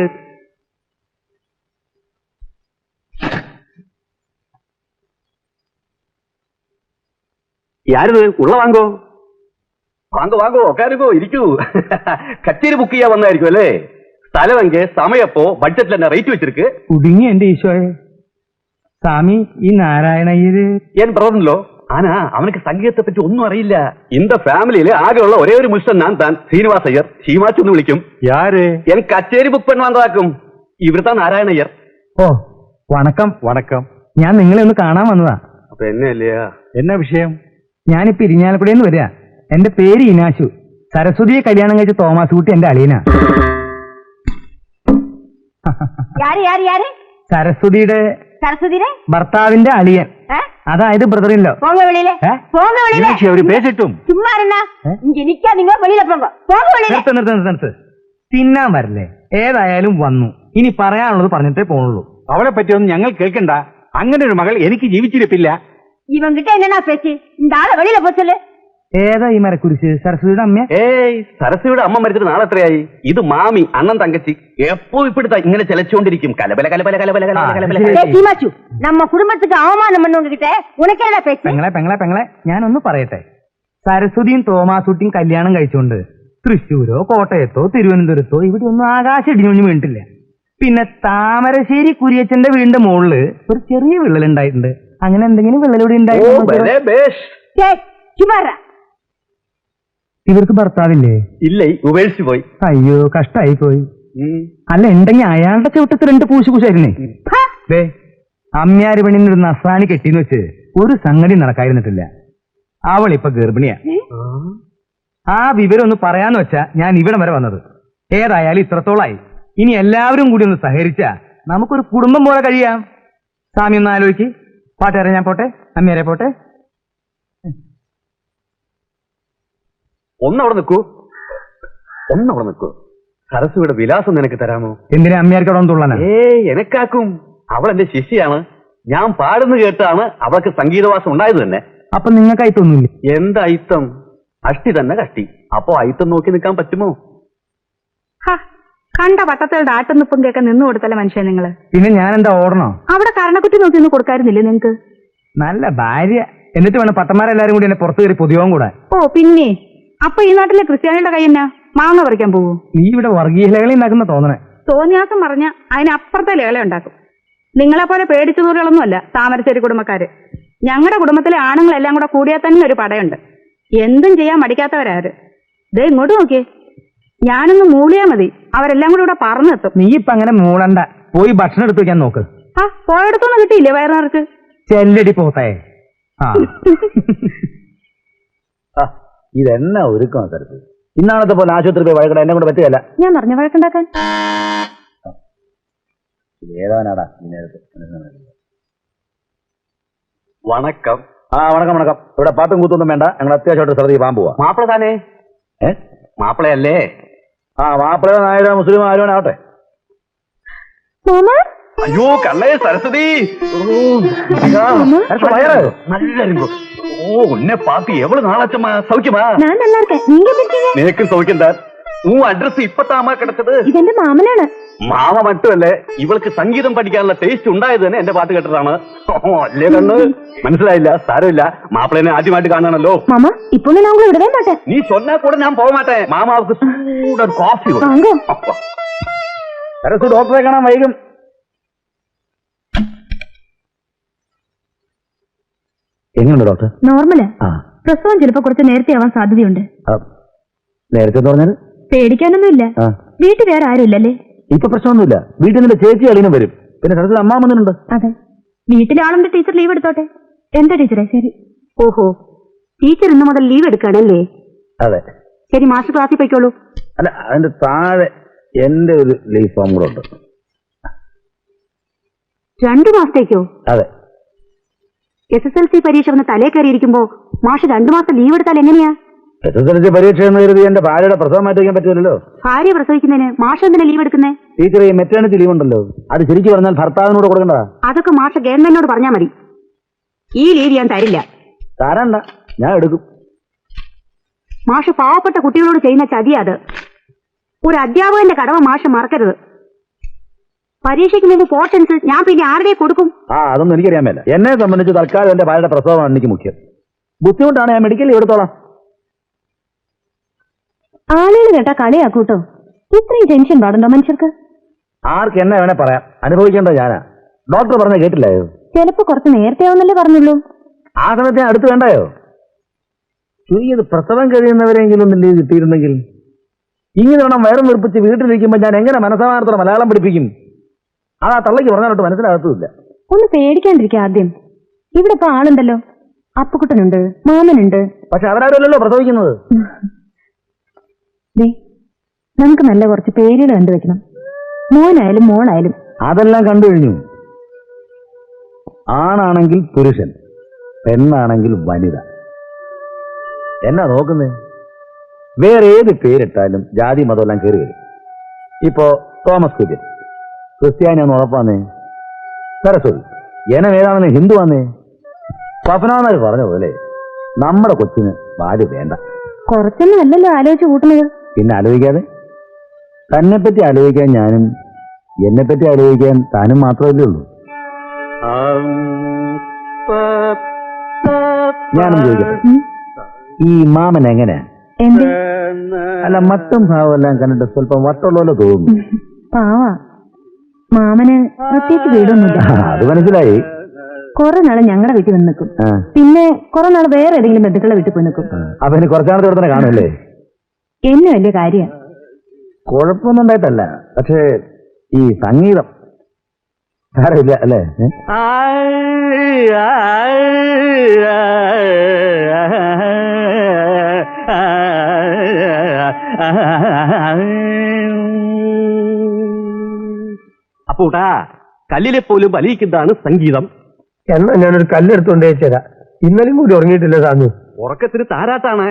யாரு உள்ள வாங்கோ வாங்கோ வாங்கோ உட்காருங்கோ இരിക്കൂ കച്ചേരി ബുക്ക് ചെയ്യാൻ വന്നായിരിക്കും അല്ലേ? സ്ഥലം എങ്കിൽ സമയപ്പോ ബഡ്ജറ്റിൽ തന്നെ റേറ്റ് വെച്ചിരിക്ക്. കുടുങ്ങി എന്റെ ഈശോയെ. സ്വാമി ഈ നാരായണയ്യര് എൻ ബ്രദറിലോ ആനാ അവനക്ക് സംഗീതത്തെ പറ്റി ഒന്നും അറിയില്ല. இந்த ഫാമിലിയില് ആകെയുള്ള ഒരേ ഒരു മുഷ്ടൻ ഞാൻ താൻ ശ്രീനിവാസ് അയ്യർ, ഷീമാച്ചു എന്ന് വിളിക്കും. യാര്? എൻ കച്ചേരി ബുക്ക് പെൺ വന്നതാക്കും. ഇവിടുത്തെ നാരായണയ്യർ. ഓ വണക്കം. വണക്കം. ഞാൻ നിങ്ങളെ ഒന്ന് കാണാൻ വന്നതാ. അപ്പൊ എന്നെ അല്ലയാ? എന്നാ വിഷയം? ഞാനിപ്പോ ഇരിഞ്ഞാലക്കുടയിൽ നിന്ന് വരിക. എന്റെ പേര് ഇനാശു. സരസ്വതിയെ കല്യാണം കഴിച്ച തോമാസ് കുട്ടി എന്റെ അളിയനാ. யாரு யாரு யாரு? സരസ്വതിയുടെ சரஸ்வதிரே ഭർത്താവിന്റെ അളിയൻ, അതായത് ബ്രദറില്ലോ. போங்க வெளியில, போங்க வெளியில. മീനാക്ഷി അവര് പേശിട്ടും. சும்மா இருந்தா இங்க நிக்காதீங்க, வெளியில போங்க, போங்க வெளியில. നിർത്ത്. തിന്നാൻ വരല്ലേ? ഏതായാലും വന്നു. ഇനി പറയാനുള്ളത് പറഞ്ഞിട്ടേ പോണുള്ളൂ. അവളെ പറ്റിയൊന്നും ഞങ്ങൾ കേൾക്കണ്ട. അങ്ങനെ ഒരു മകൾ എനിക്ക് ജീവിച്ചിരിപ്പില്ല. இவங்கிட்ட என்னன்னா பேச்சு? இந்த ஆளை வெளியில போ சொல்லு. ഏതാ ഈ മരക്കുരിശ്? സരസ്വതിയുടെ അമ്മ? ഏയ് സരസ്വതിയുടെ അമ്മ മരിച്ചിട്ട് നാളെ എത്രയായി? ഇത് മാമി, അണ്ണൻ തങ്കച്ചി. എപ്പോ ഇപ്പിടുത്ത ഇങ്ങനെ ചെലച്ചോണ്ടിരിക്കും. കലബല കലബല കലബല കലബല. ஏய் சீமாச்சு, நம்ம குடும்பத்துக்கு அவமானம் பண்ணவங்க கிட்ட உனக்கு என்ன பேச்சு? പെങ്ങളെ ഞാനൊന്ന് പറയട്ടെ. സരസ്വതിയും തോമാസുട്ടിയും കല്യാണം കഴിച്ചുകൊണ്ട് തൃശ്ശൂരോ കോട്ടയത്തോ തിരുവനന്തപുരത്തോ ഇവിടെ ഒന്നും ആകാശം ഇടിഞ്ഞൊന്നും വീണിട്ടില്ല. പിന്നെ താമരശ്ശേരി കുരിയച്ചന്റെ വീടിന്റെ മുകളില് ഒരു ചെറിയ വിള്ളലുണ്ടായിട്ടുണ്ട്. അങ്ങനെ എന്തെങ്കിലും വിള്ളലൂടെ ഓ ഉണ്ടായിരുന്നു? ബലേ ബേഷ്. ஏய் சும்மா இருடா. ഇവർക്ക് ഭർത്താവില്ലേ? ഇല്ല, ഉപേക്ഷിച്ചു പോയി. അയ്യോ കഷ്ടായി പോയി. അല്ല ഉണ്ടെങ്കിൽ അയാളുടെ ചവിട്ടത്ത് രണ്ട് പൂശുകൂശായിരുന്നേ. ദേ അമ്മ്യാര് പെണ്ണിനൊരു നസ്രാണി കെട്ടിന്ന് വെച്ച് ഒരു സംഗതി നടക്കാതിരുന്നിട്ടില്ല. അവളിപ്പൊ ഗർഭിണിയാ. ആ വിവരം ഒന്ന് പറയാന്ന് വെച്ചാ ഞാൻ ഇവിടെ വരെ വന്നത്. ഏതായാലും ഇത്രത്തോളായി. ഇനി എല്ലാവരും കൂടി ഒന്ന് സഹകരിച്ചാ നമുക്കൊരു കുടുംബം പോലെ കഴിയാം. സ്വാമി ഒന്ന് ആലോചിക്ക്. പാട്ടുകാരെ ഞാൻ പോട്ടെ, അമ്മയാരെ പോട്ടെ. ഒന്നവിടെ നിൽക്കൂ. സരസ്വതിയുടെ വിലാസം നിനക്ക് തരാമോ? എന്തിനാ അമ്മയാർക്ക് അവിടെ തുള്ളനാ? എനക്കാക്കും. അവൾ എന്റെ ശിഷ്യയാണ്. ഞാൻ പാടുന്ന കേട്ടാണ് അവൾക്ക് സംഗീതവാസം ഉണ്ടായത് തന്നെ. അപ്പൊ നിങ്ങൾക്ക് അയത്തൊന്നുമില്ല? എന്താ അയിത്തം? അഷ്ടി തന്നെ കഷ്ടി. അപ്പോ അയിത്തം നോക്കി നിൽക്കാൻ പറ്റുമോ? കണ്ട പട്ടത്തകളുടെ ആട്ടുനിപ്പും കേൾക്കാൻ നിന്ന് കൊടുത്തല്ലേ മനുഷ്യൻ നിങ്ങള്. പിന്നെ ഞാൻ എന്താ ഓടണോ? അവിടെ കരണക്കുറ്റി നോക്കി ഒന്ന് കൊടുക്കാറുന്നില്ലേ നിങ്ങക്ക്? നല്ല ഭാര്യ. എന്നിട്ട് വേണം പട്ടന്മാരെല്ലാരും കൂടി എന്നെ പുറത്തു കയറി പൊതിയോം കൂടാൻ. ഓ പിന്നെ അപ്പൊ ഈ നാട്ടിലെ ക്രിസ്ത്യാനികളുടെ കൈ എന്നാ മാങ്ങ പറിക്കാൻ പോകൂ? നീ ഇവിടെ വർഗീയ ലഹള ഉണ്ടാക്കുന്ന തോന്നണേ. തോന്നിയാസം പറഞ്ഞ അതിനപ്പുറത്തെ ലേല ഉണ്ടാക്കും. നിങ്ങളെപ്പോലെ പേടിച്ചു നൂറുകളൊന്നുമല്ല താമരശ്ശേരി കുടുംബക്കാര്. ഞങ്ങളുടെ കുടുംബത്തിലെ ആണുങ്ങളെല്ലാം കൂടെ കൂടിയാൽ തന്നെ ഒരു പടയുണ്ട്. എന്തും ചെയ്യാൻ മടിക്കാത്തവരാര്. ദേ ഇങ്ങോട്ട് നോക്കിയേ, ഞാനൊന്ന് മൂളിയാ മതി, അവരെല്ലാം കൂടെ ഇവിടെ പറന്നെത്തും. നീ ഇപ്പൊ അങ്ങനെ മൂളണ്ട. പോയി ഭക്ഷണം എടുത്തു വെക്കാൻ നോക്ക്. പോയടത്തൊന്നും കിട്ടിയില്ലേ വയറു നിറച്ച്? ചെല്ലടി പോത്തേ. ഇതെന്നാ ഒരുക്കണം തരത്തിൽ. ഇന്നാണത്തെ പോലെ ആശുപത്രി പോയി വഴക്കട എന്നെ കൊണ്ട് പറ്റുകയല്ല. ഞാൻ പറഞ്ഞ വഴക്കുണ്ടാക്കാൻ. ഏതാനാടാ വണക്കം. വണക്കം. ഇവിടെ പാട്ടും കൂത്തൊന്നും വേണ്ട. ഞങ്ങൾ അത്യാവശ്യമായിട്ട് സ്ഥലത്തേക്ക് പോകാൻ പോവാ. മാപ്പിള താനേ? മാപ്പിളയല്ലേ? മാപ്പിളയോ നായരോ മുസ്ലിമോ ആരും ആവട്ടെ. അയ്യോ കള്ളേ സരസ്വതി. നല്ല ഓ ഉന്നെ പാത്തി എവള് നാളാച്ചമ്മ സൗഖ്യമാ? നിനക്കും സൗഖ്യം താൻ. അഡ്രസ് ഇപ്പത്താമാ കിടച്ചത്. ഇതെന്റെ മാമനാണ്. മാമ മറ്റുമല്ലേ, ഇവൾക്ക് സംഗീതം പഠിക്കാനുള്ള ടേസ്റ്റ് ഉണ്ടായത് തന്നെ എന്റെ പാട്ട് കേട്ടതാണ്. അല്ലേ കണ്ണ് മനസ്സിലായില്ല? സാരമില്ല, മാപ്പിളനെ ആദ്യമായിട്ട് കാണാണല്ലോ. മാമ ഇപ്പൊ വിടവേ മാട്ടെ. നീ ചൊന്നാ കൂടെ ഞാൻ പോകമാട്ടെ. മാമ അവർക്ക് ചൂടൊരു കോഫി സരസ്വതി ഡോക്ടറെ കാണാൻ വൈകും. എങ്ങനെയുണ്ട് ഡോക്ടർ? നോർമല്. പ്രസവം ചിലപ്പോ കുറച്ച് നേരത്തെ ആവാൻ സാധ്യതയുണ്ട്. നേരത്തെ പറഞ്ഞാൽ പേടിക്കാനൊന്നുമില്ല. വീട്ടിൽ വേറെ ആരുമില്ലല്ലേ? ഇപ്പൊ പ്രശ്നമൊന്നുമില്ല. വീട്ടിൽ നിന്റെ ചേച്ചി അളിയനും വരും. പിന്നെ സരസ്വതി അമ്മാമന്നുണ്ട്. അതെ. വീട്ടിലെ ആളുണ്ട്, ടീച്ചർ ലീവ് എടുത്തോട്ടെ. എന്താ ടീച്ചറെ? ശരി. ഓഹോ, ടീച്ചർ ഇന്ന് മുതൽ ലീവ് എടുക്കുകയാണല്ലേ? അതെ. ശരി, മാസ്റ്റർ ക്ലാസ്സിൽ പോയിക്കോളൂ. അല്ല, അതിന്റെ താഴെ എന്റെ ഒരു ലീവ് ഫോം കൂടെ ഉണ്ട്. 2 മാസത്തേക്കോ? അതെ. SSLC പരീക്ഷ വന്ന് തലേ കയറിയിരിക്കുമ്പോ മാഷ് 2 മാസം ലീവ് എടുത്താൽ എങ്ങനെയാ? SSLC പരീക്ഷ എന്ന് കരുതി എന്റെ ഭാര്യയുടെ പ്രസവം മാറ്റിവെക്കാൻ പറ്റില്ലല്ലോ. ഭാര്യ പ്രസവിക്കുന്നതിന് മാഷ് എന്തിനാ ലീവ് എടുക്കുന്നേ? ടീച്ചർ, ഈ മെറ്റേണിറ്റി ലീവ് ഉണ്ടല്ലോ, അത് ശരിക്കും പറഞ്ഞാൽ ഭർത്താവിനോട് കൊടുക്കണ്ടതാ. അതൊക്കെ മാഷ് ഗവൺമെന്റിനോട് പറഞ്ഞാൽ മതി. ഈ ലീവ് ഞാൻ തരില്ല. തരണ്ട, ഞാൻ എടുക്കും. മാഷ് പാവപ്പെട്ട കുട്ടികളോട് ചെയ്യുന്ന ചതിയാ അത്. ഒരു അധ്യാപകന്റെ കടമ മാഷ് മറക്കരുത്. പരീക്ഷയ്ക്ക് മുമ്പ് പോർഷൻസ് ഞാൻ പിന്നെ ആരുടെ കൊടുക്കും? അതൊന്നും എനിക്കറിയാൻ മേല. എന്നെ സംബന്ധിച്ച് തൽക്കാലം എന്റെ ഭാര്യയുടെ പ്രസവമാണ് എനിക്ക് മുഖ്യം. ബുദ്ധിമുട്ടാണ്, ഞാൻ മെഡിക്കൽ ലീവ് എടുത്തോളാം. ആളുകൾ കേട്ടാ കളിയാക്കൂട്ടോ. ഇത്രയും ടെൻഷൻ പാടുണ്ടോ മനുഷ്യർക്ക്? ആർക്ക് എന്നെ വേണേ പറയാം, അനുഭവിക്കേണ്ടത് ഞാനാ. ഡോക്ടർ പറഞ്ഞ കേട്ടില്ലായോ? ചിലപ്പോ കുറച്ച് നേരത്തെ ആവുന്നല്ലേ പറഞ്ഞുള്ളൂ. ആ സമയത്ത് ഞാൻ അടുത്ത് വേണ്ടായോ? ചുരുങ്ങിയത് പ്രസവം കഴിയുന്നവരെങ്കിലും ഒന്ന് ലീവ് കിട്ടിയിരുന്നെങ്കിൽ. ഇങ്ങനെ വേണം വയറും വീർപ്പിച്ച് വീട്ടിലിരിക്കുമ്പോൾ ഞാൻ എങ്ങനെ മനസ്സമാനത്തോടെ മലയാളം പഠിപ്പിക്കും? അതാ തള്ളയ്ക്ക് പറഞ്ഞാലോട്ട് മനസ്സിലാകത്തുമില്ല. ഒന്ന് പേടിക്കാണ്ടിരിക്കുക ആദ്യം. ഇവിടെ ഇപ്പൊ ആളുണ്ടല്ലോ, അപ്പുക്കുട്ടനുണ്ട്, മാമനുണ്ട്. പക്ഷെ അവരാരല്ലോ പ്രസവിക്കുന്നത്. നമുക്ക് നല്ല കുറച്ച് പേരുകൾ കണ്ടുവെക്കണം, മോനായാലും മോളായാലും. അതെല്ലാം കണ്ടു കഴിഞ്ഞു. ആണാണെങ്കിൽ പുരുഷൻ, പെണ്ണാണെങ്കിൽ വനിത. എന്നാ നോക്കുന്നേ? വേറെ ഏത് പേരിട്ടാലും ജാതി മതമെല്ലാം കയറി വരും. ഇപ്പോ തോമസ് കുര്യൻ ക്രിസ്ത്യാനിയാന്ന് ഉറപ്പാന്നേ. സരസ്വതി ജനം ഏതാണെന്ന് ഹിന്ദു ആന്നേ. സ്വപ്നാന്നാര് പറഞ്ഞ പോലെ നമ്മുടെ കൊച്ചിന് ഭാര്യ വേണ്ട. കുറച്ചൊന്നും അല്ലല്ലോ ആലോചിച്ച് കൂട്ടുന്നത്. പിന്നെ ആലോചിക്കാതെ? തന്നെപ്പറ്റി ആലോചിക്കാൻ ഞാനും എന്നെപ്പറ്റി ആലോചിക്കാൻ താനും മാത്രമല്ലേ ഉള്ളൂ. ഞാനും ചോദിക്കട്ടെ, ഈ മാമൻ എങ്ങനെയാ? അല്ല, മട്ടും ഭാവം എല്ലാം കണ്ടിട്ട് സ്വല്പം വട്ടുള്ള തോന്നുന്നു. പാവാ. മാമന് പ്രത്യേകിച്ച് വീടൊന്നുമില്ല. അത് മനസ്സിലായി. കുറെ നാള് ഞങ്ങളുടെ വീട്ടിൽ വന്ന് നിൽക്കും, പിന്നെ കുറെ നാള് വേറെ ഏതെങ്കിലും ബന്ധുക്കളുടെ വീട്ടിൽ പോയി നിൽക്കും. അപ്പൊ ഇനി കുറച്ചാളത്തെ ഇവിടെ തന്നെ കാണുമല്ലേ? എന്നെ വലിയ കാര്യം. കുഴപ്പമൊന്നും ഉണ്ടായിട്ടല്ല, പക്ഷേ ഈ സംഗീതം സാരമില്ല അല്ലേ? അപ്പൂട്ടാ, കല്ലിലെ പോലും വലിയിക്കുന്നതാണ് സംഗീതം. എന്നാ ഞാനൊരു കല്ലെടുത്തോണ്ട് വെച്ചേരാ. ഇന്നലെയും കൂടി ഉറങ്ങിയിട്ടില്ല സാധു. ഉറക്കത്തിന് താരാട്ടാണ്.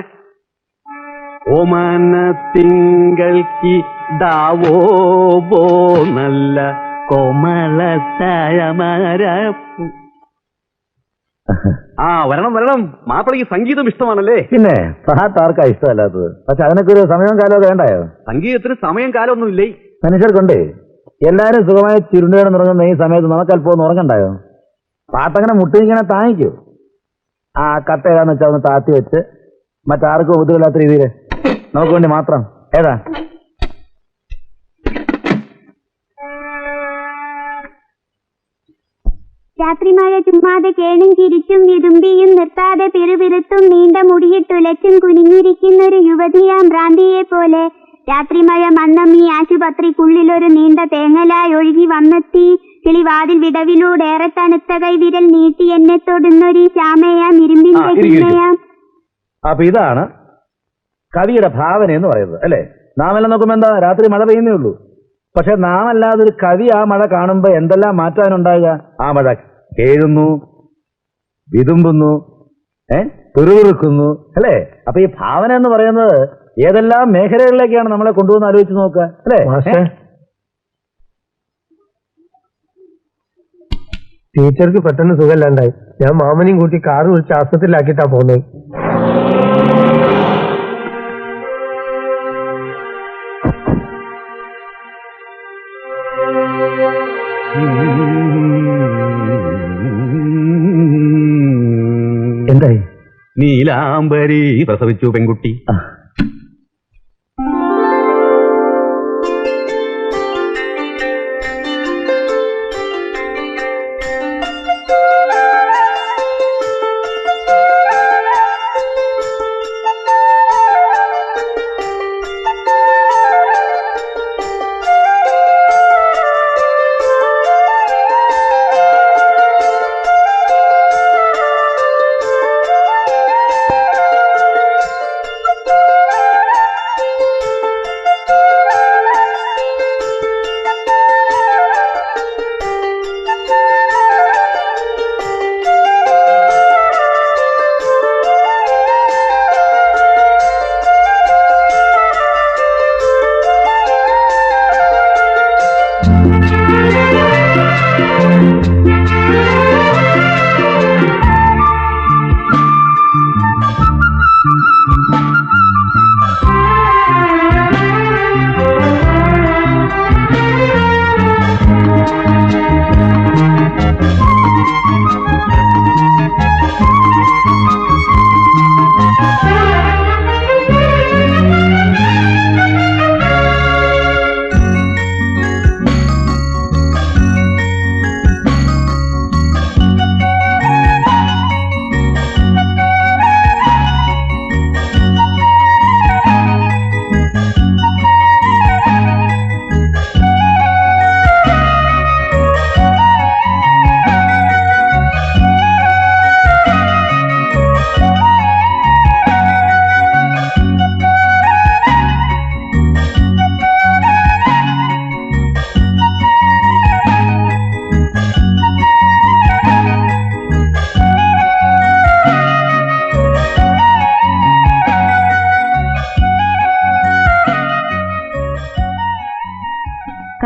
ഓമനത്തിങ്കൾക്ക് ദാവോ ബോ നല്ല കോമളത്തായമര. വരണം വരണം, മാപ്പിളയ്ക്ക് സംഗീതം ഇഷ്ടമാണല്ലേ? പിന്നെ പാട്ട് ആർക്കാ ഇഷ്ടമല്ലാത്തത്? പക്ഷെ അതിനൊക്കെ ഒരു സമയവും കാലമൊക്കെ വേണ്ടായോ? സംഗീതത്തിന് സമയം കാലമൊന്നുമില്ലേ മനുഷ്യർക്കൊണ്ടേ. എല്ലാരും സുഖമായി ചുരുണ്ടുകിടന്ന് ഉറങ്ങുന്ന ഈ സമയത്ത് നമുക്ക് അല്പം ഒന്ന് ഉറങ്ങണ്ടായോ? പാട്ടങ്ങനെ മുട്ടിങ്ങനെ താങ്ങിക്കോ. കത്ത് ഏതാന്ന് വെച്ചാൽ ഒന്ന് താത്തി വെച്ച് മറ്റാർക്കും ബുദ്ധിമില്ലാത്ത രീതിയിൽ നമുക്ക് വേണ്ടി മാത്രം. ഏതാ? രാത്രിമഴ ചുമ്മാതെ കേണും ചിരിച്ചും വിതുമ്പിയും നിർത്താതെ പിറുപിറുത്തും നീണ്ട മുടിയിട്ടുലച്ചും കുനിഞ്ഞിരിക്കുന്നൊരു യുവതിയാം ഭ്രാന്തിയെ പോലെ രാത്രിമഴ മന്നം ഈ ആശുപത്രിക്കുള്ളിലൊരു നീണ്ട തേങ്ങലായി ഒഴുകി വന്നെത്തി. കിളിവാതിൽ വിടവിലൂടെ ഏറെ തണുത്ത കൈ വിരൽ നീട്ടി എന്നെ തൊടുന്നൊരു ശ്യാമയാം ഇരുമ്പിന്റെ ചിന്മയാം. അപ്പൊ ഇതാണ് കവിയുടെ ഭാവന എന്ന് പറയുന്നത് അല്ലേ? നാം എല്ലാം നോക്കുമ്പോ എന്താ, രാത്രി മഴ പെയ്യുന്നേ ഉള്ളൂ. പക്ഷെ നാം അല്ലാതെ ഒരു കവി ആ മഴ കാണുമ്പോ എന്തെല്ലാം മാറ്റാനുണ്ടാകുക? ആ മഴ കേഴുന്നു, വിതുമ്പുന്നു, പിറുപിറുക്കുന്നു അല്ലേ? അപ്പൊ ഈ ഭാവന എന്ന് പറയുന്നത് ഏതെല്ലാം മേഖലകളിലേക്കാണ് നമ്മളെ കൊണ്ടുവന്ന് ആലോചിച്ച് നോക്കുക അല്ലേ? ടീച്ചർക്ക് പെട്ടെന്ന് സുഖമില്ലാണ്ടായി. ഞാൻ മാമനെയും കൂട്ടി കാറ് വിളിച്ച് ആസ്പത്രിയിലാക്കിയിട്ടാ പോകുന്നത്. എന്തായി? നീലാംബരി പ്രസവിച്ചു പെൺകുട്ടി.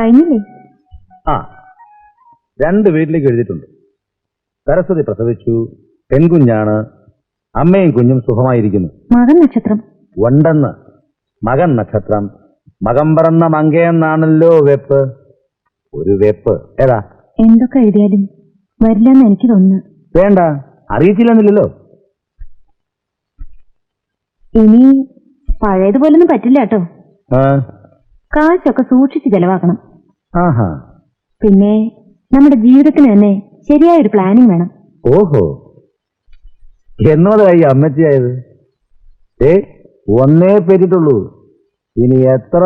കഴിഞ്ഞില്ലേ? ആ 2 വീട്ടിലേക്ക് എഴുതിയിട്ടുണ്ട്. സരസ്വതി പ്രസവിച്ചു, പെൺകുഞ്ഞാണ്, അമ്മയും കുഞ്ഞും സുഖമായിരിക്കുന്നു. മകൻ നക്ഷത്രം. ഉണ്ടെന്ന് മകൻ നക്ഷത്രം, മകൻ പറന്ന മങ്കയെന്നാണല്ലോ വെപ്പ്. ഒരു വെപ്പ് ഏതാ? എന്തൊക്കെ എഴുതിയാലും വരില്ലെന്ന് എനിക്ക് തോന്നുന്നു. വേണ്ട, അറിയിച്ചില്ലെന്നില്ലല്ലോ. ഇനി പഴയതുപോലൊന്നും പറ്റില്ല കേട്ടോ. ആ, കാശൊക്കെ സൂക്ഷിച്ച് ചെലവാക്കണം. ആഹാ. പിന്നെ നമ്മുടെ ജീവിതത്തിന് തന്നെ ശരിയായൊരു പ്ലാനിങ് വേണം. ഓഹോ, എന്നോടായി അമ്മച്ചിയായത്? ഒന്നേ പേരിട്ടുള്ളൂ, ഇനി എത്ര?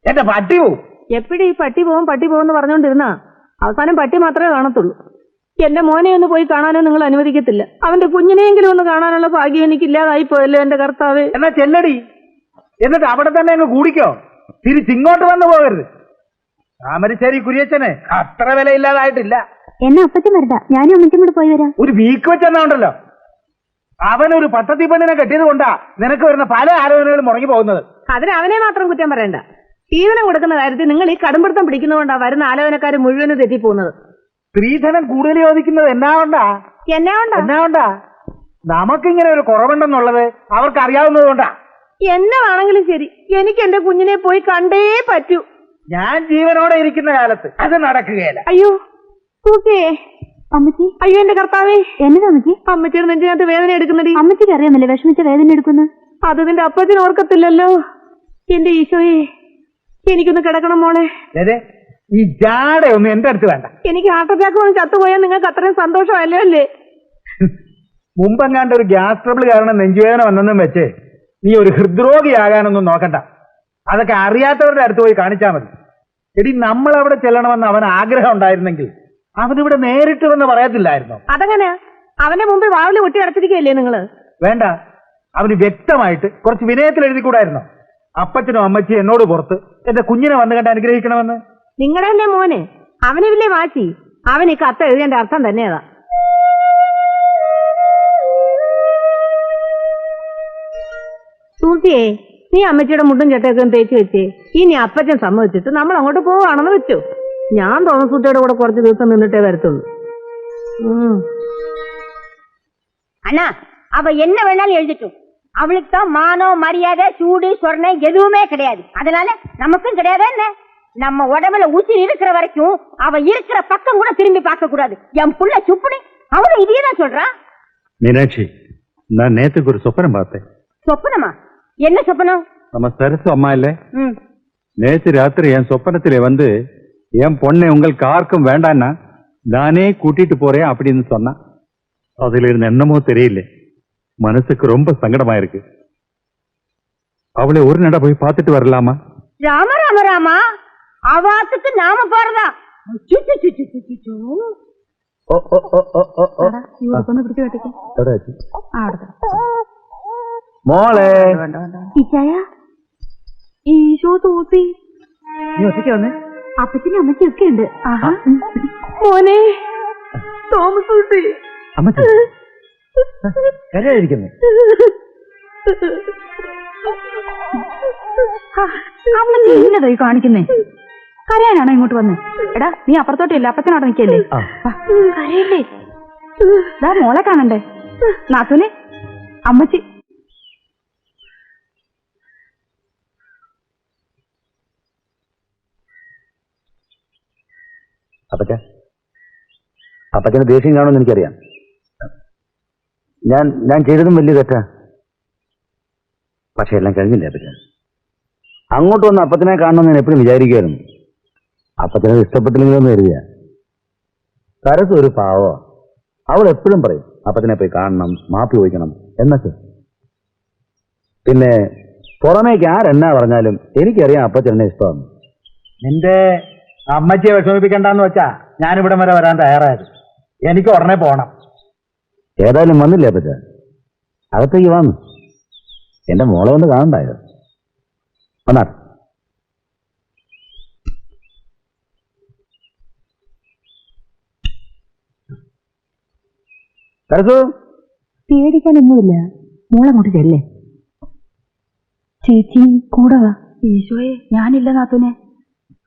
എന്റെ പട്ടി പോവും. എപ്പോഴും ഈ പട്ടി പോകുമെന്ന് പറഞ്ഞോണ്ടിരുന്നാ അവസാനം പട്ടി മാത്രമേ കാണത്തുള്ളൂ. എന്റെ മോനെ ഒന്ന് പോയി കാണാനോ നിങ്ങൾ അനുവദിക്കത്തില്ല. അവന്റെ കുഞ്ഞിനെയെങ്കിലും ഒന്ന് കാണാനുള്ള ഭാഗ്യം എനിക്കില്ലാതായി പോയല്ലോ എന്റെ കർത്താവ്. എന്നാ ചെല്ലടി, എന്നിട്ട് അവിടെ തന്നെ അങ്ങ് കൂടിക്കോ, തിരിച്ചിങ്ങോട്ട് വന്നു പോകരുത്. താമരശ്ശേരി കുരിയച്ചനെ അത്ര വിലയില്ലാതായിട്ടില്ല. എന്നാ അപ്പച്ചൻ വരണ്ട, ഞാനും അമ്മച്ചും കൂടെ പോയി വരാം. ഒരു വീക്ക് വെച്ചെന്നുണ്ടല്ലോ, അവനൊരു പട്ടത്തി പെണ്ണിനെ കെട്ടിയത് കൊണ്ടാ നിനക്ക് വരുന്ന പല ആലോചനകളും മുടങ്ങി പോകുന്നത്. അതിന് അവനെ മാത്രം കുറ്റം പറയണ്ട. സ്ത്രീധനം കൊടുക്കുന്ന കാര്യത്തിൽ നിങ്ങൾ ഈ കടുംപിടുത്തം പിടിക്കുന്നതുകൊണ്ടാ വരുന്ന ആലോചനക്കാർ മുഴുവനും തെറ്റിപ്പോകുന്നത്. സ്ത്രീധനം കൂടുതൽ ചോദിക്കുന്നത് എന്നാ കൊണ്ടാ? നമുക്കിങ്ങനെ ഒരു കുറവുണ്ടെന്നുള്ളത് അവർക്ക് അറിയാവുന്നത് കൊണ്ടാ. എന്നതാണെങ്കിലും ശരി, എനിക്ക് എന്റെ കുഞ്ഞിനെ പോയി കണ്ടേ പറ്റൂ. ഞാൻ ജീവനോടെ ഇരിക്കുന്ന കാലത്ത് അത് നടക്കുകയില്ല. അയ്യോ സൂസിയേ, അമ്മച്ചി. അയ്യോ എന്റെ കർത്താവേ. എന്നതാ അമ്മച്ചി? അമ്മച്ചിയുടെ നെഞ്ചിനകത്ത് വേദന എടുക്കുന്നടി. അമ്മച്ചിക്ക് അറിയാമല്ലേ വിഷമിച്ച വേദന എടുക്കുന്നു? അത് നിന്റെ അപ്പച്ചന് ഓർക്കത്തില്ലല്ലോ. എന്റെ ഈശോയെ, എനിക്കൊന്ന് കിടക്കണം മോളെ. ഈ ജാടയൊന്നും എന്റെ അടുത്ത് വേണ്ട. എനിക്ക് ഹാർട്ട് അറ്റാക്ക് വന്ന് ചത്തുപോയാൽ നിങ്ങൾക്ക് അത്രയും സന്തോഷമല്ലേ അല്ലേ? മുമ്പെങ്ങാണ്ട് ഒരു ഗ്യാസ് ട്രബിൾ കാരണം നെഞ്ചുവേദന വന്നെന്നും വെച്ച് നീ ഒരു ഹൃദ്രോഗിയാകാനൊന്നും നോക്കണ്ട. അതൊക്കെ അറിയാത്തവരുടെ അടുത്ത് പോയി കാണിച്ചാൽ മതി. എടി, നമ്മൾ അവിടെ ചെല്ലണമെന്ന് അവന് ആഗ്രഹം ഉണ്ടായിരുന്നെങ്കിൽ അവനിവിടെ നേരിട്ട് വന്ന് പറയത്തില്ലായിരുന്നോ? അതെങ്ങനെ? അവന്റെ മുമ്പിൽ വാവില് കുട്ടി അടച്ചിരിക്കുകയല്ലേ നിങ്ങള്? വേണ്ട, അവന് വ്യക്തമായിട്ട് കുറച്ച് വിനയത്തിൽ എഴുതിക്കൂടായിരുന്നോ? അപ്പച്ചനും അമ്മച്ചിയും എന്നോട് പുറത്ത് എന്റെ കുഞ്ഞിനെ വന്നു കണ്ട് അനുഗ്രഹിക്കണമെന്ന്. നിങ്ങളുടെ അല്ലേ മോന്, അവനില്ലേ വാശി. അവൻ ഈ കത്ത് എഴുതേണ്ട അർത്ഥം തന്നെയതാ. സൂസിയെ, നീ അമ്മച്ചിയുടെ മുട്ടും ചട്ടയൊക്കെ തേച്ച് വെച്ചേ. ഇനി അപ്പച്ചൻ സമ്മതിച്ചിട്ട് നമ്മൾ അങ്ങോട്ട് പോവാണെന്ന് വെച്ചു. ഞാൻ തോമസൂട്ടിയുടെ കൂടെ കുറച്ച് ദിവസം നിന്നിട്ടേ വരത്തുള്ളൂ. அண்ணா அவ என்ன வேணாலும் எழுதிட்டும். அவளுக்கு தான் மானம் மரியாதை சூடு சொர்ணம் எதுவுமே கிடையாது. அதனால நமக்கும் கிடையாது. என்ன நம்ம உடம்புல உயிர் இருக்கிற வரைக்கும் அவ இருக்கிற பக்கம் கூட திரும்பி பார்க்க கூடாது. என் புள்ள சுப்புனி அவனும் இதையதான் சொல்றான். மீனாட்சி, நான் நேத்துக்கு ஒரு சொப்பனம் பார்த்தேன். சொப்பனமா? என்ன சொப்பனம்? நம்ம சரசு அம்மா இல்ல, நேத்து ராத்திரி என் சொப்பனத்திலே வந்து என் பொண்ணை உங்களுக்கு யாருக்கும் வேண்டான்னா நானே கூட்டிட்டு போறேன் அப்படின்னு சொன்னா. அதுல இருந்த என்னமோ தெரியல, மனசுக்கு ரொம்ப சங்கடமா இருக்கு. அவளை ஒரு நட போய் பார்த்துட்டு வரலாமா? ராம ராம ராமா, அவாத்துக்கு நாம போறதா? മോളെ, ഇച്ചായ, ഈശോ സൂസി, നീ ഒറ്റയ്ക്ക് വന്നേ? അപ്പച്ചനും അമ്മച്ചും ഒക്കെ ഉണ്ട്. മോനെ തോമസൂട്ടി, അമ്മച്ചി കരയായിരിക്കുന്നു. അമ്മച്ചി ഇന്നതായി കാണിക്കുന്നേ. കരയാനാണോ ഇങ്ങോട്ട് വന്ന്? എടാ, നീ അപ്പുറത്തോട്ടില്ല, അപ്പച്ചനോടെ നിൽക്കല്ലേ? കരയില്ലേ? ദാ മോളെ കാണണ്ടേ? നാത്തൂനെ, അമ്മച്ചി. അപ്പച്ചന് ദേഷ്യം കാണുമെന്ന് എനിക്കറിയാം. ഞാൻ ചെയ്തതും വലിയ തെറ്റാ. പക്ഷെ എല്ലാം കഴിഞ്ഞില്ലേ അപ്പച്ചൻ? അങ്ങോട്ട് വന്ന് അപ്പച്ചനെ കാണണമെന്ന് ഞാൻ എപ്പോഴും വിചാരിക്കുമായിരുന്നു. അപ്പച്ചനത് ഇഷ്ടപ്പെട്ടില്ലെങ്കിലൊന്നും എഴുതിയ. സരസ് ഒരു പാവോ, അവൾ എപ്പോഴും പറയും അപ്പച്ചനെ പോയി കാണണം, മാപ്പി ചോദിക്കണം എന്നൊക്കെ. പിന്നെ പുറമേക്ക് ആരെന്നാ പറഞ്ഞാലും എനിക്കറിയാം അപ്പച്ചനെ ഇഷ്ടമാണ്. നിന്റെ അമ്മച്ചിയെ വിഷമിപ്പിക്കണ്ടെന്ന് വെച്ചാ ഞാനിവിടം വരെ വരാൻ തയ്യാറായത്. എനിക്ക് ഉടനെ പോണം. ഏതായാലും വന്നില്ലേ അപ്പച്ച? അകത്തേക്ക് വന്നു. എന്റെ മോളെ കൊണ്ട് കാണണ്ടായോ? വന്നാ പേടിക്കാനൊന്നുമില്ല, മോളങ്ങോട്ട് ചെല്ലേ. ചേച്ചി കൂടെ വാ. ഈശോയെ, ഞാനില്ല നാത്തൂനെ.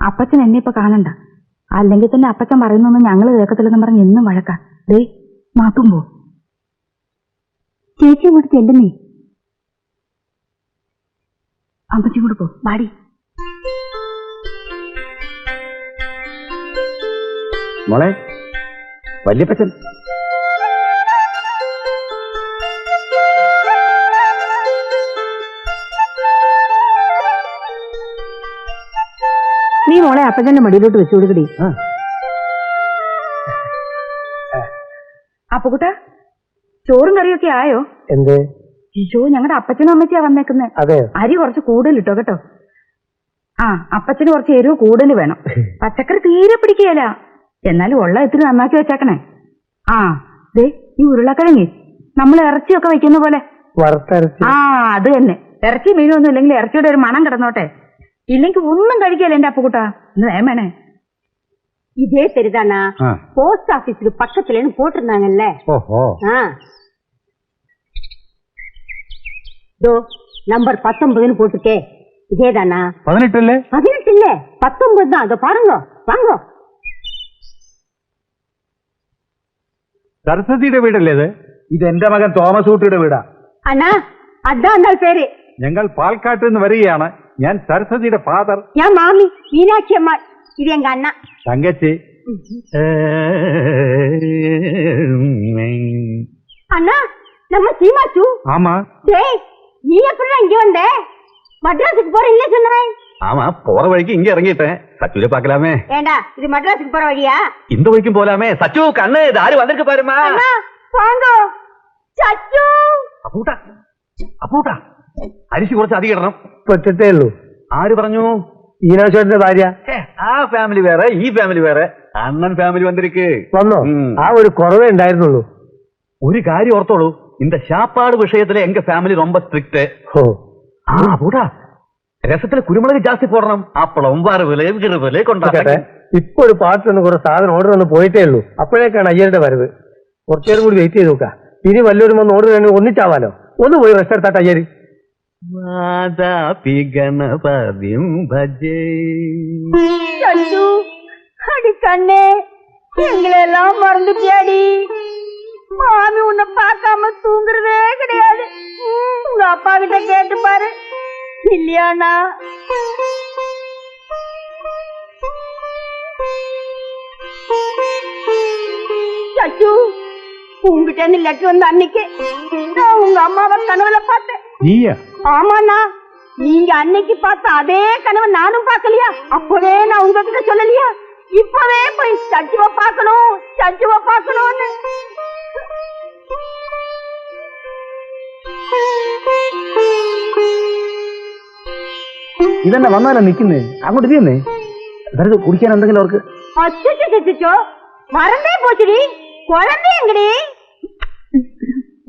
അപ്പച്ചൻ എന്നെ ഇപ്പൊ കാണണ്ട. അല്ലെങ്കിൽ തന്നെ അപ്പച്ചൻ പറയുന്നൊന്നും ഞങ്ങള് കേൾക്കത്തില്ലെന്ന് പറഞ്ഞ് എന്നും വഴക്കാ. ദേ നാത്തും പോ. ചേച്ചി അങ്ങോട്ട് ചെല്ലുന്നേ. അപ്പച്ചി കൂടെ പോ. പാടി. മോളെ, വല്യപ്പച്ചൻ. നീ മോളെ അപ്പച്ചന്റെ മടിയിലോട്ട് വെച്ചു കൊടുക്കടി. അപ്പുകുട്ട, ചോറും കറിയൊക്കെ ആയോ? എന്തേ? ഈശോ, ഞങ്ങളുടെ അപ്പച്ചനും അമ്മച്ചിയാ വന്നേക്കുന്നത്. അതെ. അരി കുറച്ച് കൂടുതൽ ഇട്ടോ കേട്ടോ. ആ, അപ്പച്ചന് കുറച്ച് എരിവ് കൂടുതൽ വേണം. പച്ചക്കറി തീരെ പിടിക്കുകയല്ല. എന്നാലും ഉള്ള ഇത്തിരി നന്നാക്കി വെച്ചേക്കണേ. ആ, ദേ ഈ ഉരുളക്കിഴങ്ങി നമ്മൾ ഇറച്ചിയൊക്കെ വെക്കുന്ന പോലെ. വറുത്തരച്ച്. ആ, അത് തന്നെ. ഇറച്ചി മീനൊന്നും ഇല്ലെങ്കിൽ ഇറച്ചിയുടെ ഒരു മണം കിടന്നോട്ടെ. ഇല്ലെങ്കിൽ ഒന്നും കഴിക്കല്ലേ എന്റെ അപ്പുകുട്ടാ. വേമേണേ. இதே சரிதானா? போஸ்ட் ஆபீஸ்க்கு பக்கத்துலன்னு போட்டிருந்தாங்கல்ல. ஓஹோ. தோ நம்பர் 19ன்னு போட்டுக்கே. இதேதானா? 18 இல்ல? 18 இல்ல, 19 தான். அதோ பாருங்க, வாங்க. സരസ്വതിയുടെ വീടല്ലേ ഇത്? ഇത് എന്റെ മകൻ തോമസ് ഊട്ടിയുടെ വീടാ. അണ്ണാ, അതാ പേര്. ഞങ്ങൾ പാൽക്കാട്ടിൽ നിന്ന് വരികയാണ്. ഞാൻ സരസ്വതിയുടെ ഫാദർ. ഞാൻ മാമി മീനാക്ഷി അമ്മ. ഇത് എങ്ക അണ്ണ തങ്കച്ചി. அண்ணா, நம்ம சீமாச்சு. ஆமா. டேய், நீ எப்படிடா இங்க வந்த? மദ്രാஸுக்கு போற இல்ல சொன்னாய். ஆமா, போற வழிக்கு இங்க இறங்கிட்டேன். சச்சுல பாக்கலாமே. ஏண்டா, இது மദ്രാஸுக்கு போற வழியா? இந்த வழிக்கும் போலாமே. சச்சு, கண்ணு தாரி வந்திருக்கு பாருமா. அண்ணா, வாங்க. சச்சு. അപ്പൂട്ടാ, അരിശി കുറച്ച് അധികം ഇടണം. ഒറ്റത്തേ ഉള്ളൂ. ആര് പറഞ്ഞു? ഈനാശോന്റെ ഭാര്യ. ആ ഫാമിലി വേറെ, ഈ ഫാമിലി വേറെ. അണ്ണൻ ഫാമിലി വന്നിരിക്ക്. വന്നോ? ആ ഒരു കുറവേ ഉണ്ടായിരുന്നുള്ളൂ. ഒരു കാര്യം ഓർത്തോളൂ, இந்த சாப்பாடு விஷயத்துல எங்க ஃபேமிலி ரொம்ப ஸ்ட்ரிக்ட். பூட்டா, രസത്തിൽ കുരുമുളക് ജാസ്തി പോടണം. അപ്പളം വറവില് കിറുവില് കൊണ്ടാട്ടെ. ഇപ്പൊ ഒരു പാർട്ടിൽ കുറെ സാധനം ഓർഡർ വന്ന് പോയിട്ടേ ഉള്ളൂ. അപ്പോഴേക്കാണ് അയ്യരുടെ വരവ്. കുറച്ചേരം കൂടി വെയിറ്റ് ചെയ്ത് നോക്കാം. ഇനി വല്ലവരും വന്ന് ഓർഡർ തന്നെ ഒന്നിച്ചാവാലോ. ഒന്ന് പോയി റെസ്റ്റ് എടുത്താട്ടെ അയ്യര്. ഗണപതിം ഭജേ. அடி கண்ணே, எங்களெல்லாம் மறந்துட்டியாடி. மாமி உன்னை பார்க்காம தூங்குறதே கிடையாது. உங்க அப்பா கிட்ட கேட்டு பாரு. இல்லையாண்ணா? சச்சு, உங்ககிட்ட இருந்து லெட்டர் வந்த அன்னைக்கு நான் உங்க அம்மாவை கனவுல பார்த்தேன். நீயா? ஆமாண்ணா, நீங்க அன்னைக்கு பார்த்த அதே கனவை நானும் பார்க்கலையா? அப்பவே நான் உங்ககிட்ட சொல்லலையா? இப்பவே போய் சச்சுவ பார்க்கணும், சச்சுவ பார்க்கணும்னு. ഇതന്നെ വന്നാലോ നിക്കുന്നേ? അങ്ങോട്ട് തിരിയുന്നേ. അതായത് കുടിക്കാൻ എന്തെങ്കിലും അവർക്ക്? அச்சோ, மறந்தே போச்சுடி. குழந்தை எங்கடி?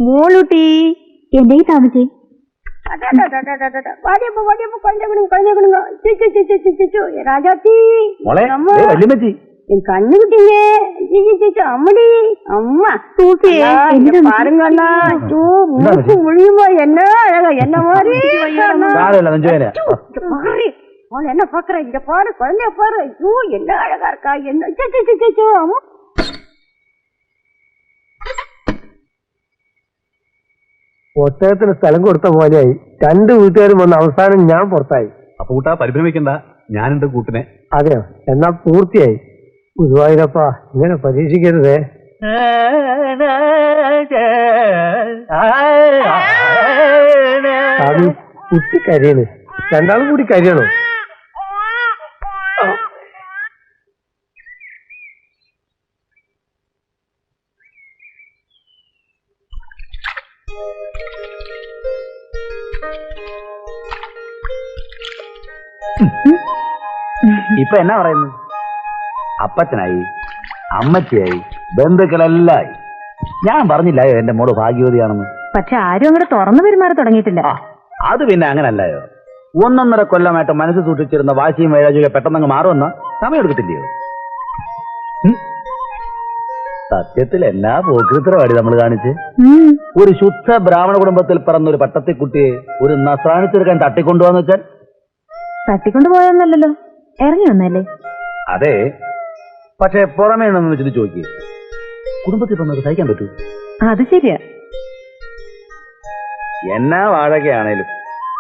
മോളൂട്ടി എന്തേ താമസേ? ராஜாத்தி മോളെ, വല്യമ്മച്ചി. என் கண்ணு குட்டிங்க. அம்மடி அம்மா பாருங்க அண்ணா. மூக்கு முழியுமா? என்ன அழகா, என்ன மாதிரி என்ன பாக்குற? இங்க பாரு, குழந்தைய பாரு. ஐயோ, என்ன அழகா இருக்கா. என்ன அம்மா. ഒട്ടകത്തിന് സ്ഥലം കൊടുത്ത പോലെയായി. രണ്ടു വീട്ടുകാരും വന്ന അവസാനം ഞാൻ പുറത്തായി. അപ്പൂട്ടാ, പരിഭ്രമിക്കണ്ട, ഞാനുണ്ട് കൂട്ടിനെ. അതെയോ? എന്നാ പൂർത്തിയായി. ഗുരുവായൂരപ്പാ, ഇങ്ങനെ പരീക്ഷിക്കരുതേ. അത് കുട്ടി കരിയണ്. രണ്ടാളും കൂടി കരിയണോ? ഇപ്പൊ എന്നാ പറയുന്നു? അപ്പച്ചനായി, അമ്മച്ചിയായി, ബന്ധുക്കളെല്ലാം. ഞാൻ പറഞ്ഞില്ലായോ എന്റെ മോള് ഭാഗ്യവതിയാണെന്ന്? പക്ഷെ ആരും അങ്ങോട്ട് തുറന്നു പെരുമാറി തുടങ്ങിയിട്ടില്ല. അത് പിന്നെ അങ്ങനല്ലയോ. 1.5 കൊല്ലമായിട്ട് മനസ്സ് സൂക്ഷിച്ചിരുന്ന വാശിയും വൈരാഗ്യമൊക്കെ പെട്ടെന്നങ്ങ് മാറുമെന്ന സമയം എടുക്കത്തില്ലയോ? സത്യത്തിൽ എന്നാ പോക്കൃത്തരവാടി നമ്മൾ കാണിച്ച്. ഒരു ശുദ്ധ ബ്രാഹ്മണ കുടുംബത്തിൽ പിറന്നൊരു പട്ടത്തിക്കുട്ടിയെ ഒരു നസ്രാണി ചെറുക്കാൻ തട്ടിക്കൊണ്ടുപോവാന്ന് വെച്ചാൽ തട്ടിക്കൊണ്ടുപോയൊന്നല്ലോ, ഇറങ്ങി വന്നല്ലേ. അതെ, പക്ഷെ പുറമേ നിന്ന് വെച്ചിട്ട് ചോദിക്കുക, കുടുംബത്തിൽ വന്നത് സഹിക്കാൻ പറ്റൂ? അത് ശരിയാ. എന്നാ വാഴകയാണേലും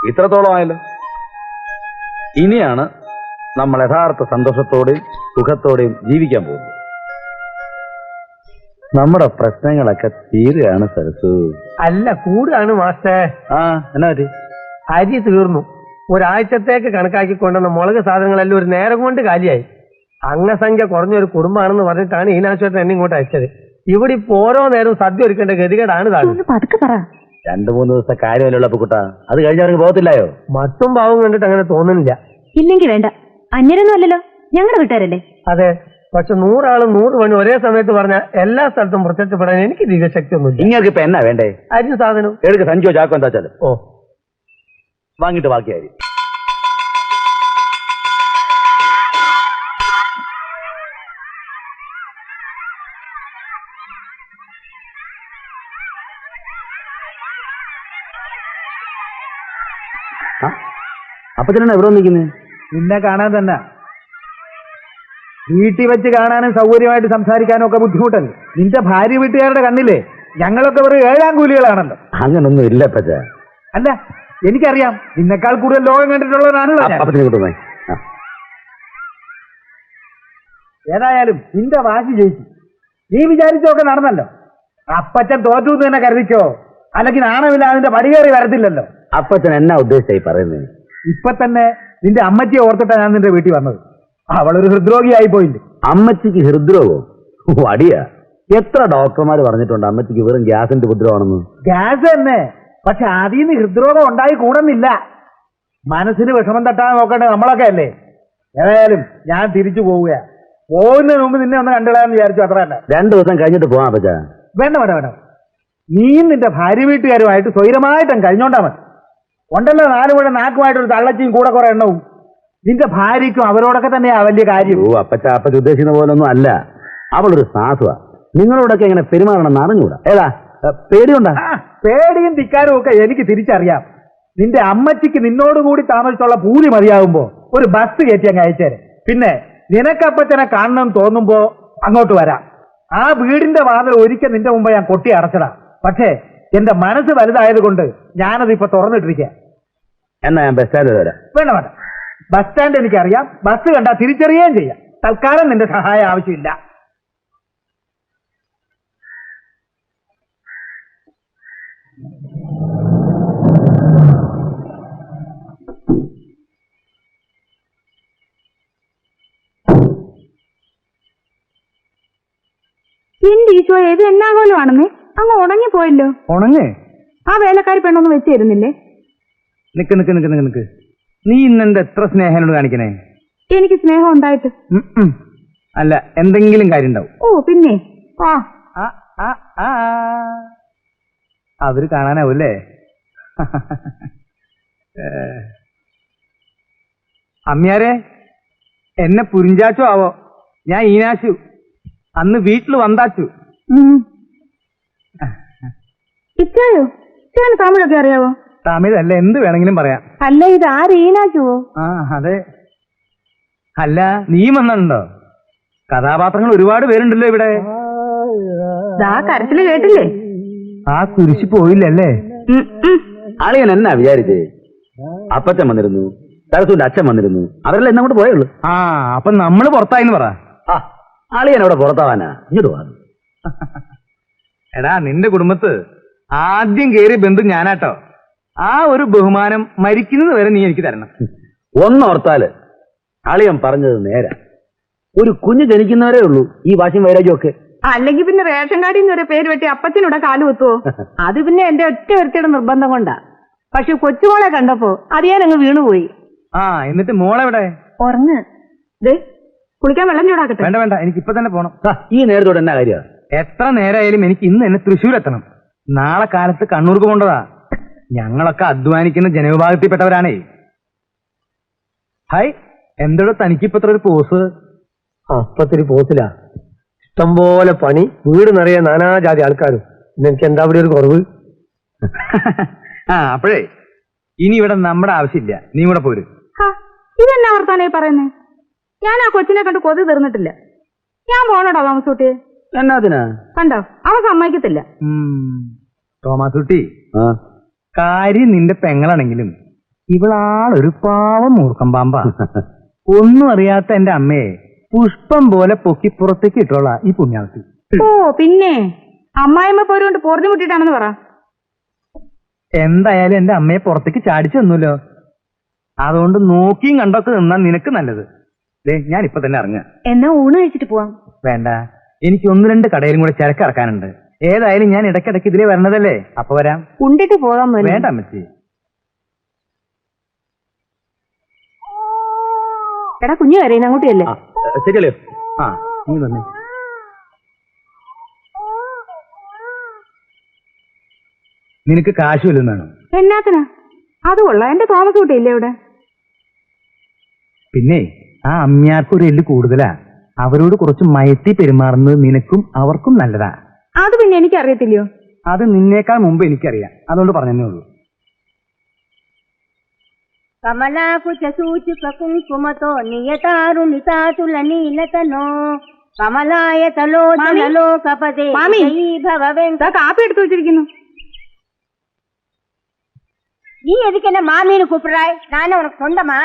ഇത്രത്തോളം ആയല്ലോ. ഇനിയാണ് നമ്മൾ യഥാർത്ഥ സന്തോഷത്തോടെയും സുഖത്തോടെയും ജീവിക്കാൻ പോകുന്നത്. നമ്മുടെ പ്രശ്നങ്ങളൊക്കെ തീരുകയാണ് സരസു. അല്ല, കൂടുകയാണ് മാസ്റ്റേ. ആ, എന്നാ പറ്റി? അരി തീർന്നു. ഒരാഴ്ചത്തേക്ക് കണക്കാക്കിക്കൊണ്ടുവന്ന മുളക് സാധനങ്ങളെല്ലാം ഒരു നേരം കൊണ്ട് കാലിയായി. അംഗസംഖ്യ കുറഞ്ഞൊരു കുടുംബമാണെന്ന് പറഞ്ഞിട്ടാണ് ഈനാശുപത്രി എന്നെ ഇങ്ങോട്ട് അയച്ചത്. ഇവിടെ ഇപ്പൊ ഓരോ നേരവും സദ്യ ഒരുക്കേണ്ട ഗതികേടാണ് താഴെ. പതുക്കെ പറ. 2-3 ദിവസത്തെ കാര്യമല്ലോ കുട്ടാ, അത് കഴിഞ്ഞവർക്ക് പോകത്തില്ലായോ? മട്ടും പാവം കണ്ടിട്ട് അങ്ങനെ തോന്നുന്നില്ല. ഇല്ലെങ്കിൽ വേണ്ട, അന്യരൊന്നും അല്ലല്ലോ, ഞങ്ങളുടെ വീട്ടുകാരല്ലേ. അതെ, പക്ഷെ 100 ആളും 100 പണി ഒരേ സമയത്ത് പറഞ്ഞ എല്ലാ സ്ഥലത്തും പ്രത്യക്ഷപ്പെടാൻ എനിക്ക് ദിവശക്തി ഒന്നുമില്ല. നിങ്ങൾക്ക് ഇപ്പൊ എന്നാ വേണ്ടേ? അരിയും സാധനം എടുക്ക, സഞ്ചോ ചാക്കോ എന്താ വെച്ചാല് ഓ വാങ്ങിട്ട് ബാക്കി അരി. അപ്പൊ തന്നെ എവിടെ നിൽക്കുന്നത്? നിന്നെ കാണാൻ തന്നെ. വീട്ടിൽ വെച്ച് കാണാനും സൗകര്യമായിട്ട് സംസാരിക്കാനും ഒക്കെ ബുദ്ധിമുട്ടല്ലേ. നിന്റെ ഭാര്യ വീട്ടുകാരുടെ കണ്ണില്ലേ ഞങ്ങളൊക്കെ വെറും 7ാം കൂലികളാണല്ലോ. അങ്ങനൊന്നും ഇല്ല പച്ച. അല്ല, എനിക്കറിയാം, നിന്നെക്കാൾ കൂടുതൽ ലോകം കണ്ടിട്ടുള്ളവരാണല്ലോ ഞാൻ. ഏതായാലും നിന്റെ വാശി ജയിച്ചു. നീ വിചാരിച്ചൊക്കെ നടന്നല്ലോ. അപ്പച്ചൻ തോറ്റു എന്ന് തന്നെ കരുതിക്കോ, അല്ലെങ്കിൽ നാണമില്ല അതിന്റെ പടികേറി വരത്തില്ലല്ലോ. അപ്പച്ചൻ എന്നാ ഉദ്ദേശിച്ചായി പറയുന്നത്? ഇപ്പൊ തന്നെ നിന്റെ അമ്മച്ചിയെ ഓർത്തിട്ടാ ഞാൻ നിന്റെ വീട്ടിൽ വന്നത്. അവളൊരു ഹൃദ്രോഗിയായി പോയില്ലേ. അമ്മച്ചിക്ക് ഹൃദ്രോഗോ? അടിയാ. എത്ര ഡോക്ടർമാർ പറഞ്ഞിട്ടുണ്ട് അമ്മച്ചിക്ക് വെറും ഗ്യാസിന്റെ ഉപദ്രവമാണെന്ന്. ഗ്യാസ് തന്നെ, പക്ഷെ അതിൽ നിന്ന് ഹൃദ്രോഗം ഉണ്ടായി കൂടുന്നില്ല. മനസ്സിന് വിഷമം തട്ടാൻ നോക്കേണ്ടത് നമ്മളൊക്കെ അല്ലേ. ഏതായാലും ഞാൻ തിരിച്ചു പോവുകയാ. പോകുന്നതിന് മുമ്പ് നിന്നെ ഒന്ന് കണ്ടിടാന്ന് വിചാരിച്ചു, അത്ര തന്നെ. 2 ദിവസം കഴിഞ്ഞിട്ട് പോവാം അപ്പച്ച. വേണ്ട വേണ്ട വേണ്ട, നീയും നിന്റെ ഭാര്യ വീട്ടുകാരുമായിട്ട് സ്വൈരമായിട്ടും കഴിഞ്ഞോണ്ടാ മതി. ഉണ്ടല്ലോ 4 മുഴ നാക്കുമായിട്ടൊരു തള്ളച്ചിയും കൂടെ കുറെ എണ്ണവും. നിന്റെ ഭാര്യയ്ക്കും അവരോടൊക്കെ തന്നെയാ വലിയ കാര്യം. ഓ അപ്പച്ച, അപ്പച്ച ഉദ്ദേശിക്കുന്ന പോലൊന്നും അല്ല. അവളൊരു സാധുവാ. നിങ്ങളോടൊക്കെ എങ്ങനെ പെരുമാറണം അറിഞ്ഞൂടാ. ഏതാ പേടിയുണ്ടാ? പേടിയും ധിക്കാരും ഒക്കെ എനിക്ക് തിരിച്ചറിയാം. നിന്റെ അമ്മച്ചിക്ക് നിന്നോടുകൂടി താമസിച്ചുള്ള പൂലി മതിയാകുമ്പോ ഒരു ബസ് കയറ്റി അങ്ങ് അയച്ചേരെ. പിന്നെ നിനക്കപ്പച്ചനെ കാണണം തോന്നുമ്പോ അങ്ങോട്ട് വരാം. ആ വീടിന്റെ വാതിൽ ഒരിക്കൽ നിന്റെ മുമ്പ് ഞാൻ കൊട്ടി അടച്ചടാ. പക്ഷേ എന്റെ മനസ്സ് വലുതായത് കൊണ്ട് ഞാനത് ഇപ്പൊ തുറന്നിട്ടിരിക്കാം. എന്നാ ഞാൻ ബസ് സ്റ്റാൻഡിൽ വരാം. വേണ്ട വേണ്ട, ബസ് സ്റ്റാൻഡ് എനിക്കറിയാം. ബസ് കണ്ടാ തിരിച്ചറിയുകയും ചെയ്യാം. തൽക്കാലം നിന്റെ സഹായം ആവശ്യമില്ല. എന്റെ ഈശോ, ഏത് എന്നാകോലമാണെന്നേ, അങ്ങ് ഉണങ്ങിപ്പോയല്ലോ. ഉണങ്ങേ? ആ വേലക്കാരി പെണ്ണൊന്നും വെച്ച് തരുന്നില്ലേ? നിക്ക് നിക്ക് നിക്ക് നിക്ക് നിക്ക്, നീ ഇന്നെന്താ എത്ര സ്നേഹനോട് കാണിക്കണേ? എനിക്ക് സ്നേഹം ഉണ്ടായിട്ട് അല്ല, എന്തെങ്കിലും കാര്യം ഉണ്ടാവും. ഓ പിന്നെ അവര് കാണാനാവൂല്ലേ? അമ്മ്യാരെ, എന്നെ പുരിഞ്ചാച്ചോ ആവോ, ഞാൻ ഈനാശു. അന്ന് വീട്ടിൽ വന്നാച്ചു. ഇച്ചായോ, ഇച്ചാന് തമിഴൊക്കെ അറിയാവോ? തമിഴല്ല, എന്ത് വേണമെങ്കിലും പറയാം. അല്ല, ഇത് ആര് ഈനാച്ചുവോ? ആ അതെ. അല്ല, നീ വന്നിട്ടുണ്ടോ? കഥാപാത്രങ്ങൾ ഒരുപാട് പേരുണ്ടല്ലോ ഇവിടെ. കരച്ചില് കേട്ടില്ലേ? ആ കുരിശി പോയില്ലല്ലേ? ആളിയൻ എന്നാ വിചാരിച്ചേ? അപ്പച്ചൻ വന്നിരുന്നു, സരസുവിന്റെ അച്ഛൻ വന്നിരുന്നു, അവരെല്ലാം എന്നങ്ങോട്ട് പോയുള്ളൂ. ആ, അപ്പൊ നമ്മള് പുറത്തായിന്ന് പറ. ആളിയൻ അവിടെ പുറത്താവാനാ? ഇങ്ങോട്ട് പോവാ. എടാ, നിന്റെ കുടുംബത്ത് ആദ്യം കേറിയ ബന്ധു ഞാനാട്ടോ. ആ ഒരു ബഹുമാനം മരിക്കുന്നത് വരെ നീ എനിക്ക് തരണം. ഒന്നോർത്താല് ആളിയൻ പറഞ്ഞത് നേരാ. ഒരു കുഞ്ഞ് ജനിക്കുന്നവരേ ഉള്ളൂ ഈ വാശിയും വൈരാഗ്യം ഒക്കെ. അല്ലെങ്കിൽ പിന്നെ റേഷൻ കാർഡിൽ നിന്ന് ഒരു പേര് വെട്ടി അപ്പച്ചനൂടെ കാല് കുത്തുവോ? അത് പിന്നെ എന്റെ ഒറ്റ വ്യക്തിയുടെ നിർബന്ധം കൊണ്ടാ. പക്ഷെ കൊച്ചുമോളെ കണ്ടപ്പോ അത് ഞാൻ അങ്ങ് വീണുപോയി. ആ, എന്നിട്ട് മോളെവിടെ? ഉറങ്ങ്. കുളിക്കാൻ വെള്ളം ചൂടാക്കട്ടെ? വേണ്ട വേണ്ട, എനിക്ക് ഇപ്പൊ തന്നെ പോണം. ഈ നേരത്തോടെ എന്നാ കാര്യ? എത്ര നേരമായാലും എനിക്ക് ഇന്ന് തന്നെ തൃശ്ശൂർ എത്തണം. നാളെ കാലത്ത് കണ്ണൂർക്ക് പോണ്ടതാ. ഞങ്ങളൊക്കെ അധ്വാനിക്കുന്ന ജനവിഭാഗത്തിൽപ്പെട്ടവരാണേ. ഹായ്, എന്തോടെ തനിക്കിപ്പത്ര ഒരു പോസ്? അപ്പത്തിരി പോസിലാ. ഇഷ്ടംപോലെ പണി, വീട് നിറയെ നാനാജാതി ആൾക്കാരും. എനിക്ക് എന്താ ഇവിടെ ഒരു കുറവ്? ആ അപ്പോഴേ ഇനി ഇവിടെ നമ്മുടെ ആവശ്യമില്ല, നീ കൂടെ പോര്. ഇതെന്നാ വർത്താനേ പറയുന്നേ? ഞാൻ ആ കൊച്ചിനെ കണ്ട് കൊതി തീർന്നിട്ടില്ല. ഞാൻ പോണോടാ തോമസൂട്ടിയെ. എന്നാത്തിനാ? കണ്ടോ, അവൻ സമ്മതിക്കത്തില്ല. തോമാസുട്ടി, കാര്യം നിന്റെ പെങ്ങളാണെങ്കിലും ഇവളാളൊരു പാവം മൂർഖം പാമ്പാ. ഒന്നും അറിയാത്ത എന്റെ അമ്മയെ പുഷ്പം പോലെ പൊക്കിപ്പുറത്തേക്ക് ഇട്ടോളാ ഈ പുണ്യാവത്തി. ഓ പിന്നെ അമ്മായിമ്മ പോരുകൊണ്ട് പൊറിഞ്ഞു മുട്ടിട്ടാണെന്ന് പറ. എന്തായാലും എന്റെ അമ്മയെ പുറത്തേക്ക് ചാടിച്ചു തന്നല്ലോ. അതുകൊണ്ട് നോക്കിയും കണ്ടൊക്കെ നിന്നാ നിനക്ക് നല്ലത്. ഞാൻ ഇപ്പൊ തന്നെ ഇറങ്ങുക. എന്നാ ഊണ് കഴിച്ചിട്ട് പോവാം. വേണ്ട, എനിക്ക് 1-2 കടയിലും കൂടെ ചരക്കിറക്കാനുണ്ട്. ഏതായാലും ഞാൻ ഇടയ്ക്കിടയ്ക്ക് ഇതിലേ വരണതല്ലേ, അപ്പൊ വരാം. ഉണ്ടിട്ട് പോകാൻ വേണ്ട അമ്മച്ചി. എടാ കുഞ്ഞു കരയുന്ന അങ്ങോട്ടല്ലേ? ശരിയല്ലേ? ആ നീ വന്നേ. നിനക്ക് കാശ് വല്ലതും വേണം? എന്നാത്തിനാ? അത് കൊള്ളാം. എന്റെ തോമസ് കുട്ടിയില്ലേ ഇവിടെ? പിന്നെ ആ അമ്മ്യാർക്കൊരു എല്ല് കൂടുതലാ. അവരോട് കുറച്ച് മയത്തി പെരുമാറുന്നത് നിനക്കും അവർക്കും നല്ലതാ. അത് പിന്നെ എനിക്കറിയത്തില്ലയോ? അത് നിന്നേക്കാൾ മുമ്പ് എനിക്കറിയാം, അതുകൊണ്ട് പറഞ്ഞതേ ഉള്ളൂ. కమలాకుచ సూచుక కుంకుమతో నియతారుణితాతుల నీలతనో కమలాయతలోచనలో కపదే മാമി, ഭവ വെങ്ക. കാപ്പി എടുത്തു വെച്ചിരിക്കുന്നു. നീ എതുക്കെന്നെ മാമീന് കൂപ്പിടായ്? ഞാൻ ഉനക്ക് സ്വന്തമാ?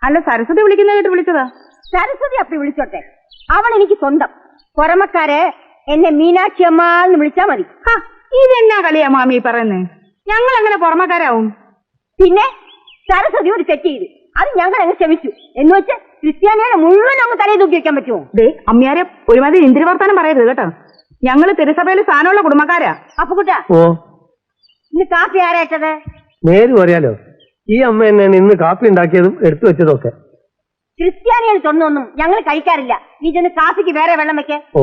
അല്ല, സരസ്വതി വിളിക്കുന്ന കേട്ട് വിളിച്ചതാ. സരസ്വതി അപ്പി വിളിച്ചോട്ടെ, അവൾ എനിക്ക് സ്വന്തം. പുറമക്കാരെ എന്നെ മീനാക്ഷി അമ്മ എന്ന് വിളിച്ചാ മതി. ഇതെന്നാ കളിയാ മാമി പറയുന്നേ? ഞങ്ങൾ എങ്ങനെ പുറമക്കാരാവും? പിന്നെ സരസ്വതി ഒരു തെറ്റ് ചെയ്ത് അത് ഞങ്ങൾ അങ്ങ് ക്ഷമിച്ചു എന്ന് വെച്ച് ക്രിസ്ത്യാനികളെ മുഴുവൻ അങ്ങ് തലയിൽ തൂക്കി വെക്കാൻ പറ്റുമോ? ദേ അമ്മ്യാരെ ഒരുമാതിരി ഇന്ദ്രി വർത്താനം പറയരുത് കേട്ടോ. ഞങ്ങള് തിരുസഭയിൽ സ്ഥാനമുള്ള കുടുംബക്കാരാ. അപ്പൊ കുട്ടാ, ഇന്ന് കാപ്പി ആരായിട്ടത്? നേര് പറയാലോ, ഈ അമ്മ തന്നെയാണ് ഇന്ന് കാപ്പി ഉണ്ടാക്കിയതും എടുത്തു വെച്ചതും ഒക്കെ. ക്രിസ്ത്യാനികൾ തൊന്നൊന്നും ഞങ്ങൾ കഴിക്കാറില്ല. നീ ചെന്ന് കാപ്പിക്ക് വേറെ വെള്ളം വെക്കേ. ഓ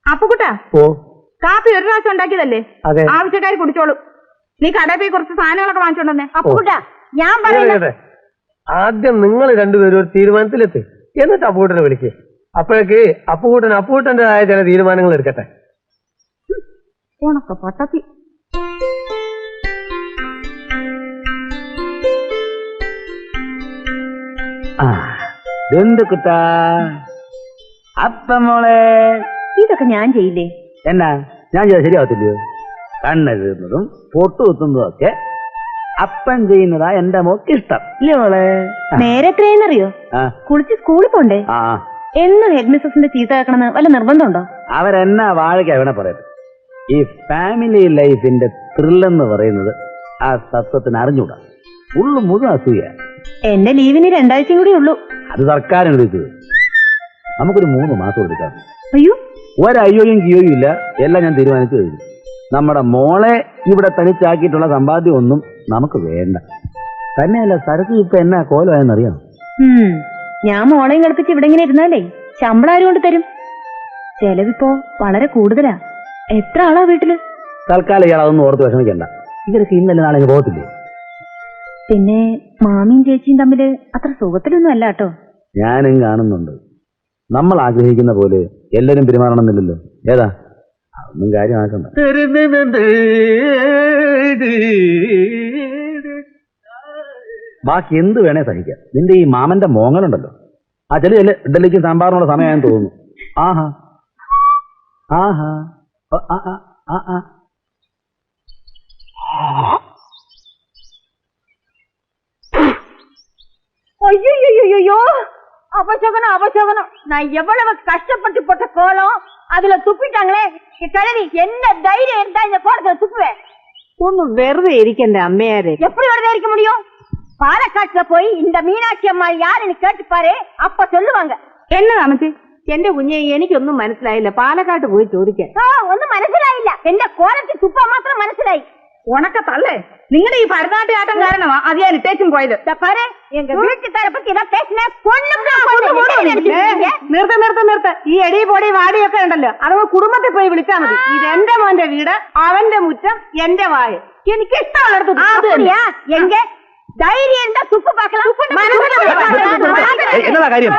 അപ്പുകുട്ടാ, കാപ്പി ഒരു പ്രാവശ്യം ഉണ്ടാക്കിയതല്ലേ, അതെ. ആവശ്യക്കാർ കുടിച്ചോളൂ. നീ കടയിൽ പോയി കുറച്ച് സാധനങ്ങളൊക്കെ വാങ്ങിച്ചോണ്ടേ. അപ്പുകുട്ടാ, ഞാൻ പറയുന്നത് ആദ്യം നിങ്ങൾ രണ്ടുപേരും ഒരു തീരുമാനത്തിലെത്തി, എന്നിട്ട് അപ്പൂട്ടനെ വിളിക്കുക. അപ്പോഴേക്ക് അപ്പൂട്ടന്റേതായ ചില തീരുമാനങ്ങൾ എടുക്കട്ടെ. ഉണക്ക പൊട്ടത്തി. കുട്ടാ അപ്പ മോളെ, ഇതൊക്കെ ഞാൻ ചെയ്യില്ലേ? എന്നാ ഞാൻ ചെയ്താൽ ശരിയാവത്തില്ലയോ? കണ്ണെഴുതുന്നതും പൊട്ടു കുത്തുന്നതും ഒക്കെ അപ്പൻ ചെയ്യുന്നതാ എന്റെ മോക്ക് ഇഷ്ടം, ഇല്ലേ മോളെ? നേരെ എത്രയെന്നറിയോ? കുളിച്ച് സ്കൂളിൽ പോണ്ടേ? എന്നും ഹെഡ് മിസ്സസിന്റെ ചീത്ത കേൾക്കണമെന്ന് വല്ല നിർബന്ധമുണ്ടോ? അവരെന്നാ വാഴയ്ക്ക വേണ പറയുന്നത്. ഈ ഫാമിലി ലൈഫിന്റെ ത്രില്ലെന്ന് പറയുന്നത് ആ തത്വത്തിന് അറിഞ്ഞൂടാ. ഉള്ളു മുഴുവൻ അസൂയ. എന്റെ ലീവിന് 2 ആഴ്ചയും കൂടി ഉള്ളൂ. അത് സർക്കാരിന് വിളിച്ചത്. നമുക്കൊരു 3 മാസം എടുക്കാം. അയ്യോ, ഒരയ്യോയും കിയോയും ഇല്ല, എല്ലാം ഞാൻ തീരുമാനിച്ചു കഴിഞ്ഞു. നമ്മുടെ മോളെ ഇവിടെ തനിച്ചാക്കിയിട്ടുള്ള സമ്പാദ്യം ഒന്നും നമുക്ക് വേണ്ട. തന്നെയല്ല, സരസ്വതി ഇപ്പൊ എന്നാ കോലമായെന്നറിയാം. ഞാൻ മോളെയും കളിപ്പിച്ച് ഇവിടെ ഇങ്ങനെ ഇരുന്നാലേ ശമ്പളം ആരും കൊണ്ട് തരും? ചെലവിപ്പോ വളരെ കൂടുതലാ. എത്ര ആളാ വീട്ടില്? തൽക്കാലം ഇയാൾ അതൊന്നും ഓർത്ത് വിഷമിക്കണ്ട. ഇവരൊക്കെ ഇന്നലെ നാളെ പോകത്തില്ലേ? പിന്നെ മാമിയും ചേച്ചിയും തമ്മില് അത്ര സുഖത്തിലൊന്നും അല്ല കേട്ടോ. ഞാനും കാണുന്നുണ്ട്. നമ്മൾ ആഗ്രഹിക്കുന്ന പോലെ എല്ലാരും പെരുമാറണമെന്നില്ലല്ലോ. ഏതാ അതൊന്നും കാര്യമാക്കണ്ട. ബാക്കി എന്ത് വേണേ സഹിക്കാം. നിന്റെ ഈ മാമന്റെ മോങ്ങലുണ്ടല്ലോ, ആ ചെറിയ ഇഡലിക്ക് സാമ്പാറിനുള്ള സമയമായെന്ന് തോന്നുന്നു. ആഹാ ആഹാ ஐயோ, அபசகனம் அபசகனம். நான் எவ்வளவு கஷ்டப்பட்டு போட்ட கோலம் அதுல துப்பிட்டாங்களே. கிழவி, என்ன தைரியம் இருந்தா இந்த கோலத்துல துப்புவேன்? ഒന്നും വെറുതെ ഇരിക്കണ്ടേ അമ്മയാരെ? எப்படி வருதே இருக்க முடியும்? பாலக்காட்டுல போய் இந்த மீனாட்சி அம்மா யாருன்னு கேட்டு பாரு, அப்ப சொல்லுவாங்க. എന്നാ അമ്മച്ചി, എന്റെ കുഞ്ഞെ എനിക്കൊന്നും മനസ്സിലായില്ല. പാലക്കാട്ട് പോയി ചോദിക്കാൻ. ഒന്നും മനസ്സിലായില്ല. എന്റെ കോലത്തിൽ തുപ്പാൻ മാത്രം മനസ്സിലായി. ഉണക്ക തള്ളേ, നിങ്ങളുടെ ഈ ഭരതനാട്യാട്ടം കാരണമാ അത് ഞാൻ ഇട്ടേച്ചും പോയത്. பாரு, எங்க வீட்டுக்கார பத்தி இதான் பேசினேன். നിർത്ത. ഈ എടി പൊടി വാടിയൊക്കെ ഉണ്ടല്ലോ, അതൊക്കെ കുടുംബത്തിൽ പോയി വിളിച്ചാൽ മതി. ഇതെന്റെ മോന്റെ വീട്, അവന്റെ മുറ്റം, എന്റെ വായ. എനിക്ക് ഇഷ്ടമുള്ളടത്ത് எங்க தைரியம் இருந்தா துப்பு பார்க்கலாம் എന്നതാ കാര്യം?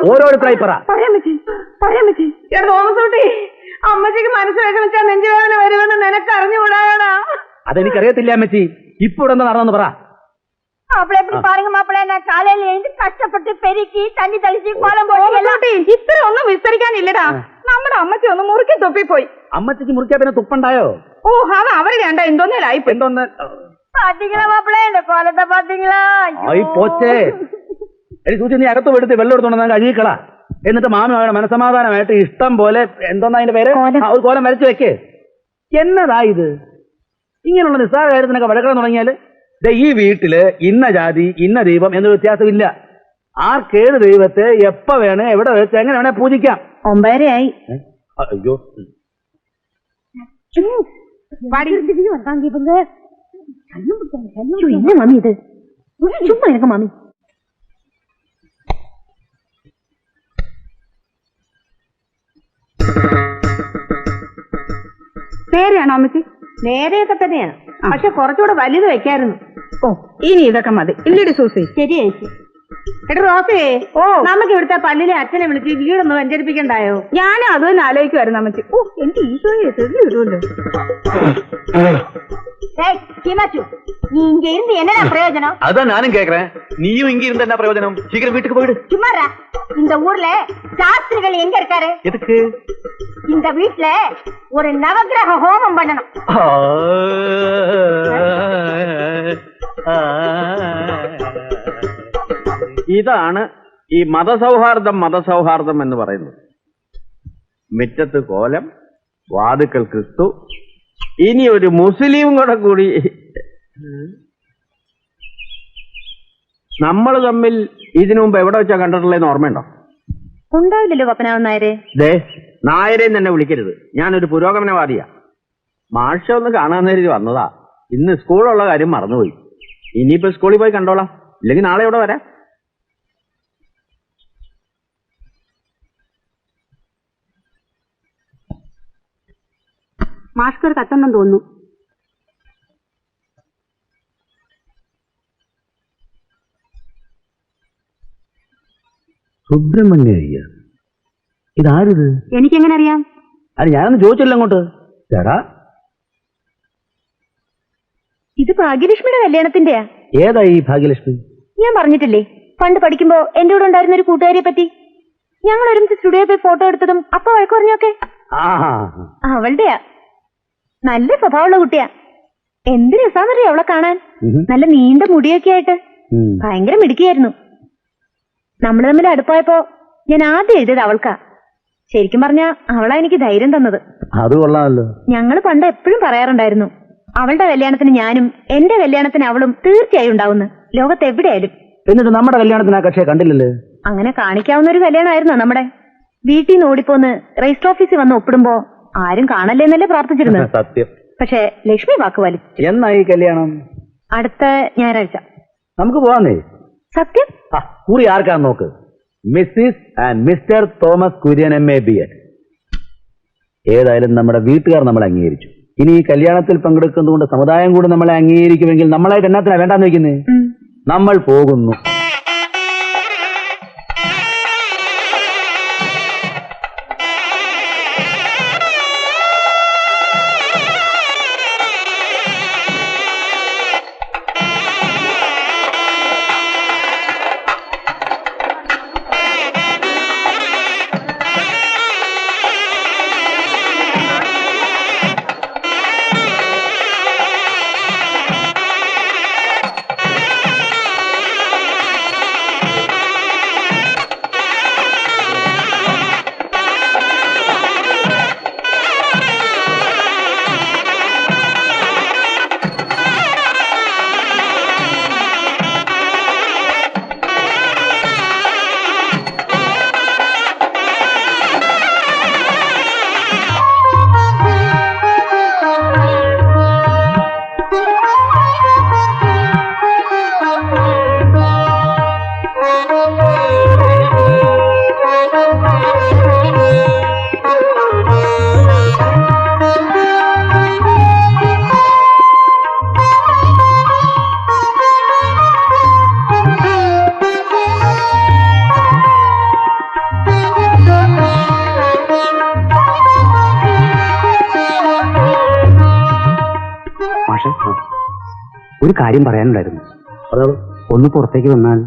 ഓരോരുത്തരായി പറ. തോമസൂട്ടി, അമ്മച്ചിക്ക് മനസ്സിലാക്കി വെച്ചാൽ നെഞ്ചുവേദന വരുമെന്ന് നിനക്ക് അറിഞ്ഞുകൂടാടാ. അതെനിക്കറിയത്തില്ല അമ്മച്ചി. ഇപ്പൊ ഇവിടെ എന്താ നടന്നെന്ന് പറ. மாப்பிள்ள எப்படி பாருங்க மாப்பிள்ள, நான் காலையில எழுந்து கஷ்டப்பட்டு பெருக்கி தண்ணி தெளிச்சு கோலம் போட்டு ഇത്ര ഒന്നും വിസ്തരിക്കാനില്ലടാ. നമ്മുടെ അമ്മച്ചി ഒന്ന് മുറുക്കി തൊപ്പിപ്പോയി. അമ്മച്ചിക്ക് മുറിക്കാൻ പിന്നെ തുപ്പുണ്ടായോ? ഓ, അത് അവരുടെ രണ്ടാ എന്തോന്നേലായി. എന്തോന്ന് பாத்தீங்களா மாப்பிள்ள, இந்த கோலத்தை பாத்தீங்களா? ആയി പോച്ചേ. എനിക്ക് സൂചി നീ അകത്ത് എടുത്ത് വെള്ളം എടുത്തോണ്ട് കഴുകിക്കളാ. എന്നിട്ട് മാമി അവരുടെ മനസമാധാനമായിട്ട് ഇഷ്ടം പോലെ എന്തോന്നാ അതിന്റെ പേര്, ഒരു കോലം വരച്ചു വെക്ക്. എന്നതാ ഇത്? ഇങ്ങനെയുള്ള നിസ്സാര കാര്യത്തിനൊക്കെ വഴക്കണം തുടങ്ങിയാല് ഈ വീട്ടില് ഇന്ന ജാതി ഇന്ന ദൈവം എന്നൊരു വ്യത്യാസമില്ല. ആർക്കേത് ദൈവത്തെ എപ്പ വേണേ എവിടെ വെച്ച് എങ്ങനെ വേണേ പൂജിക്കാം. 9:30 ആയി. അയ്യോ, വന്നാങ്ക ഇവங்க என்ன மாமி இது? சும்மா இருக்க மாமி. നേരെയാണോ അമ്മച്ചി? നേരെയൊക്കെ തന്നെയാണ്, പക്ഷെ കുറച്ചുകൂടെ വലുത് വെക്കായിരുന്നു. ഓ, ഇനി ഇതൊക്കെ മതി ഇല്ലടി സൂസി? ശരി ചേച്ചി. എടാ റോസേ, ഓ നമുക്ക് ഇവിടുത്തെ പള്ളിയിലെ അച്ഛനെ വിളിച്ച് വീടൊന്ന് വെഞ്ചരിപ്പിക്കണ്ടായോ? ഞാനും അത് തന്നെ ആലോചിക്കുമായിരുന്നു അമ്മച്ചി. ഓ, എന്റെ ഈശോയെ തെറി വരുമല്ലോ. நீ இங்க இருந்து என்னடா பிரயோஜனம்? அதான் நானும் கேக்குறேன். நீயும் இங்க இருந்த என்ன பிரயோஜனம்? சீக்கிரம் வீட்டுக்கு போயிடு. சும்மாரா, இந்த ஊர்ல சாஸ்திரிகள் எங்க இருக்காரு? எதுக்கு? இந்த வீட்டுல ஒரு நவகிரக ஹோமம் பண்ணணும். ഇതാണ് ഈ മതസൗഹാർദ്ദം എന്ന് പറയുന്നത്. മുറ്റത്ത് കോലം, വാതുക്കൽ ക്രിസ്തു, ഇനി ഒരു മുസ്ലിം കൂടി. നമ്മൾ തമ്മിൽ ഇതിനു മുമ്പ് എവിടെ വെച്ചാ കണ്ടിട്ടുള്ളതെന്ന് ഓർമ്മയുണ്ടോ? ഉണ്ടാവില്ലല്ലോ പപ്പനാവൻ നായരെ. ദേ, നായരെയും തന്നെ വിളിക്കരുത്. ഞാനൊരു പുരോഗമനവാദിയാ. മാഷ ഒന്ന് കാണാൻ നേരിട്ട് വന്നതാ. ഇന്ന് സ്കൂളുള്ള കാര്യം മറന്നുപോയി. ഇനിയിപ്പോ സ്കൂളിൽ പോയി കണ്ടോളാം, ഇല്ലെങ്കിൽ നാളെ ഇവിടെ വരാം. മാഷ്കർ കത്തൊന്നും തോന്നുന്നു. സുബ്രഹ്മണ്യ അയ്യ, ഇതാരിത്? എനിക്കെങ്ങനെ അറിയാം? അത് ഞാനൊന്ന് ചോദിച്ചില്ല അങ്ങോട്ട്. ചേടാ, ഇത് ഭാഗ്യലക്ഷ്മിയുടെ കല്യാണത്തിന്റെയാ. ഏതാ ഈ ഭാഗ്യലക്ഷ്മി? ഞാൻ പറഞ്ഞിട്ടില്ലേ, പണ്ട് പഠിക്കുമ്പോ എന്റെ കൂടെ ഉണ്ടായിരുന്ന ഒരു കൂട്ടുകാരിയെ പറ്റി. ഞങ്ങൾ ഒരുമിച്ച് സ്റ്റുഡിയോ പോയി ഫോട്ടോ എടുത്തതും അപ്പൊ വഴക്ക് പറഞ്ഞൊക്കെ അവളുടെയാ. നല്ല സ്വഭാവമുള്ള കുട്ടിയാ. എന്ത് രസാന്നറിയോ അവളെ കാണാൻ. നല്ല നീണ്ട മുടിയൊക്കെ ആയിട്ട് ഭയങ്കര മിടുക്കിയായിരുന്നു. നമ്മൾ തമ്മിൽ അടുപ്പായപ്പോ ഞാൻ ആദ്യം എഴുതിയത് അവൾക്കാ. ശരിക്കും പറഞ്ഞാ അവളാ എനിക്ക് ധൈര്യം തന്നത്. അത് കൊള്ളാമല്ലോ. ഞങ്ങൾ പണ്ട് എപ്പോഴും പറയാറുണ്ടായിരുന്നു, അവളുടെ കല്യാണത്തിന് ഞാനും എന്റെ കല്യാണത്തിന് അവളും തീർച്ചയായും ഉണ്ടാവുന്നു, ലോകത്ത് എവിടെയായാലും. എന്നിട്ട് നമ്മുടെ കല്യാണത്തിന് ആ കക്ഷിയെ കണ്ടില്ലല്ലേ? അങ്ങനെ കാണിക്കാവുന്ന ഒരു കല്യാണമായിരുന്നോ നമ്മുടെ? വീട്ടിൽ നിന്ന് ഓടിപ്പോന്ന് രജിസ്റ്റർ ഓഫീസിൽ വന്ന് ഒപ്പിടുമ്പോ ആരും കാണല്ലേന്നല്ലേ പ്രാർത്ഥിച്ചിരുന്നത്. സത്യം. പക്ഷെ ലക്ഷ്മി വാക്ക് വലിച്ചു. എന്നായി കല്യാണം? അടുത്ത ഞായറാഴ്ച. നമുക്ക് പോവാന്നേ. സത്യം? കുറി ആർക്കാന്ന് നോക്ക്. Mrs and mister Thomas Kurian MA.B.Ed. ഏതായാലും നമ്മുടെ വീട്ടുകാർ നമ്മളെ അംഗീകരിച്ചു. ഇനി ഈ കല്യാണത്തിൽ പങ്കെടുക്കുന്നതുകൊണ്ട് സമുദായം കൂടി നമ്മളെ അംഗീകരിക്കുമെങ്കിൽ നമ്മളായിട്ട് എന്നാത്തിനാ വേണ്ടാന്ന് വെക്കുന്നേ? നമ്മൾ പോകുന്നു. മാഷെ ഒരു കാര്യം പറയാനുണ്ടായിരുന്നു. അതോളൂ. ഒന്ന് പുറത്തേക്ക് വന്നാൽ.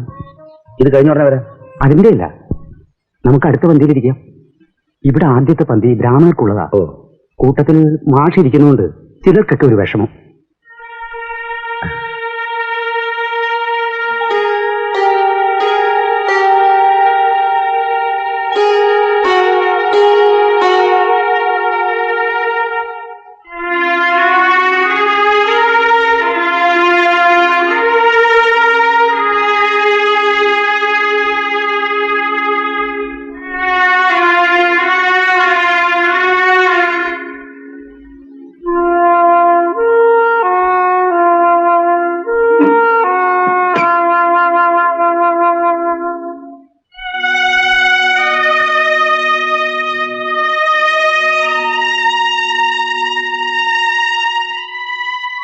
ഇത് കഴിഞ്ഞ ഉടനെ വരാം. അതിന്റെ ഇല്ല, നമുക്ക് അടുത്ത പന്തിയിലിരിക്കാം. ഇവിടെ ആദ്യത്തെ പന്തി ബ്രാഹ്മണർക്കുള്ളതാ. കൂട്ടത്തിൽ മാഷ് ഇരിക്കുന്നതുകൊണ്ട് ചിലർക്കൊക്കെ ഒരു വിഷമം.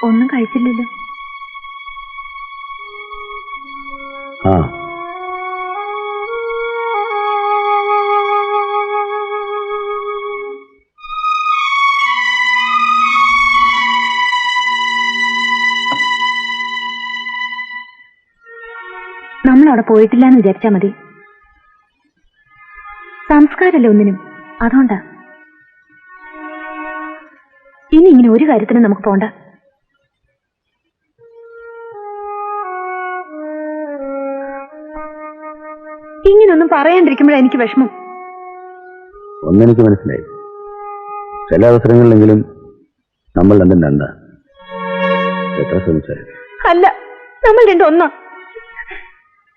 ഒന്നും കഴിച്ചില്ലല്ലോ. ആ നമ്മളവിടെ പോയിട്ടില്ല എന്ന് വിചാരിച്ചാ മതി. സംസ്കാരമല്ലേ ഒന്നിനും, അതുകൊണ്ടാ. ഇനി ഇങ്ങനെ ഒരു കാര്യത്തിനും നമുക്ക് പോണ്ട. ഇങ്ങനൊന്നും പറയാണ്ടിരിക്കുമ്പോഴാണ് എനിക്ക് വിഷമം. ഒന്നെനിക്ക് മനസ്സിലായി, ചില അവസരങ്ങളിലെങ്കിലും നമ്മൾ രണ്ടും രണ്ടാ. എത്ര ശ്രമിച്ചാലും അല്ല, നമ്മൾ രണ്ടും ഒന്നാ.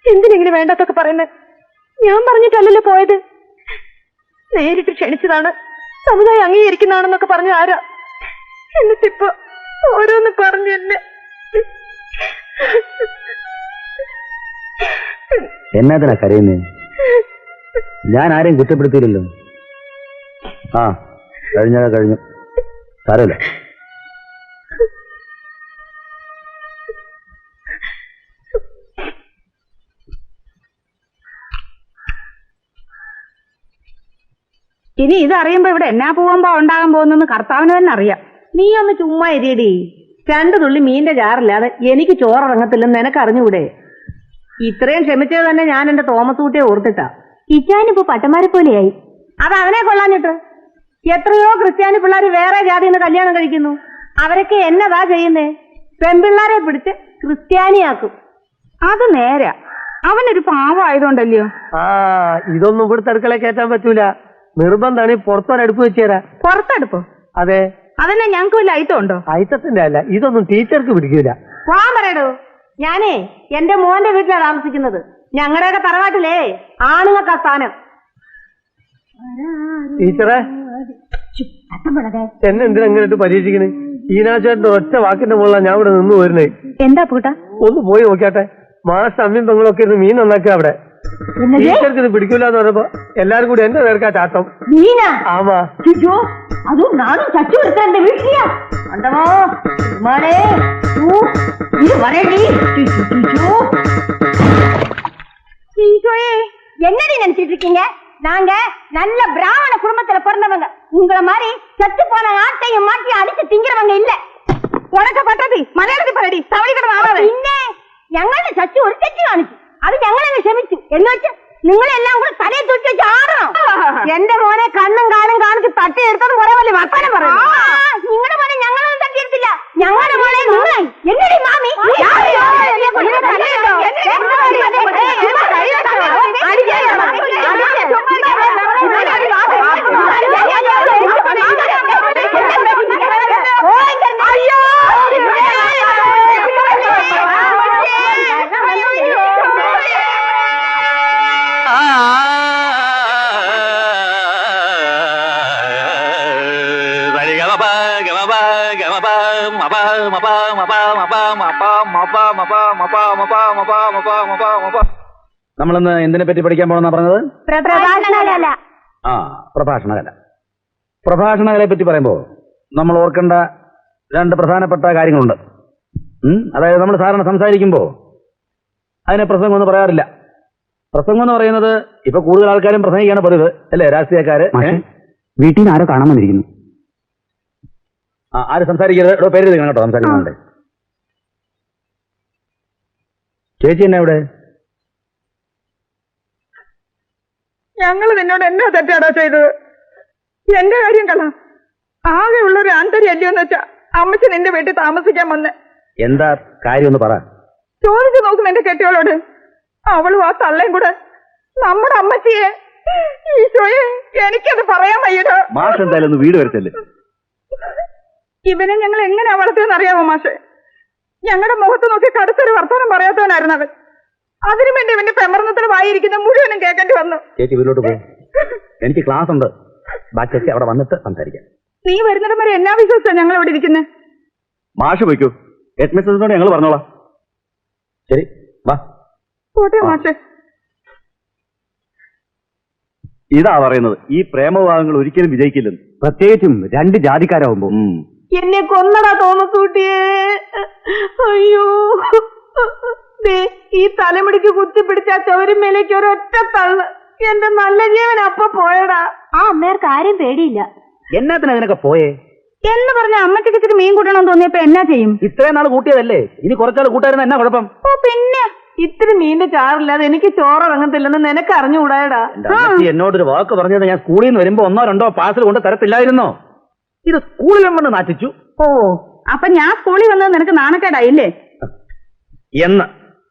എന്തിനെങ്കിലും വേണ്ടാത്തൊക്കെ പറയുന്നത്? ഞാൻ പറഞ്ഞിട്ടല്ലല്ലോ പോയത്. നേരിട്ട് ക്ഷണിച്ചതാണ്, സമുദായം അംഗീകരിക്കുന്നതാണെന്നൊക്കെ പറഞ്ഞ ആരാ? എന്നിട്ടിപ്പോ ഓരോന്ന് പറഞ്ഞു എന്നെ. എന്നാത്തിനാ കരയുന്നേ? ഞാൻ ആരെയും കുറ്റപ്പെടുത്തിയില്ലല്ലോ. ആ കഴിഞ്ഞാ കഴിഞ്ഞു, സാരമില്ല. ഇനി ഇതറിയുമ്പോ ഇവിടെ എന്നാ പൂവമ്പോ ഉണ്ടാകാൻ പോകുന്നെന്ന് കർത്താവിന് തന്നെ അറിയാം. നീ ഒന്ന് ചുമ്മാ എരിയടി. 2 തുള്ളി മീന്റെ ചാറില്ലാതെ എനിക്ക് ചോറിറങ്ങത്തില്ലെന്ന് നിനക്ക് അറിഞ്ഞുകൂടെ? ഇത്രയും ക്ഷമിച്ചത് തന്നെ ഞാൻ എന്റെ തോമസ് കുട്ടിയെ ഓർത്തിട്ടാ. ഇച്ചാനിപ്പോ പട്ടമാരെ പോലെയായി. അത് അവനെ കൊള്ളാഞ്ഞിട്ട്. എത്രയോ ക്രിസ്ത്യാനി പിള്ളേർ വേറെ ജാതിയിൽ നിന്ന് കല്യാണം കഴിക്കുന്നു. അവരൊക്കെ എന്നതാ ചെയ്യുന്നേ? പെൺപിള്ളാരെ പിടിച്ച് ക്രിസ്ത്യാനിയാക്കും. അത് നേരാ. അവനൊരു പാവം ആയതുകൊണ്ടല്ലയോ. ആ ഇതൊന്നും ഇവിടുത്തെ അടുക്കള കയറ്റാൻ പറ്റൂല. നിർബന്ധാണ് പുറത്തൊരടുപ്പ് വെച്ചുതരാ. പുറത്തെടുപ്പോ? അതെ. അതന്നെ ഞങ്ങൾക്ക് വല്ല ഐറ്റം ഉണ്ടോ? ഐറ്റത്തിന്റെ അല്ല, ഇതൊന്നും ടീച്ചർക്ക് പിടിക്കൂല. പോവാൻ പറയടോ. ഞാനേ എന്റെ മോന്റെ വീട്ടിലാണ് താമസിക്കുന്നത്. ഞങ്ങളുടെയൊക്കെ തറവാട്ടിലേ ആണുങ്ങൾക്കാ സ്ഥാനം. ടീച്ചറെ എന്നെ എന്തിനാ എങ്ങനെ പരീക്ഷിക്കണേ? ഈനാച്ചേട്ടന്റെ ഒറ്റ വാക്കിന്റെ മുകളിലാണ് ഞാൻ ഇവിടെ നിന്ന് പോരുന്നേ. എന്താ പൂട്ട? ഒന്ന് പോയി നോക്കിയാട്ടെ. മാസം അമ്മയും പെങ്ങളൊക്കെ ഇരുന്ന് മീൻ നന്നാക്കുക അവിടെ. ടീച്ചർക്ക് ഇത് പിടിക്കൂലെന്ന് പറഞ്ഞപ്പോ എല്ലാരും കൂടി എന്റെ നേർക്കാ ചാട്ടം. ആമാ അതും നാനും ചച്ചു എടുത്ത എന്റെ വീട്ടിലാ. അണ്ടമോ മഴേ இது வரடி. என்னடி நினைச்சிட்டு இருக்கீங்க? நாங்க நல்ல பிராமண குடும்பத்துல பிறந்தவங்க. உங்களை மாதிரி செத்து போன ஆட்டையும் மாட்டி அடிச்சு திங்கிறவங்க இல்ல. உனக்கு பட்டது മലയാളത്തിൽ പറയടി. പിന്നെ ഞങ്ങളുടെ ചച്ചു ഒരു തെറ്റ് കാണിച്ചു, അത് ഞങ്ങളെ ക്ഷമിച്ചു. എന്ന് വെച്ച് നിങ്ങളെല്ലാം കൂടെ തലയെ തൊട്ട് വെച്ച് ആടണം. എന്റെ മോനെ കണ്ണും കാലും കാണിച്ച് തട്ടിയെടുത്തത് കുറെ വലിയ വർത്തമാനം പറയും. നിങ്ങളുടെ മോനെ ഞങ്ങളൊന്നും തട്ടിയെടുത്തില്ല. ഞങ്ങളുടെ മോനെ നിങ്ങൾ എന്നടി മാമി നമ്മളിന്ന് എന്തിനെ പറ്റി പഠിക്കാൻ പോണെന്നാ പറഞ്ഞത്? പ്രഭാഷണകല. ആ പ്രഭാഷണകല. പ്രഭാഷണകലയെ പറ്റി പറയുമ്പോ നമ്മൾ ഓർക്കേണ്ട 2 പ്രധാനപ്പെട്ട കാര്യങ്ങളുണ്ട്. അതായത് നമ്മൾ സാധാരണ സംസാരിക്കുമ്പോ അതിനെ പ്രസംഗം എന്ന് പറയാറില്ല. പ്രസംഗം എന്ന് പറയുന്നത് ഇപ്പൊ കൂടുതൽ ആൾക്കാരും പ്രസംഗിക്കാണ് പതിവ് അല്ലേ? രാഷ്ട്രീയക്കാര്. വീട്ടിൽ നിന്ന് ആരോ കാണാൻ വന്നിരിക്കുന്നു. ആര് സംസാരിക്കരുത്? പേര് കേട്ടോ സംസാരിക്കുന്നുണ്ട്. ചേച്ചി എന്നെ ഇവിടെ ഞങ്ങൾ നിന്നോട് എന്നാ തെറ്റാടാ ചെയ്തത്? എന്റെ കാര്യം കള. ആകെ ഉള്ളൊരു ആന്തര്യല്ലോന്ന് വെച്ചാ അമ്മച്ചി നിന്റെ വീട്ടിൽ താമസിക്കാൻ വന്നേ. എന്താ കാര്യം ഒന്ന് പറ. ചോദിച്ചു നോക്കും എന്റെ കെട്ടിയോളോട്. അവളും ആ തള്ളയും കൂടെ നമ്മുടെ അമ്മച്ചിയെ. ഈശോയെ, എനിക്കത് പറയാൻ വയ്യടോ. മാഷ് എന്തായാലും ഒന്ന് വീട് വരച്ചല്ലേ. ഇവനെ ഞങ്ങൾ എങ്ങനെയാ വളർത്തിയെന്ന് അറിയാമോ മാഷെ? ഞങ്ങളുടെ മുഖത്ത് നോക്കി കടുത്തൊരു വർത്തമാനം പറയാത്തവനായിരുന്നു അവൻ. അതിനുവേണ്ടി ഇവന്റെ പെമർന്നത്തിന് വായിരിക്കുന്ന മുഴുവനും കേൾക്കേണ്ടി വന്നു. ചേച്ചി വീട്ടിലോട്ട് പോകും, എനിക്ക് ക്ലാസ് ഉണ്ട്. ബാക്കി ചേച്ചി അവിടെ വന്നിട്ട് സംസാരിക്കാം. നീ വരുന്നിടം വരെ എന്നാ വിശ്വസിച്ചാ ഞങ്ങൾ ഇവിടെ ഇരിക്കുന്നത്? മാഷ് പോയിക്കോ, ഹെഡ് മിസ്റ്റേഴ്സിനോട് ഞങ്ങൾ പറഞ്ഞോളാം. ശരി, വാ. പോട്ടെ മാഷെ. ഇതാ പറയുന്നത്, ഈ പ്രേമവിവാഹങ്ങൾ ഒരിക്കലും വിജയിക്കില്ലെന്ന്, പ്രത്യേകിച്ചും രണ്ട് ജാതിക്കാരാവുമ്പോ. എന്നെ കൊന്നടാ തോമസൂട്ടിയെ. അയ്യോ, ഈ തലമുടിക്ക് കുത്തിപ്പിടിച്ച ചോരുമേലേക്ക് ഒരൊറ്റ തള്ള്. എന്റെ നല്ല ജീവൻ അപ്പൊ പോയടാ. ആ അമ്മേർക്ക് ആരും പേടിയില്ല. എന്നാത്തിന് അതിനൊക്കെ പോയേ എന്ന് പറഞ്ഞ അമ്മച്ചിക്ക് ഇച്ചിരി മീൻ കൂട്ടണം തോന്നിയപ്പോ എന്നാ ചെയ്യും? ഇത്രയും നാൾ കൂട്ടിയതല്ലേ, ഇനി കുറച്ചാൾ കൂട്ടായിരുന്ന എന്നാ കുഴപ്പം? ഓ പിന്നെ, ഇത്തിരി മീന്റെ ചാറില്ലാതെ എനിക്ക് ചോറിറങ്ങത്തില്ലെന്ന് നിനക്ക് അറിഞ്ഞുകൂടായടാ. എന്നോടൊരു വാക്ക് പറഞ്ഞത് ഞാൻ സ്കൂളിൽ നിന്ന് വരുമ്പോ 1-2 പാഴ്സൽ കൊണ്ട് തരത്തില്ലായിരുന്നോ? ഇത് സ്കൂളിലും വന്ന് നാട്ടിച്ചു. ഓ, അപ്പൊ ഞാൻ സ്കൂളിൽ വന്നത് നിനക്ക് നാണക്കേടായില്ലേ? എന്ന്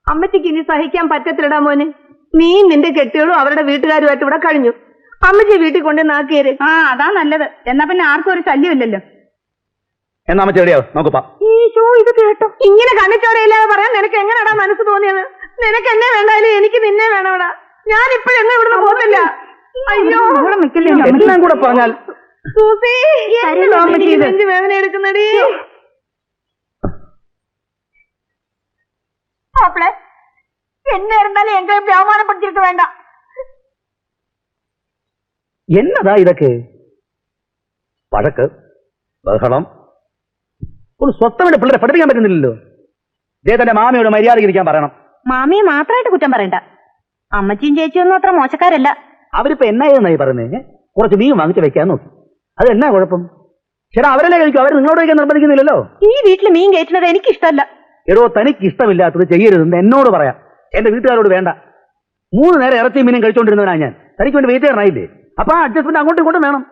അമ്മച്ചിക്ക് ഇനി സഹിക്കാൻ പറ്റത്തില്ലടാ മോനെ. നീ നിന്റെ കെട്ടികളും അവരുടെ വീട്ടുകാരുമായിട്ട് ഇവിടെ കഴിഞ്ഞു. അമ്മച്ചി വീട്ടിൽ കൊണ്ട് നാക്കിയേര്. ആ, അതാ നല്ലത്. എന്നാ പിന്നെ ആർക്കും ഒരു ശല്യമില്ലല്ലോ. എന്നാ അമ്മ ചെടിയാവും, നോക്കുപ്പാ. ഈശോ, ഇത് കേട്ടോ? ഇങ്ങനെ കണ്ണിച്ചോരയില്ലാതെ പറയാൻ നിനക്ക് എങ്ങനെയാടാ മനസ്സ് തോന്നിയത്? നിനക്ക് എന്നെ വേണ്ടായാലും എനിക്ക് നിന്നെ വേണവിടാ. ഞാൻ ഇപ്പോഴെന്നെ ഇവിടുന്ന് പോകുന്നില്ല. അയ്യോ, എല്ലാം കൂടെ പറഞ്ഞാൽ സൂസി, നെഞ്ച് വേദന എടുക്കുന്നടി. എന്നെ இருந்தாலும் എങ്കിലും അവമാനപ്പെടുത്തിയിട്ട് വേണ്ട. എന്നതാ ഇതൊക്കെ? വഴക്ക്, ബഹളം. ഒരു സ്വത്തമില്ല, പിള്ളേരെ പഠിപ്പിക്കാൻ പറ്റുന്നില്ലല്ലോ. ഇതേ തന്നെ മാമിയോട് മര്യാദ ഇരിക്കാൻ പറയണം. മാമിയെ മാത്രമായിട്ട് കുറ്റം പറയണ്ട. അമ്മച്ചിയും ചേച്ചിയൊന്നും അത്ര മോശക്കാരല്ല. അവരിപ്പോ എന്നായി പറയുന്നേ? കുറച്ച് മീൻ വാങ്ങിച്ച് വെക്കാൻ നോക്കി, അത് എന്നാ കുഴപ്പം? ചേട്ടാ, അവരല്ലേ കഴിക്കും, അവർ നിങ്ങളോട് കഴിക്കാൻ നിർബന്ധിക്കുന്നില്ലല്ലോ. ഈ വീട്ടിൽ മീൻ കയറ്റുന്നത് എനിക്കിഷ്ടമല്ല. എടോ, തനിക്ക് ഇഷ്ടമില്ലാത്തത് ചെയ്യരുതെന്ന് എന്നോട് പറയാം, എന്റെ വീട്ടുകാരോട് വേണ്ട. 3 നേരം ഇറച്ചി മീനും കഴിച്ചോണ്ടിരുന്നവനാ ഞാൻ. തനിക്ക് വേണ്ടി വെയിറ്റ് ചെയ്യാനായില്ലേ? അപ്പൊ ആ അഡ്ജസ്റ്റ്മെന്റ് അങ്ങോട്ടും ഇങ്ങോട്ടും വേണം.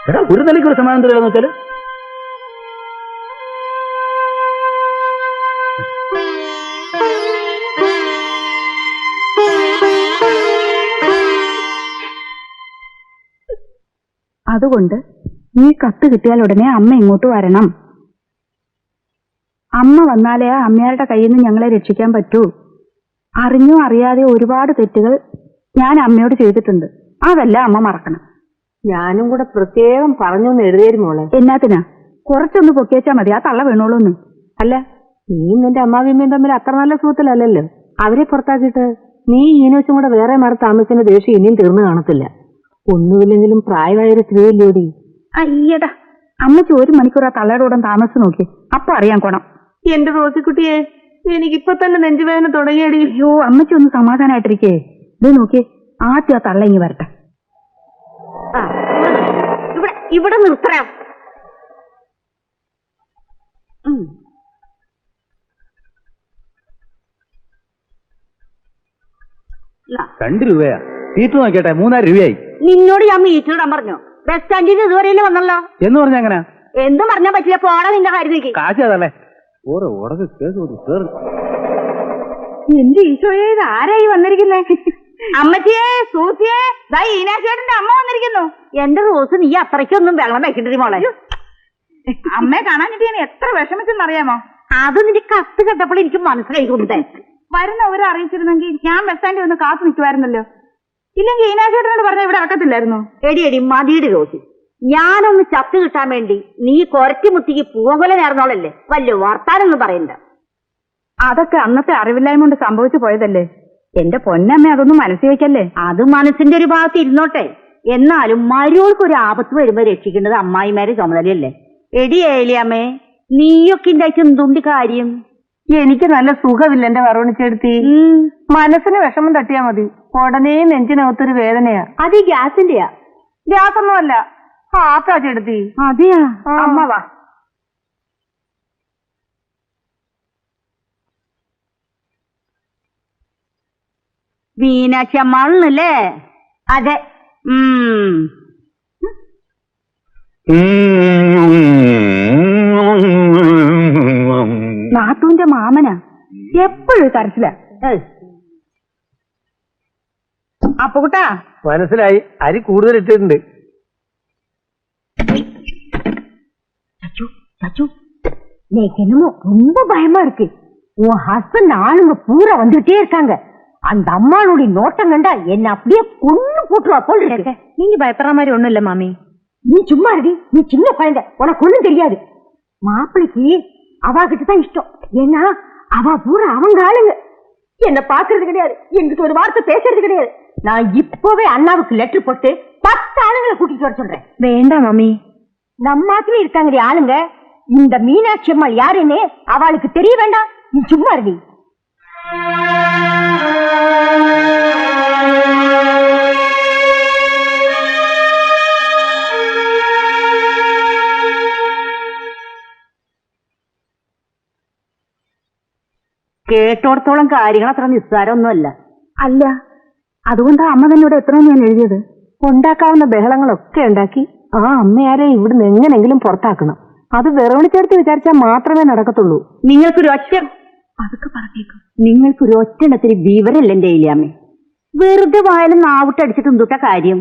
എടാ, ഒരു നിലയ്ക്ക് ഒരു സമാധാനം തരില്ലെന്ന് വെച്ചാല് അതുകൊണ്ട് ഈ കത്ത് കിട്ടിയാൽ ഉടനെ അമ്മ ഇങ്ങോട്ട് വരണം. അമ്മ വന്നാലേ ആ അമ്മയാരുടെ കയ്യിൽ നിന്ന് ഞങ്ങളെ രക്ഷിക്കാൻ പറ്റൂ. അറിഞ്ഞോ അറിയാതെ ഒരുപാട് തെറ്റുകൾ ഞാൻ അമ്മയോട് ചെയ്തിട്ടുണ്ട്. അതെല്ലാം അമ്മ മറക്കണം. ഞാനും കൂടെ പ്രത്യേകം പറഞ്ഞൊന്ന് എഴുതിയേരും മോളെ. എന്നാത്തിനാ? കുറച്ചൊന്ന് പൊക്കിയച്ചാ മതി, ആ തള്ള വീണോളൂന്ന്. അല്ല, നീ നിന്റെ അമ്മാവിമ്മയും തമ്മിൽ അത്ര നല്ല സുഹൃത്തിലല്ലല്ലോ. അവരെ പുറത്താക്കിയിട്ട് നീ ഈനോച്ചും കൂടെ വേറെ മാറി താമസിക്കുന്ന ദേഷ്യം ഇനിയും തീർന്നു കാണത്തില്ല. ഒന്നുമില്ലെങ്കിലും പ്രായമായൊരു സ്ത്രീയല്ലോടി. അയ്യടാ, അമ്മച്ചി 1 മണിക്കൂർ ആ തള്ളയുടെ കൂടെ താമസിച്ച് നോക്കി, അപ്പൊ അറിയാൻ കോണം. എന്റെ റോസിക്കുട്ടിയെ, എനിക്കിപ്പൊ തന്നെ നെഞ്ചുവേദന തുടങ്ങിയടി. അയ്യോ, അമ്മച്ചി ഒന്ന് സമാധാനായിട്ടിരിക്കേ. ഇത് നോക്കിയേ, ആദ്യം ആ തള്ള ഇങ്ങി വരട്ടെ. ഇവിടെ നിർത്തണം. 2 രൂപയാ സീറ്റ് നോക്കിയട്ടെ, 3000 രൂപയായി. നിന്നോട് ഞാൻ മീറ്റിടാൻ പറഞ്ഞു. ബസ് സ്റ്റാൻഡിൽ ഇതുവരെയല്ലേ വന്നല്ലോ. എന്ന് പറഞ്ഞ അങ്ങനെ എന്തും പറഞ്ഞാൽ പറ്റില്ല. പോണ നിന്റെ കാര്യത്തേക്ക് കാശ് അതല്ലേ ഓരോ ഉടക്ക് കേസ്. എന്റെ ഈശോയെ, ഇത് ആരായി വന്നിരിക്കുന്നേ? അമ്മച്ചിയെ, സൂസിയെ, ഈനാശേട്ടന്റെ അമ്മ വന്നിരിക്കുന്നു. എന്റെ റോസ്, നീ അത്രയ്ക്കൊന്നും വെള്ളം വെക്കണ്ടേ മോളെ. അമ്മയെ കാണാനിട്ട് ഞാൻ എത്ര വിഷമിച്ചെന്നറിയാമോ? അത് നിന്റെ കത്ത് കേട്ടപ്പോൾ എനിക്ക് മനസ്സിലായി കൊണ്ടേ. വരുന്നവരെ അറിയിച്ചിരുന്നെങ്കിൽ ഞാൻ ബസ് സ്റ്റാൻഡിൽ ഒന്ന് കാത്തു നിൽക്കുമായിരുന്നല്ലോ. ഇല്ലെങ്കിൽ ഈനാശേട്ടനോട് പറഞ്ഞാൽ ഇവിടെ ഇറക്കത്തില്ലായിരുന്നു. എടി മതിയുടെ റോസി, ഞാനൊന്ന് ചത്ത് കിട്ടാൻ വേണ്ടി നീ കൊരറ്റിമുത്തിക്ക് പൂവകൊല നേർന്നോളല്ലേ. വല്ല വർത്താനൊന്നും പറയണ്ട. അതൊക്കെ അന്നത്തെ അറിവില്ലായ്മ കൊണ്ട് സംഭവിച്ചു പോയതല്ലേ. എന്റെ പൊന്നമ്മ, അതൊന്നും മനസ്സിൽ വെക്കല്ലേ. അത് മനസ്സിന്റെ ഒരു ഭാഗത്ത് ഇരുന്നോട്ടെ. എന്നാലും മരുവൾക്ക് ഒരു ആപത്ത് വരുമ്പോ രക്ഷിക്കേണ്ടത് അമ്മായിമാരെ ചുമതലയല്ലേ. എടി ഏലിയമ്മേ, നീയൊക്കെ ഉണ്ടായിട്ട് എന്തുണ്ട് കാര്യം? എനിക്ക് നല്ല സുഖമില്ല എന്റെ വറുണിച്ചെടുത്തി. മനസ്സിന് വിഷമം തട്ടിയാ മതി, ഉടനെ നെഞ്ചിനകത്തൊരു വേദനയാ. അത് ഈ ഗ്യാസിന്റെയാ. ഗ്യാസൊന്നുമല്ല, ഹാർട്ടാ ചെടുത്തി. അതെയാ? അമ്മ വാ. മീനാക്ഷി അമ്മാളല്ലേ? അതെ. നാത്തൂന്റെ മാമനാ എപ്പോഴും കരച്ചില. അപ്പൊ കൂട്ടാ മനസ്സിലായി, അരി കൂടുതൽ ഇട്ടിട്ടുണ്ട്. என்னமோ ரொம்ப பயமா இருக்கு. உன் ஹஸ்பண்ட் ஆளுங்க பூரா வந்துட்டே இருக்காங்க. அந்த அம்மாளுடைய நோட்டம் கண்டா என்ன அப்படியே கொன்னு போட்டுருவா போல் இருக்கு. நீங்க பயப்படுற மாதிரி ஒண்ணும் இல்ல மாமி. நீ சும்மா இருடி, நீ சின்ன குழந்தை, உனக்கு ஒண்ணும் தெரியாது. மாப்பிளைக்கு அவகிட்ட தான் இஷ்டம். ஏன்னா அவ பூரா அவங்க ஆளுங்க. என்ன பாக்குறது கிடையாது, எங்கிட்ட ஒரு வார்த்தை பேசுறது கிடையாது. நான் இப்பவே அண்ணாவுக்கு லெட்டர் போட்டு 10 ஆளுங்களை கூட்டிட்டு வர சொல்றேன். வேண்டாம் மாமி. நம்ம ஆத்துல இருக்காங்க ஆளுங்க. இந்த மீனாட்சி அம்மாள் யாருன்னு அவளுக்கு தெரிய வேண்டாம். நீ சும்மா இருடி. കേട്ടോടത്തോളം കാര്യങ്ങൾ അത്ര നിസ്സാരമൊന്നുമല്ല. അല്ല, അതുകൊണ്ടാ അമ്മ തന്നെ ഇവിടെ എത്ര ഞാൻ എഴുതിയത്. ഉണ്ടാക്കാവുന്ന ബഹളങ്ങളൊക്കെ ഉണ്ടാക്കി ആ അമ്മയാരെ ഇവിടുന്ന് എങ്ങനെങ്കിലും പുറത്താക്കണം. അത് വെറോണി ചേർത്ത് വിചാരിച്ചാൽ മാത്രമേ നടക്കത്തുള്ളൂ. നിങ്ങൾക്കൊരു ഒറ്റ അതൊക്കെ പറഞ്ഞേക്കും. നിങ്ങൾക്കൊരു ഒറ്റെണ്ണത്തിന് വിവരമില്ല എന്റെ ഇല്ലാമേ. വെറുതെ വായാലും നാവിട്ടടിച്ചിട്ട് എന്തുട്ട കാര്യം?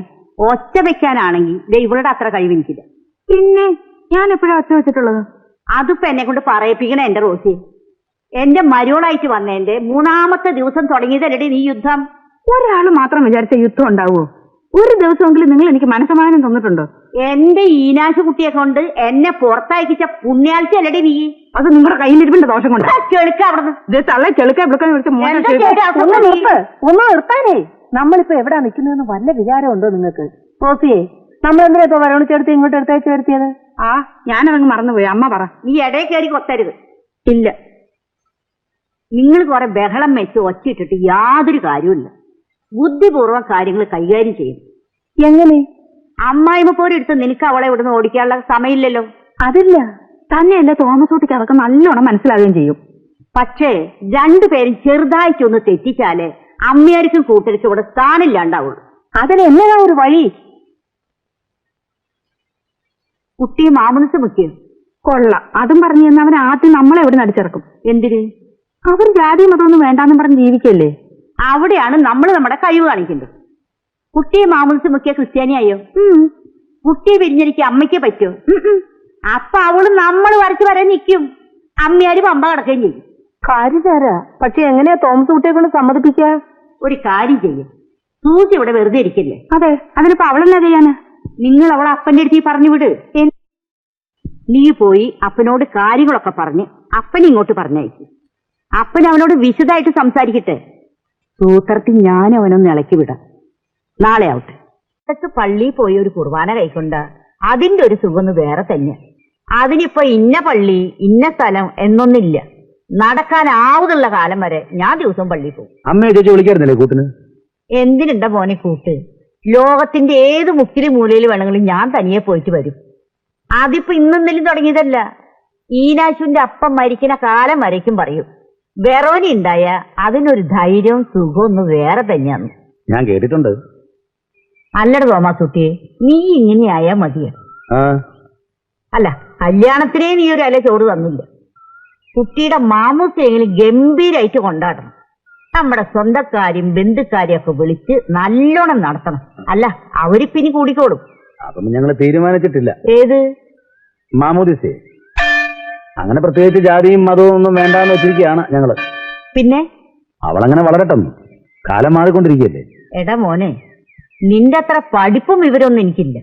ഒച്ച വെക്കാനാണെങ്കിൽ ഇവളുടെ അത്ര കഴിവെനിക്കില്ല. പിന്നെ ഞാൻ എപ്പോഴാ ഒച്ച വെച്ചിട്ടുള്ളത്? അതിപ്പോ എന്നെ കൊണ്ട് പറയിപ്പിക്കണ എന്റെ റോസി. എന്റെ മരുവളായിട്ട് വന്നതിന്റെ 3ാമത്തെ ദിവസം തുടങ്ങിയതല്ലേ നീ യുദ്ധം? ഒരാൾ മാത്രം വിചാരിച്ച യുദ്ധം ഉണ്ടാവുമോ? ഒരു ദിവസമെങ്കിലും നിങ്ങൾ എനിക്ക് മനസ്സമാധാനം തന്നിട്ടുണ്ടോ? എന്റെ ഈനാശു കുട്ടിയെ കൊണ്ട് എന്നെ പുറത്തയക്കിച്ച പുണ്യാഴ്ച അല്ലടി നീ. അത് നിങ്ങളുടെ കയ്യിലിരിപ്പിന്റെ ദോഷം കൊണ്ട്. ചെളുക്ക അവിടെ തള്ള ചെളുക്ക വിളിക്കാൻ വിളിച്ച ഒന്ന് നിർത്താനേ. നമ്മളിപ്പോ എവിടാ നിൽക്കുന്നതെന്ന് വല്ല വിചാരമുണ്ടോ നിങ്ങൾക്ക്? റോസിയെ, നമ്മളെന്തിനാ ഇപ്പൊ വെറോണി ചേർത്ത് ഇങ്ങോട്ട് എടുത്തയച്ചു വരുത്തിയത്? ഞാനതങ്ങ് മറന്നുപോയി. അമ്മ പറ. നീ ഇടയിൽ കയറി കൊത്തരുത്. ഇല്ല, നിങ്ങൾ കുറെ ബഹളം വെച്ച് ഒച്ചയിട്ടിട്ട് യാതൊരു കാര്യമില്ല. ബുദ്ധിപൂർവ്വം കാര്യങ്ങൾ കൈകാര്യം ചെയ്യും. എങ്ങനെ? അമ്മായിമ്മ പോലും എടുത്ത് നിനക്ക് അവളെ ഇവിടുന്ന് ഓടിക്കാനുള്ള സമയമില്ലല്ലോ. അതില്ല. തന്നെയല്ല, തോമസ് കുട്ടിക്ക് അതൊക്കെ നല്ലോണം മനസ്സിലാവുകയും ചെയ്യും. പക്ഷേ രണ്ടുപേരും ചെറുതായിട്ടൊന്ന് തെറ്റിച്ചാലേ അമ്മയാർക്കും കൂട്ടർക്കും ഇവിടെ സ്ഥാനില്ലാണ്ടാവുള്ളൂ. അതിന് എന്നതാ ഒരു വഴി? കുട്ടിയെ മാമനസ് മുഖ്യം കൊള്ളാം. അതും പറഞ്ഞു തന്ന അവൻ ആദ്യം നമ്മളെ ഇവിടെ നടിച്ചിറക്കും. എന്തിന്? അവർ ജാതി മതമൊന്നും വേണ്ടാന്നും പറഞ്ഞ് ജീവിക്കല്ലേ. അവിടെയാണ് നമ്മൾ നമ്മുടെ കഴിവ് കാണിക്കേണ്ടത്. കുട്ടിയെ മാമനസ് മുഖ്യ ക്രിസ്ത്യാനിയായോ? കുട്ടിയെ പിരിഞ്ഞിരിക്കുക അമ്മയ്ക്ക് പറ്റുമോ? അപ്പൊ അവള് നമ്മൾ വരച്ച് വരാൻ നിൽക്കും. അമ്മയാരും അമ്മ കിടക്കുകയും ചെയ്യും. കാര്യം തരാ. പക്ഷെ എങ്ങനെയാ തോമസ് കുട്ടിയെ കൊണ്ട് സമ്മതിപ്പിക്ക? ഒരു കാര്യം ചെയ്യും, സൂചി ഇവിടെ വെറുതെ ഇരിക്കില്ലേ? അതെ, അതിനിപ്പോ അവളെന്നാ ചെയ്യാന്? നിങ്ങൾ അവളെ അപ്പന്റെ അടുത്ത് പറഞ്ഞു വിട്. നീ പോയി അപ്പനോട് കാര്യങ്ങളൊക്കെ പറഞ്ഞ് അപ്പനെ ഇങ്ങോട്ട് പറഞ്ഞയക്കും. അപ്പൻ അവനോട് വിശദമായിട്ട് സംസാരിക്കട്ടെ. സൂത്രത്തിൽ ഞാൻ അവനൊന്ന് ഇളക്കി വിടാം. നാളെ ആവട്ടെ. പള്ളിയിൽ പോയി ഒരു കുർബാന കൈക്കൊണ്ട അതിന്റെ ഒരു സുഖം വേറെ തന്നെ. അതിനിപ്പോ ഇന്ന പള്ളി ഇന്ന സ്ഥലം എന്നൊന്നില്ല. നടക്കാനാവുന്നുള്ള കാലം വരെ ഞാൻ ദിവസവും പള്ളിയിൽ പോകും. അമ്മയെ ചേച്ചി വിളിക്കാറുന്നില്ലേ കൂട്ടിന്? എന്തിനുണ്ട മോനെ കൂട്ട്? ലോകത്തിന്റെ ഏത് മുക്കിലും മൂലയിൽ വേണമെങ്കിലും ഞാൻ തനിയെ പോയിട്ട് വരും. അതിപ്പോ ഇന്നെന്തെങ്കിലും തുടങ്ങിയതല്ല. ഈനാശുവിന്റെ അപ്പം മരിക്കുന്ന കാലം വരയ്ക്കും പറയും. വെറോനി ഉണ്ടായ അതിനൊരു ധൈര്യവും സുഖവും ഒന്ന് വേറെ തന്നെയാണ്. ഞാൻ കേട്ടിട്ടുണ്ട്. അല്ലട തോമാസുട്ടി, നീ ഇങ്ങനെയായാ മതിയോ? അല്ല, കല്യാണത്തിനേ നീ ഒരു അല ചോറ് തന്നില്ല. കുട്ടിയുടെ മാമൂസെങ്കിലും ഗംഭീരായിട്ട് കൊണ്ടാടണം. നമ്മുടെ സ്വന്തക്കാരും ബന്ധുക്കാരെയും ഒക്കെ വിളിച്ച് നല്ലോണം നടത്തണം. അല്ല, അവരിപ്പിനി കൂടിക്കോളും. അതൊന്നും ഞങ്ങൾ തീരുമാനിച്ചിട്ടില്ല. ഏത് മാമോദിസേ? അങ്ങനെ പ്രത്യേകിച്ച് ജാതിയും മതവും ഒന്നും വേണ്ടാന്ന് വെച്ചിരിക്കുകയാണ് ഞങ്ങള്. പിന്നെ അവളങ്ങനെ വളരട്ടെന്ന്. കാലം മാറിക്കൊണ്ടിരിക്കുകയല്ലേ. എടാ മോനെ, നിന്റെ അത്ര പഠിപ്പും വിവരമൊന്നും എനിക്കില്ല.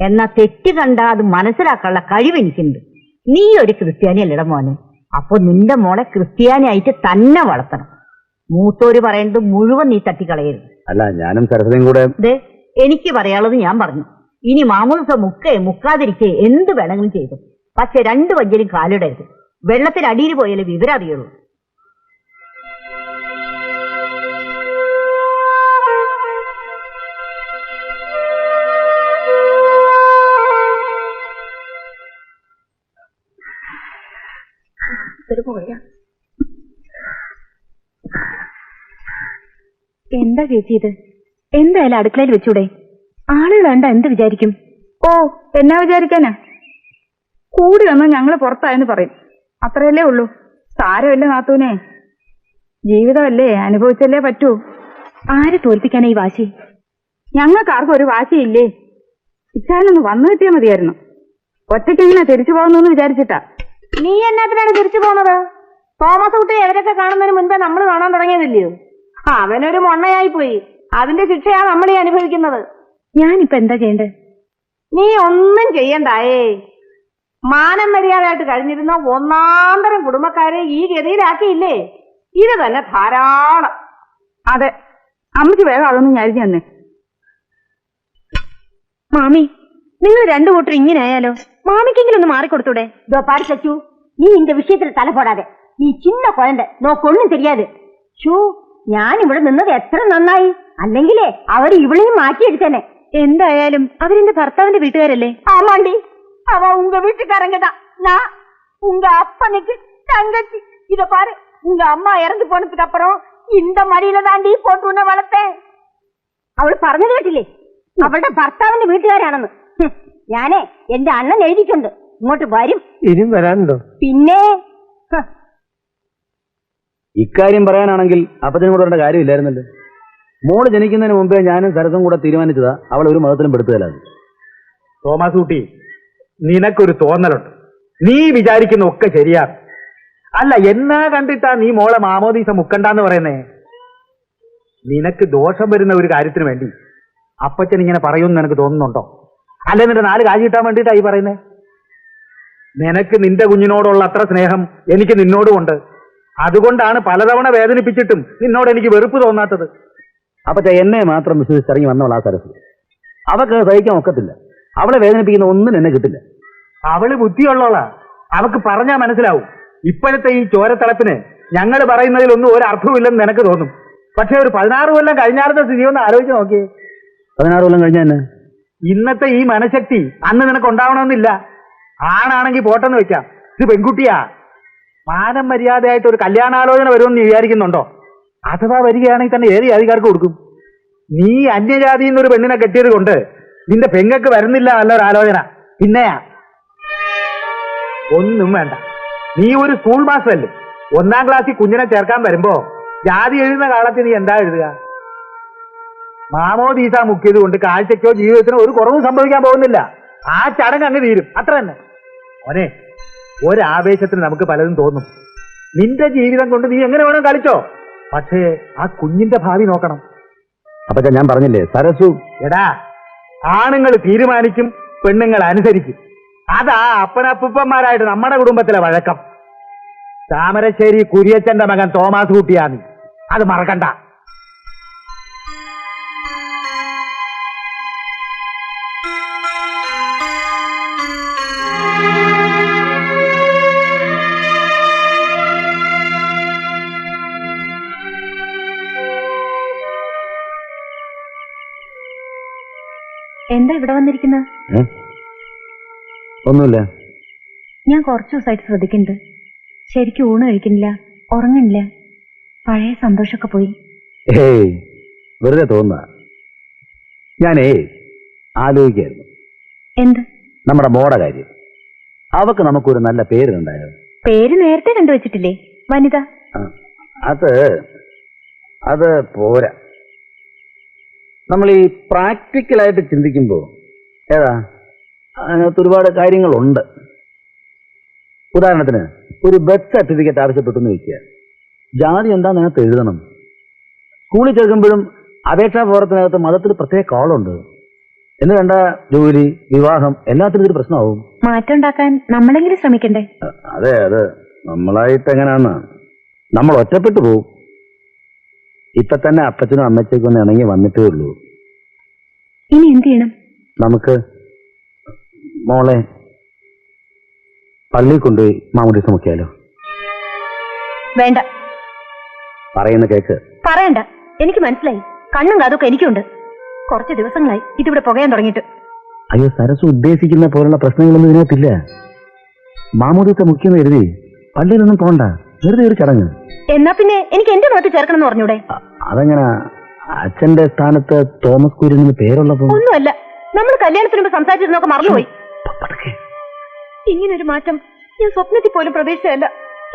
എന്നാ തെറ്റ് കണ്ടാ അത് മനസ്സിലാക്കാനുള്ള കഴിവ് എനിക്കുണ്ട്. നീ ഒരു ക്രിസ്ത്യാനി അല്ലടാ മോനെ. അപ്പൊ നിന്റെ മോളെ ക്രിസ്ത്യാനിയായിട്ട് തന്നെ വളർത്തണം. മൂത്തോര് പറയുന്നത് മുഴുവൻ നീ തട്ടിക്കളയരുത്. അല്ല, ഞാനും സരസ്വതിയും കൂടെ. എനിക്ക് പറയാനുള്ളത് ഞാൻ പറഞ്ഞു. ഇനി മാമൂസ മുക്കാതിരിക്കേ എന്ത് വേണമെങ്കിലും ചെയ്തു. പക്ഷെ 2 വഞ്ചലും കാലിടരുത്. വെള്ളത്തിനടിയിൽ പോയാലേ വിവരം അറിയുള്ളൂ. എന്താ ചേച്ചി ഇത്? എന്തായാലും അടുക്കളയിൽ വെച്ചൂടെ? ആളുകൾ കണ്ട എന്ത് വിചാരിക്കും? ഓ, എന്നാ വിചാരിക്കാനാ? കൂടി വന്നാൽ ഞങ്ങള് പുറത്തായെന്ന് പറയും. അത്രയല്ലേ ഉള്ളൂ. സാരമല്ലേ നാത്തൂനെ, ജീവിതമല്ലേ, അനുഭവിച്ചല്ലേ പറ്റൂ. ആരെ തോൽപ്പിക്കാനാ ഈ വാശി? ഞങ്ങൾക്ക് ആർക്കും ഒരു വാശിയില്ലേ. ഇച്ചാലൊന്ന് വന്നു കിട്ടിയാൽ മതിയായിരുന്നു. ഒറ്റയ്ക്കെങ്ങനെ തിരിച്ചു പോകുന്നു വിചാരിച്ചിട്ടാ. നീ എന്നാത്തിനാണ് തിരിച്ചു പോകുന്നത്? തോമസ് കുട്ടി എവരൊക്കെ കാണുന്നതിന് മുൻപേ നമ്മൾ കാണാൻ തുടങ്ങിയതില്ലയോ? അവനൊരു മൊണ്ണയായി പോയി. അതിന്റെ ശിക്ഷയാ നമ്മൾ ഈ അനുഭവിക്കുന്നത്. ഞാനിപ്പോ എന്താ ചെയ്യണ്ടേ? നീ ഒന്നും ചെയ്യണ്ടായേ. മാനം മര്യാദയായിട്ട് കഴിഞ്ഞിരുന്ന ഒന്നാന്തരം കുടുംബക്കാരെ ഈ ഗതിയിലാക്കിയില്ലേ? ഇത് തന്നെ ധാരാളം. അതെ, അമ്മയ്ക്ക് വേഗം അതൊന്നും ഞാൻ തന്നെ. മാമി, നിങ്ങൾ രണ്ടു കൂട്ടർ ഇങ്ങനെ ആയാലോ? മാമിക്കെങ്കിലും ഒന്ന് മാറിക്കൊടുത്തൂടെ? പാടി ചച്ചു, നീ നിന്റെ വിഷയത്തിൽ തലപോടാതെ. നീ ചിന്ന കുഴന്റെ നോക്കൊന്നും தெரியாது. ഷൂ, ഞാൻ ഇവിടെ നിന്നത് എത്ര നന്നായി. അല്ലെങ്കിലേ അവർ ഇവളെയും മാറ്റിയെടുത്തേനെ. എന്തായാലും അവരെന്റെ ഭർത്താവിന്റെ വീട്ടുകാരല്ലേ? ஆமாண்டி, அவ உங்க வீட்டுக்காரங்கதான். நான் உங்க அப்பனுக்கு தங்கச்சி. இத பாரு, உங்க அம்மா இறந்து போனதுக்கு அப்புறம் இந்த மடியில தாண்டி போட்டு உன்னை வளர்த்தேன். അവള് പറഞ്ഞത് കേട്ടില്ലേ? അവളുടെ ഭർത്താവിന്റെ വീട്ടുകാരാണെന്ന്. ഞാനേ എന്റെ അണ്ണൻ എഴുതിയിട്ടുണ്ട്. ഇങ്ങോട്ട് വരും. ഇനിയും വരാനുണ്ടോ? പിന്നെ ഇക്കാര്യം പറയാനാണെങ്കിൽ അപ്പച്ചനും കൂടെ വരേണ്ട കാര്യമില്ലായിരുന്നല്ലോ. മോള് ജനിക്കുന്നതിന് മുമ്പേ ഞാനും സരസും കൂടെ തീരുമാനിച്ചതാ അവൾ ഒരു മതത്തിലും പെടുത്തുകയില്ലാതെ. തോമസ് കുട്ടി, നിനക്കൊരു തോന്നലുണ്ട്. നീ വിചാരിക്കുന്ന ഒക്കെ ശരിയാണ്. അല്ല, എന്നാ കണ്ടിട്ടാ നീ മോളെ മാമോദീസ മുക്കണ്ടെന്ന് പറയുന്നേ? നിനക്ക് ദോഷം വരുന്ന ഒരു കാര്യത്തിന് വേണ്ടി അപ്പച്ചൻ ഇങ്ങനെ പറയുമെന്ന് നിനക്ക് തോന്നുന്നുണ്ടോ? അല്ലെ നിന്റെ 4 കാശ് കിട്ടാൻ വേണ്ടിയിട്ടാ ഈ പറയുന്നേ? നിനക്ക് നിന്റെ കുഞ്ഞിനോടുള്ള അത്ര സ്നേഹം എനിക്ക് നിന്നോടുമുണ്ട്. അതുകൊണ്ടാണ് പലതവണ വേദനിപ്പിച്ചിട്ടും നിന്നോട് എനിക്ക് വെറുപ്പ് തോന്നാത്തത്. അപ്പച്ച എന്നെ മാത്രം വിശ്വസിച്ചിറങ്ങി വന്നവൾ ആ സരസ്. അവക്ക് സഹിക്കാൻ ഒക്കത്തില്ല. അവളെ വേദനിപ്പിക്കുന്ന ഒന്നും എന്നെ കിട്ടില്ല. അവള് ബുദ്ധിയുള്ളോളാ. അവക്ക് പറഞ്ഞാ മനസ്സിലാവും. ഇപ്പോഴത്തെ ഈ ചോരത്തളപ്പിന് ഞങ്ങൾ പറയുന്നതിലൊന്നും ഒരു അർത്ഥവുമില്ലെന്ന് നിനക്ക് തോന്നും. പക്ഷെ ഒരു 16 കൊല്ലം കഴിഞ്ഞാലത്തെ സ്ഥിതി ഒന്ന് ആലോചിച്ച് നോക്കിയേ. 16 കൊല്ലം കഴിഞ്ഞ തന്നെ ഇന്നത്തെ ഈ മനഃശക്തി അന്ന് നിനക്ക് ഉണ്ടാവണമെന്നില്ല. ആണാണെങ്കിൽ പോട്ടെന്ന് വെക്കാം. ഇത് പെൺകുട്ടിയാ. മാനം മര്യാദയായിട്ട് ഒരു കല്യാണാലോചന വരുമെന്ന് നീ വിചാരിക്കുന്നുണ്ടോ? അഥവാ വരികയാണെങ്കിൽ തന്നെ ഏത് ജാതിക്കാർക്ക് കൊടുക്കും? നീ അന്യജാതിയിൽ നിന്നൊരു പെണ്ണിനെ കെട്ടിയത് കൊണ്ട് നിന്റെ പെങ്ങക്ക് വരുന്നില്ല നല്ലൊരാലോചന. പിന്നെയാ ഒന്നും വേണ്ട. നീ ഒരു സ്കൂൾ മാസ്റ്ററല്ലേ? 1ാം ക്ലാസ്സിൽ കുഞ്ഞിനെ ചേർക്കാൻ വരുമ്പോ ജാതി എഴുതുന്ന കാലത്ത് നീ എന്താ എഴുതുക? മാമോദീസ മുക്കിയത് കൊണ്ട് കാഴ്ചയ്ക്കോ ജീവിതത്തിനോ ഒരു കുറവും സംഭവിക്കാൻ പോകുന്നില്ല. ആ ചടങ്ങ് അങ്ങ് തീരും, അത്ര തന്നെ. മോനെ, ഒരാവേശത്തിന് നമുക്ക് പലതും തോന്നും. നിന്റെ ജീവിതം കൊണ്ട് നീ എങ്ങനെ വേണം കളിച്ചോ. പക്ഷേ ആ കുഞ്ഞിന്റെ ഭാവി നോക്കണം. അപ്പച്ച ഞാൻ പറഞ്ഞില്ലേ, സരസു. എടാ, ആണുങ്ങൾ തീരുമാനിക്കും, പെണ്ണുങ്ങൾ അനുസരിക്കും. അതാ അപ്പനപ്പൂപ്പന്മാരായിട്ട് നമ്മുടെ കുടുംബത്തിലെ വഴക്കം. താമരശ്ശേരി കുര്യച്ചന്റെ മകൻ തോമസ് കുട്ടിയാണ്. അത് മറക്കണ്ട. എന്താ ഇവിടെ വന്നിരിക്കുന്നത്? ഒന്നുമില്ല. ഞാൻ കുറച്ചു ദിവസമായിട്ട് ശ്രദ്ധിക്കുന്നുണ്ട്. ശരിക്കും ഊണ് കഴിക്കുന്നില്ല, ഉറങ്ങുന്നില്ല. പഴയ സന്തോഷമൊക്കെ പോയി. ഏയ്, വെറുതെ തോന്നുക. ഞാനേ ആലോചിക്കായിരുന്നു എന്ത്? നമ്മുടെ മോടെ കാര്യം. അവക്ക് നമുക്കൊരു നല്ല പേരുണ്ടായോ? പേര് നേരത്തെ കണ്ടുവച്ചിട്ടില്ലേ? വനിത. അത് പോരാ. നമ്മൾ ഈ പ്രാക്ടിക്കലായിട്ട് ചിന്തിക്കുമ്പോൾ ഏതാ അതിനകത്ത് ഒരുപാട് കാര്യങ്ങളുണ്ട്. ഉദാഹരണത്തിന് ഒരു ബർത്ത് സർട്ടിഫിക്കറ്റ് ആവശ്യപ്പെട്ടെന്ന് വയ്ക്കുക. ജാതി എന്താന്ന് അതിനകത്ത് എഴുതണം. സ്കൂളിൽ ചേർക്കുമ്പോഴും അപേക്ഷാ ഫോറത്തിനകത്ത് മതത്തിൽ പ്രത്യേക കോളുണ്ട്. എന്ന് വേണ്ട ജോലി, വിവാഹം, എല്ലാത്തിനും ഇതൊരു പ്രശ്നമാവും. മാറ്റം ഉണ്ടാക്കാൻ നമ്മളെങ്കിലും ശ്രമിക്കണ്ടേ? അതെ, അത് നമ്മളായിട്ട് എങ്ങനെയാന്ന് നമ്മൾ ഒറ്റപ്പെട്ടു പോവും. ഇപ്പൊ തന്നെ അപ്പച്ചനും അമ്മച്ചേക്കും ഒന്ന് ഇണങ്ങി വന്നിട്ടേ ഉള്ളൂ. ഇനി എന്ത് ചെയ്യണം? നമുക്ക് മോളെ പള്ളിയിൽ കൊണ്ടുപോയി മാമോദീസ മുക്കിയാലോ? വേണ്ട. പറയുന്ന കേക്ക്. പറയണ്ട, എനിക്ക് മനസ്സിലായി. കണ്ണും കാതൊക്കെ എനിക്കുണ്ട്. കുറച്ച് ദിവസങ്ങളായി ഇതിവിടെ പുകയാൻ തുടങ്ങിയിട്ട്. അയ്യോ, സരസ് ഉദ്ദേശിക്കുന്ന പോലുള്ള പ്രശ്നങ്ങളൊന്നും ഇതിനകത്തില്ല. മാമോദീസ മുക്കിയെന്ന് കരുതി പള്ളിയിലൊന്നും പോണ്ട. വെറുതെ ഒരു ചടങ്ങ്. എന്നാ പിന്നെ എനിക്ക് എന്റെ മുഖത്ത് ചേർക്കണം എന്ന് പറഞ്ഞൂടെ? അതെങ്ങനെ? അച്ഛന്റെ സ്ഥാനത്ത് തോമസ് കുര്യന് പേരുള്ളപ്പോ ഒന്നുമല്ല, നമ്മൾ കല്യാണത്തിന് മുമ്പ് സംസാരിച്ചിരുന്നൊക്കെ മറന്നുപോയി. ഇങ്ങനൊരു മാറ്റം ഞാൻ സ്വപ്നത്തിൽ പോലും പ്രതീക്ഷിച്ചതല്ല.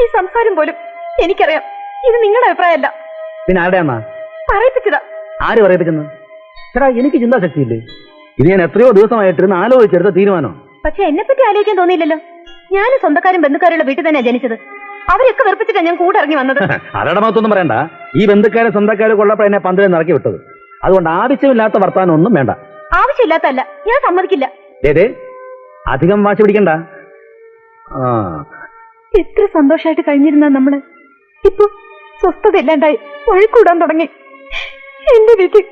ഈ സംസാരം പോലും എനിക്കറിയാം ഇത് നിങ്ങളുടെ അഭിപ്രായമല്ല. പിന്നെ ആരുടെയാ പറയിപ്പിച്ചതാ. ആര് പറയിപ്പിക്കുന്നു? ചേട്ടാ, എനിക്ക് ചിന്താശക്തിയില്ലേ? ഇത് ഞാൻ എത്രയോ ദിവസമായിട്ടിരുന്ന് ആലോചിച്ചെടുത്ത തീരുമാനം. പക്ഷെ എന്നെ പറ്റി ആലോചിക്കാൻ തോന്നിയില്ലല്ലോ. ഞാൻ സ്വന്തക്കാരും ബന്ധുക്കാരുള്ള വീട്ടിൽ തന്നെയാ ജനിച്ചത്. അവരൊക്കെ വെറുപ്പിച്ചിട്ടാ ഞാൻ കൂടെ ഇറങ്ങി വന്നത്. ആരുടെ മൊത്തൊന്നും പറയണ്ട. ഈ ബന്ധുക്കാരെ സ്വന്തക്കാരെ കൊള്ളപ്പോൾ എന്നെ പന്തലിൽ നിറക്കി വിട്ടത്. അതുകൊണ്ട് ആവശ്യമില്ലാത്ത വർത്താനം ഒന്നും വേണ്ട. ആവശ്യമില്ലാത്തല്ല, ഞാൻ സമ്മതിക്കില്ല. ഏതേ അധികം വാശി പിടിക്കണ്ട. എത്ര സന്തോഷമായിട്ട് കഴിഞ്ഞിരുന്ന നമ്മള് ഇപ്പൊ സ്വസ്ഥത ഇല്ലാണ്ടായി വഴിക്കൂടാൻ തുടങ്ങി. എന്റെ വീട്ടിൽ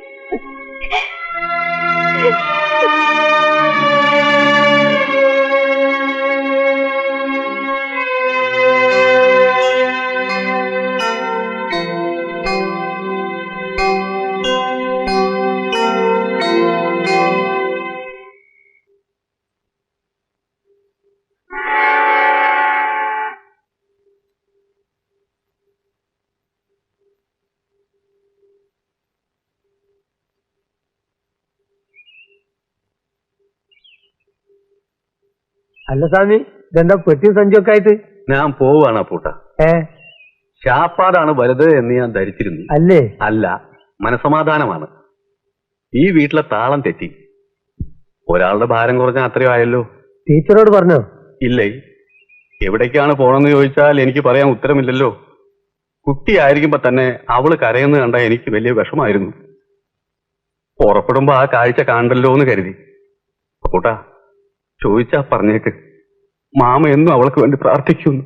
അല്ല സ്വാമി, ഇതെന്താ പെട്ടിയും സഞ്ചിയൊക്കെ ആയിട്ട്? ഞാൻ പോവാണ് അപ്പൂട്ട. ശാപ്പാടാണ് വലുത് എന്ന് ഞാൻ ധരിച്ചിരുന്നു. അല്ലേ? അല്ല, മനസമാധാനമാണ്. ഈ വീട്ടിലെ താളം തെറ്റി. ഒരാളുടെ ഭാരം കുറഞ്ഞാൽ അത്രയോ ആയല്ലോ. ടീച്ചറോട് പറഞ്ഞോ? ഇല്ലേ. എവിടേക്കാണ് പോണെന്ന് ചോദിച്ചാൽ എനിക്ക് പറയാൻ ഉത്തരമില്ലല്ലോ. കുട്ടിയായിരിക്കുമ്പോ തന്നെ അവള് കരയുന്നത് കണ്ടാൽ എനിക്ക് വലിയ വിഷമായിരുന്നു. പുറപ്പെടുമ്പോ ആ കാഴ്ച കാണണ്ടല്ലോ എന്ന് കരുതി. അപ്പൂട്ടാ, ചോദിച്ചാ പറഞ്ഞേക്ക്, മാമ എന്നും അവൾക്ക് വേണ്ടി പ്രാർത്ഥിക്കുന്നു.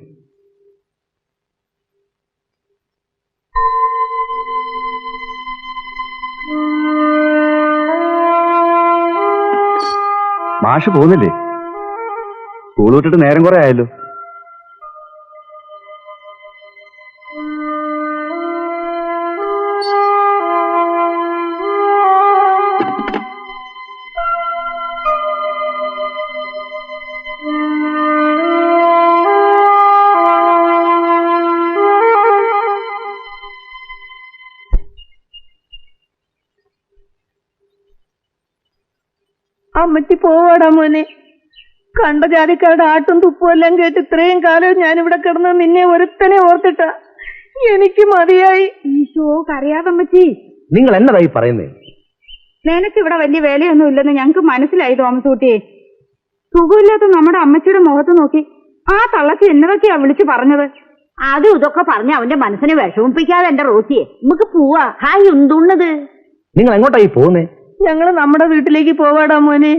മാഷ് പോകുന്നില്ലേ? സ്കൂൾ വിട്ടിട്ട് നേരം കുറെ ആയല്ലോ. അമ്മച്ചി പോവാടാ മോനെ. കണ്ട ജാതിക്കാരുടെ ആട്ടും തുപ്പും എല്ലാം കേട്ട് ഇത്രയും കാലം ഞാനിവിടെ കിടന്ന് നിന്നെ ഒരുത്തനെ ഓർത്തിട്ടാ. എനിക്ക് മതിയായി. ഈശോ, കരയാതമ്മച്ചി. നിങ്ങൾ എന്നതായി പറയുന്നേ? നിനക്ക് ഇവിടെ വലിയ വേലയൊന്നും ഇല്ലെന്ന് ഞങ്ങക്ക് മനസ്സിലായി തോമസ് കുട്ടിയെ. സുഖമില്ലാത്ത നമ്മുടെ അമ്മച്ചിയുടെ മുഖത്ത് നോക്കി ആ തള്ളക്ക് എന്നതൊക്കെയാ വിളിച്ചു പറഞ്ഞത്. അതും ഇതൊക്കെ പറഞ്ഞ് അവന്റെ മനസ്സിനെ വിഷമിപ്പിക്കാതെ എന്റെ റോസിയെ നമുക്ക് പോവാ. ഹായ്, എന്തുള്ളത്? നിങ്ങൾ എങ്ങോട്ടായി പോകുന്നേ? ഞങ്ങള് നമ്മുടെ വീട്ടിലേക്ക് പോവാടാ മോനെ.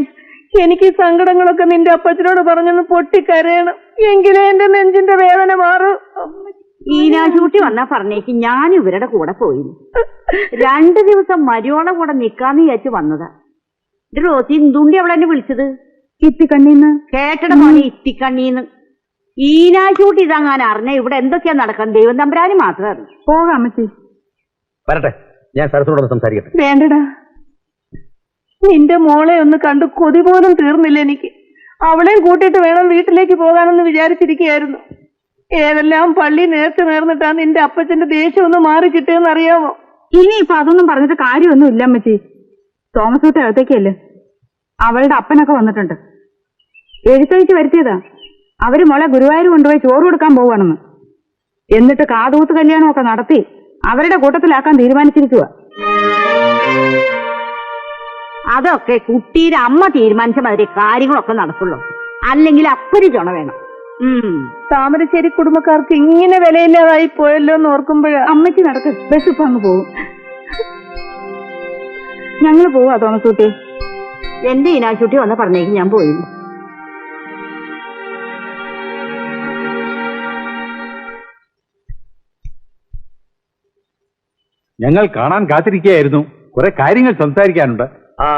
എനിക്ക് ഈ സങ്കടങ്ങളൊക്കെ നിന്റെ അപ്പച്ചനോട് പറഞ്ഞൊന്ന് പൊട്ടിക്കരയണം, എങ്കിലേ എന്റെ നെഞ്ചിന്റെ വേദന മാറും. ഈനാശൂട്ടി വന്നാ പറഞ്ഞേക്ക് ഞാനും ഇവരുടെ കൂടെ പോയിരുന്നു. 2 ദിവസം മരിയോളെ കൂടെ നിക്കാന്ന് വിചാരിച്ചു വന്നതാ. റോസി എന്തുണ്ടി അവളെ എന്നെ വിളിച്ചത്? ഇത്തിക്കണ്ണീന്ന്. കേട്ടട മോനെ, ഇത്തിക്കണ്ണീന്ന്. ഈനാശൂട്ടി ഇതങ്ങാൻ അറിഞ്ഞ ഇവിടെ എന്തൊക്കെയാ നടക്കാൻ ദൈവം തമ്പുരാന് മാത്രം അറിഞ്ഞു. പോകാം അമ്മച്ചി. വരട്ടെ, ഞാൻ സരസ്വനോട് സംസാരിക്കട്ടെ. വേണ്ടടാ, നിന്റെ മോളെ ഒന്ന് കണ്ടു കൊതി പോലും തീർന്നില്ല എനിക്ക്. അവളെയും കൂട്ടിയിട്ട് വേണം വീട്ടിലേക്ക് പോകാനെന്ന് വിചാരിച്ചിരിക്കുകയായിരുന്നു. ഏതെല്ലാം പള്ളി നേർന്നിട്ടാ നിന്റെ അപ്പച്ചന്റെ ദേഷ്യം ഒന്ന് മാറി കിട്ടിയെന്ന് അറിയാമോ? ഇനിയിപ്പൊ അതൊന്നും പറഞ്ഞിട്ട് കാര്യമൊന്നും ഇല്ല അമ്മച്ചി. തോമസ് കുട്ടി അകത്തേക്കല്ലേ, അവളുടെ അപ്പനൊക്കെ വന്നിട്ടുണ്ട്. എഴുത്തയച്ച് വരുത്തിയതാ. അവര് മോളെ ഗുരുവായൂർ കൊണ്ടുപോയി ചോറ് കൊടുക്കാൻ പോവാണെന്ന്. എന്നിട്ട് കാതൂത്ത് കല്യാണമൊക്കെ നടത്തി അവരുടെ കൂട്ടത്തിലാക്കാൻ തീരുമാനിച്ചിരിക്കുക. അതൊക്കെ കുട്ടിയുടെ അമ്മ തീരുമാനിച്ച മാതിരി കാര്യങ്ങളൊക്കെ നടക്കുള്ളൂ. അല്ലെങ്കിൽ അപ്പര് ചുണ വേണം. താമരശ്ശേരി കുടുംബക്കാർക്ക് ഇങ്ങനെ വിലയില്ലാതായി പോയല്ലോ എന്ന് ഓർക്കുമ്പോഴ അമ്മച്ചി നടക്ക്, ബസ് ഇപ്പൊ അങ്ങ് പോകും. ഞങ്ങള് പോവാ തോമസ് കുട്ടി. എന്റെ ഈനാശുട്ടി വന്ന് പറഞ്ഞേക്ക് ഞാൻ പോയിരുന്നു. ഞങ്ങൾ കാണാൻ കാത്തിരിക്കുകയായിരുന്നു. കുറെ കാര്യങ്ങൾ സംസാരിക്കാനുണ്ട്.